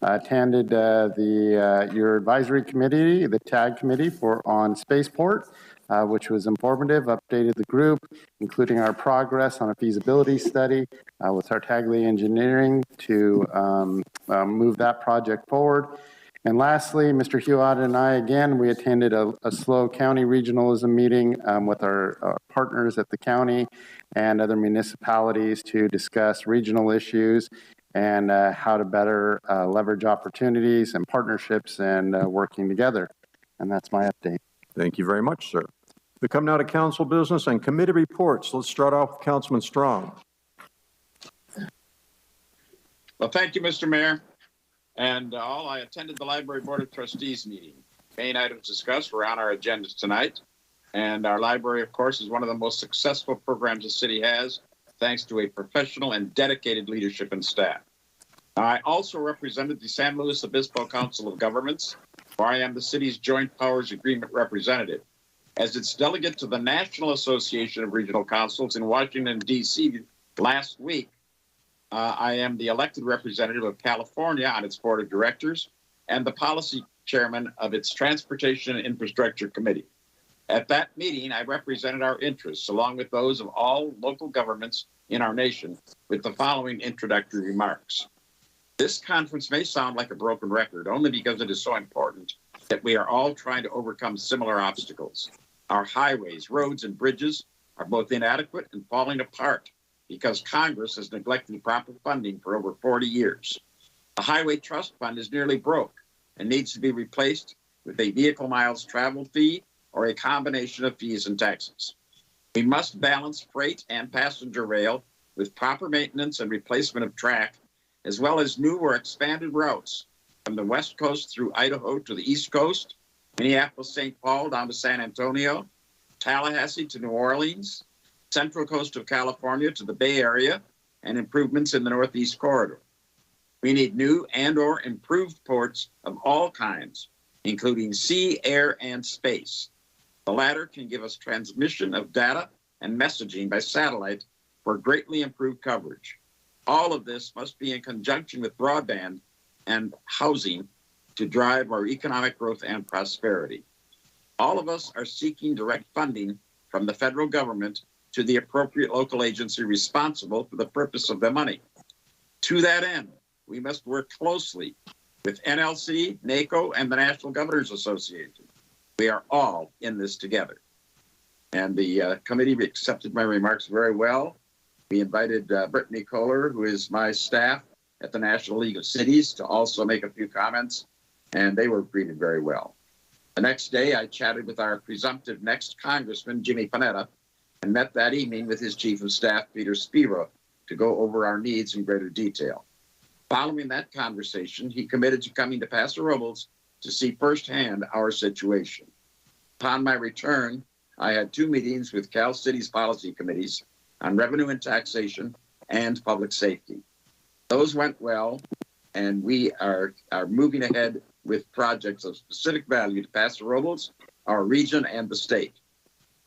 Attended your advisory committee, the TAG committee on Spaceport, which was informative, updated the group, including our progress on a feasibility study with our Tartaglia Engineering to move that project forward. And lastly, Mr. Hewitt and I, again, we attended a SLO county regionalism meeting with our partners at the county and other municipalities to discuss regional issues and how to better leverage opportunities and partnerships and working together. And that's my update. Thank you very much, sir. We come now to council business and committee reports. Let's start off with Councilman Strong. Well, thank you, Mr. Mayor. And I attended the Library Board of Trustees meeting. Main items discussed were on our agenda tonight. And our library, of course, is one of the most successful programs the city has, thanks to a professional and dedicated leadership and staff. I also represented the San Luis Obispo Council of Governments, where I am the city's Joint Powers Agreement representative. As its delegate to the National Association of Regional Councils in Washington, D.C. last week, I am the elected representative of California on its board of directors and the policy chairman of its Transportation and Infrastructure Committee. At that meeting, I represented our interests, along with those of all local governments in our nation with the following introductory remarks. This conference may sound like a broken record only because it is so important that we are all trying to overcome similar obstacles. Our highways, roads, and bridges are both inadequate and falling apart because Congress has neglected proper funding for over 40 years. The Highway Trust Fund is nearly broke and needs to be replaced with a vehicle miles travel fee or a combination of fees and taxes. We must balance freight and passenger rail with proper maintenance and replacement of track, as well as new or expanded routes from the West Coast through Idaho to the East Coast, Minneapolis, St. Paul down to San Antonio, Tallahassee to New Orleans, Central Coast of California to the Bay Area, and improvements in the Northeast Corridor. We need new and or improved ports of all kinds, including sea, air, and space. The latter can give us transmission of data and messaging by satellite for greatly improved coverage. All of this must be in conjunction with broadband and housing to drive our economic growth and prosperity. All of us are seeking direct funding from the federal government to the appropriate local agency responsible for the purpose of the money. To that end, we must work closely with NLC, NACO, and the National Governors Association. We are all in this together. And the committee accepted my remarks very well. We invited Brittany Kohler, who is my staff at the National League of Cities, to also make a few comments, and they were greeted very well. The next day, I chatted with our presumptive next Congressman, Jimmy Panetta, and met that evening with his Chief of Staff, Peter Spiro, to go over our needs in greater detail. Following that conversation, he committed to coming to Paso Robles to see firsthand our situation. Upon my return, I had 2 meetings with Cal City's policy committees on revenue and taxation and public safety. Those went well, and we are moving ahead with projects of specific value to Paso Robles, our region, and the state.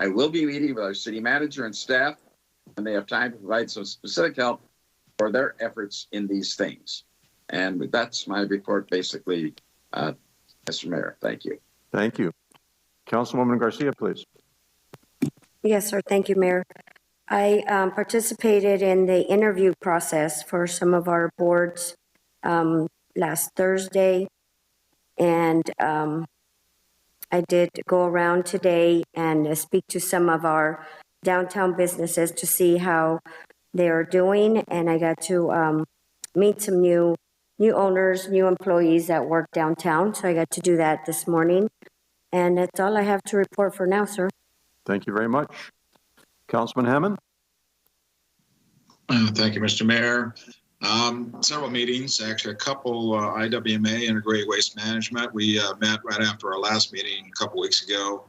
I will be meeting with our city manager and staff when they have time to provide some specific help for their efforts in these things. And that's my report, basically, Mr. Mayor. Thank you. Thank you. Councilwoman Garcia, please. Yes, sir. Thank you, Mayor. I participated in the interview process for some of our boards last Thursday, and I did go around today and speak to some of our downtown businesses to see how they're doing, and I got to meet some new owners, new employees that work downtown, so I got to do that this morning, and that's all I have to report for now, sir. Thank you very much. Councilman Hammond? Thank you, Mr. Mayor. Several meetings, actually a couple, IWMA, Integrated Waste Management. We met right after our last meeting a couple weeks ago.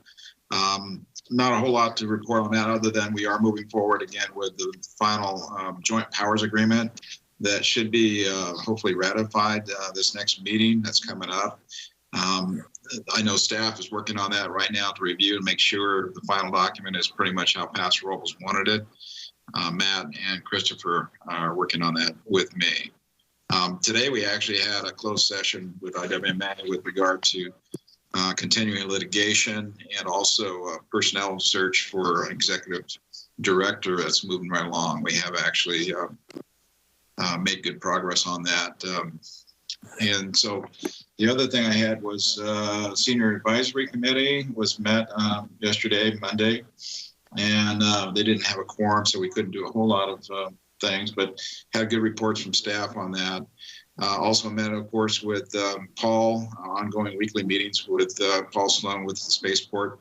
Not a whole lot to report on that other than we are moving forward again with the final joint powers agreement that should be hopefully ratified this next meeting that's coming up. I know staff is working on that right now to review and make sure the final document is pretty much how Paso Robles wanted it. Matt and Christopher are working on that with me. Today we actually had a closed session with IWMA with regard to continuing litigation and also a personnel search for executive director that's moving right along. We have actually made good progress on that. And so the other thing I had was Senior Advisory Committee was met yesterday, Monday, and they didn't have a quorum, so we couldn't do a whole lot of things, but had good reports from staff on that. Also met, of course, with Paul, ongoing weekly meetings with Paul Sloan with the Spaceport.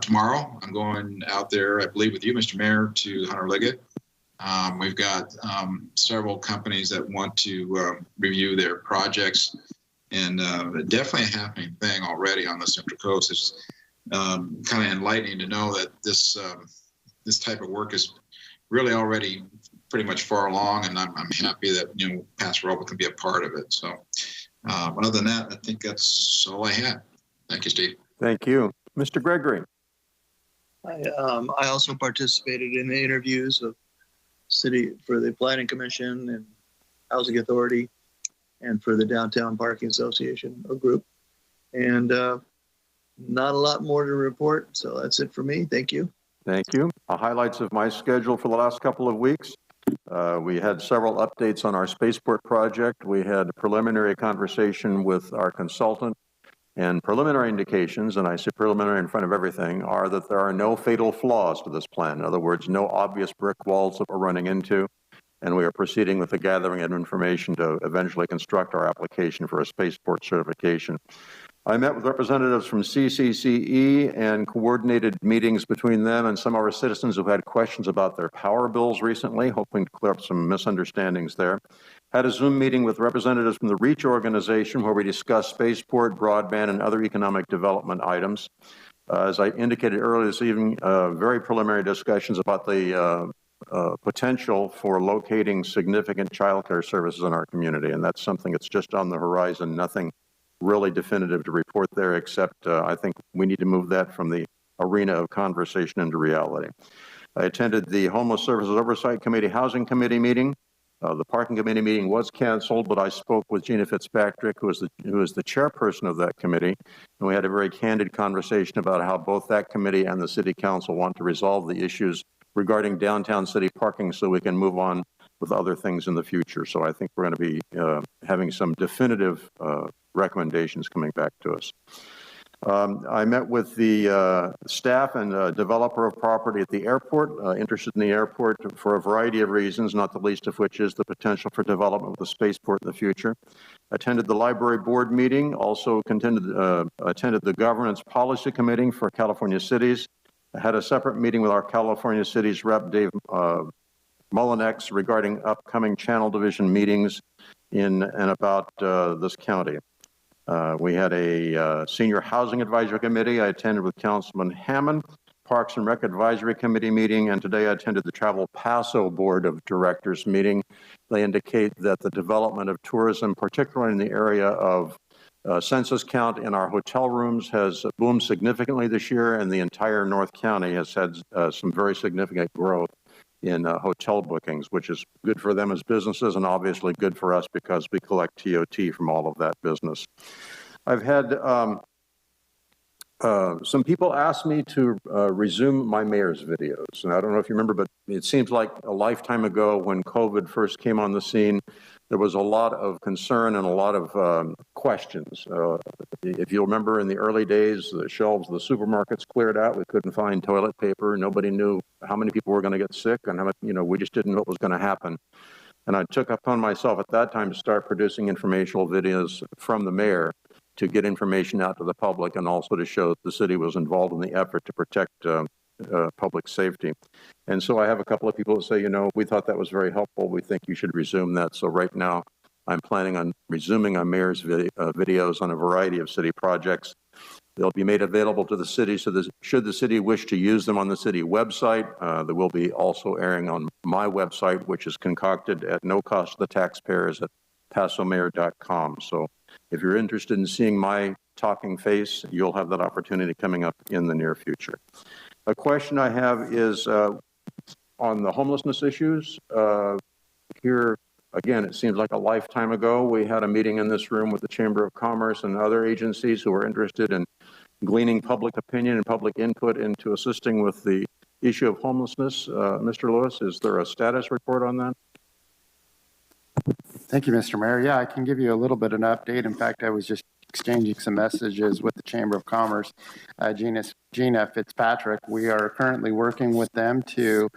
Tomorrow, I'm going out there, I believe with you, Mr. Mayor, to Hunter Liggett. We've got several companies that want to review their projects, and definitely a happening thing already on the Central Coast. It's kind of enlightening to know that this type of work is really already pretty much far along, and I'm happy that Paso Robles can be a part of it. So other than that, I think that's all I had. Thank you, Steve. Thank you. Mr. Gregory. I also participated in the interviews of city for the Planning Commission and Housing Authority and for the Downtown Parking Association or group. And not a lot more to report. So that's it for me. Thank you. Thank you. Highlights of my schedule for the last couple of weeks. We had several updates on our spaceport project. We had a preliminary conversation with our consultant, and preliminary indications, and I say preliminary in front of everything, are that there are no fatal flaws to this plan. In other words, no obvious brick walls that we're running into, and we are proceeding with the gathering of information to eventually construct our application for a spaceport certification. I met with representatives from CCCE and coordinated meetings between them and some of our citizens who had questions about their power bills recently, hoping to clear up some misunderstandings there. Had a Zoom meeting with representatives from the REACH organization where we discussed spaceport, broadband, and other economic development items. As I indicated earlier this evening, very preliminary discussions about the potential for locating significant childcare services in our community, and that's something that's just on the horizon, nothing really definitive to report there, except I think we need to move that from the arena of conversation into reality. I attended the Homeless Services Oversight Committee Housing Committee meeting. The Parking Committee meeting was canceled, but I spoke with Gina Fitzpatrick, who is the chairperson of that committee, and we had a very candid conversation about how both that committee and the City Council want to resolve the issues regarding downtown city parking so we can move on with other things in the future. So I think we're going to be having some definitive recommendations coming back to us. I met with the staff and developer of property at the airport, interested in the airport for a variety of reasons, not the least of which is the potential for development of the spaceport in the future. Attended the library board meeting, also attended the governance policy committee for California cities. I had a separate meeting with our California cities rep, Dave Mullinex, regarding upcoming channel division meetings in and about this county. We had a senior housing advisory committee. I attended with Councilman Hammond, Parks and Rec Advisory Committee meeting, and today I attended the Travel Paso Board of Directors meeting. They indicate that the development of tourism, particularly in the area of census count in our hotel rooms, has boomed significantly this year, and the entire North County has had some very significant growth in hotel bookings, which is good for them as businesses and obviously good for us because we collect TOT from all of that business. I've had some people ask me to resume my mayor's videos. And I don't know if you remember, but it seems like a lifetime ago when COVID first came on the scene, there was a lot of concern and a lot of questions. If you remember in the early days, the shelves of the supermarkets cleared out. We couldn't find toilet paper. Nobody knew how many people were going to get sick, and how much, we just didn't know what was going to happen. And I took upon myself at that time to start producing informational videos from the mayor to get information out to the public and also to show that the city was involved in the effort to protect public safety. And so I have a couple of people that say, we thought that was very helpful. We think you should resume that. So right now I'm planning on resuming our mayor's videos on a variety of city projects. They'll be made available to the city, so should the city wish to use them on the city website, they will be also airing on my website, which is concocted at no cost to the taxpayers at pasomayor.com. So if you're interested in seeing my talking face, you'll have that opportunity coming up in the near future. A question I have is on the homelessness issues. Here, again, it seems like a lifetime ago, we had a meeting in this room with the Chamber of Commerce and other agencies who were interested in gleaning public opinion and public input into assisting with the issue of homelessness. Mr. Lewis, is there a status report on that? Thank you, Mr. Mayor. Yeah, I can give you a little bit of an update. In fact, I was just exchanging some messages with the Chamber of Commerce, Gina Fitzpatrick. We are currently working with them to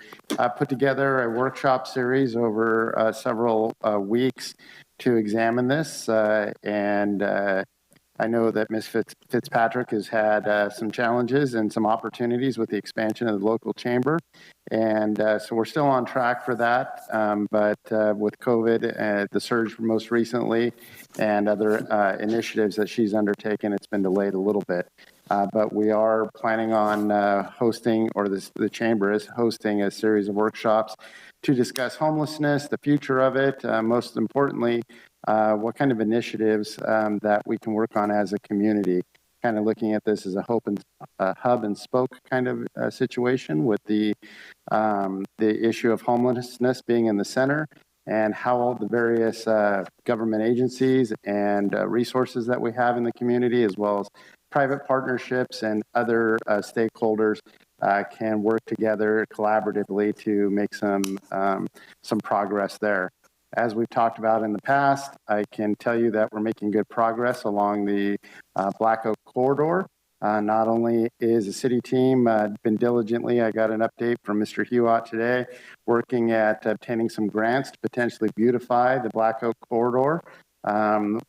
put together a workshop series over several weeks to examine this. I know that Ms. Fitzpatrick has had some challenges and some opportunities with the expansion of the local chamber. And so we're still on track for that. But with COVID, the surge most recently, and other initiatives that she's undertaken, it's been delayed a little bit. But we are planning on hosting, or the chamber is hosting, a series of workshops to discuss homelessness, the future of it, most importantly, what kind of initiatives that we can work on as a community, kind of looking at this as a hub and spoke kind of situation, with the issue of homelessness being in the center, and how all the various government agencies and resources that we have in the community, as well as private partnerships and other stakeholders, can work together collaboratively to make some progress there. As we've talked about in the past, I can tell you that we're making good progress along the Black Oak corridor. Not only is the city team been diligently, I got an update from Mr. Hewitt today, working at obtaining some grants to potentially beautify the Black Oak corridor,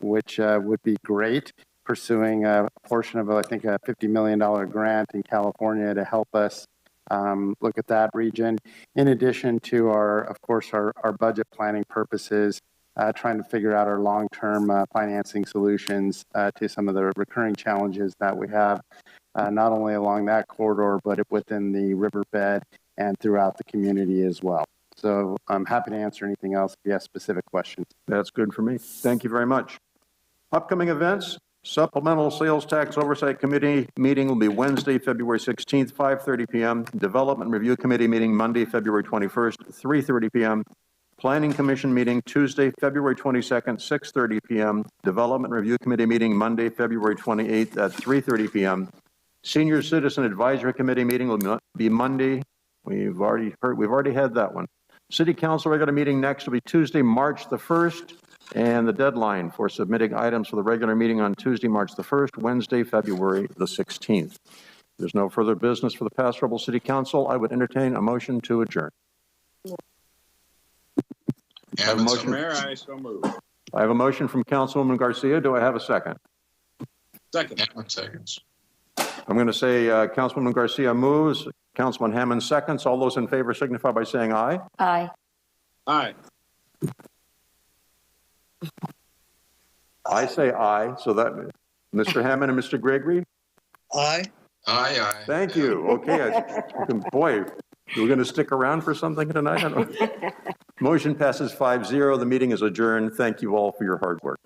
which would be great, pursuing a portion of, I think, a $50 million grant in California to help us look at that region. In addition to of course, our budget planning purposes, trying to figure out our long-term financing solutions to some of the recurring challenges that we have, not only along that corridor, but within the riverbed and throughout the community as well. So I'm happy to answer anything else if you have specific questions. That's good for me. Thank you very much. Upcoming events. Supplemental Sales Tax Oversight Committee meeting will be Wednesday, February 16th, 5:30 p.m. Development Review Committee meeting Monday, February 21st, 3:30 p.m. Planning Commission meeting Tuesday, February 22nd, 6:30 p.m. Development Review Committee meeting Monday, February 28th at 3:30 p.m. Senior Citizen Advisory Committee meeting will be Monday. We've already had that one. City Council regular meeting next will be Tuesday, March the 1st. And the deadline for submitting items for the regular meeting on Tuesday, March the 1st, Wednesday, February the 16th. There's no further business for the Paso Robles City Council. I would entertain a motion to adjourn. Mr. Mayor, I so move. I have a motion from Councilwoman Garcia. Do I have a second? Second. Hammond seconds. I'm going to say Councilwoman Garcia moves. Councilman Hammond seconds. All those in favor signify by saying aye. Aye. Aye. I say aye, so that Mr. Hammond and Mr. Gregory? Aye. Aye, aye. Thank you. Okay. Boy, we're going to stick around for something tonight? I don't know. Motion passes 5-0. The meeting is adjourned. Thank you all for your hard work.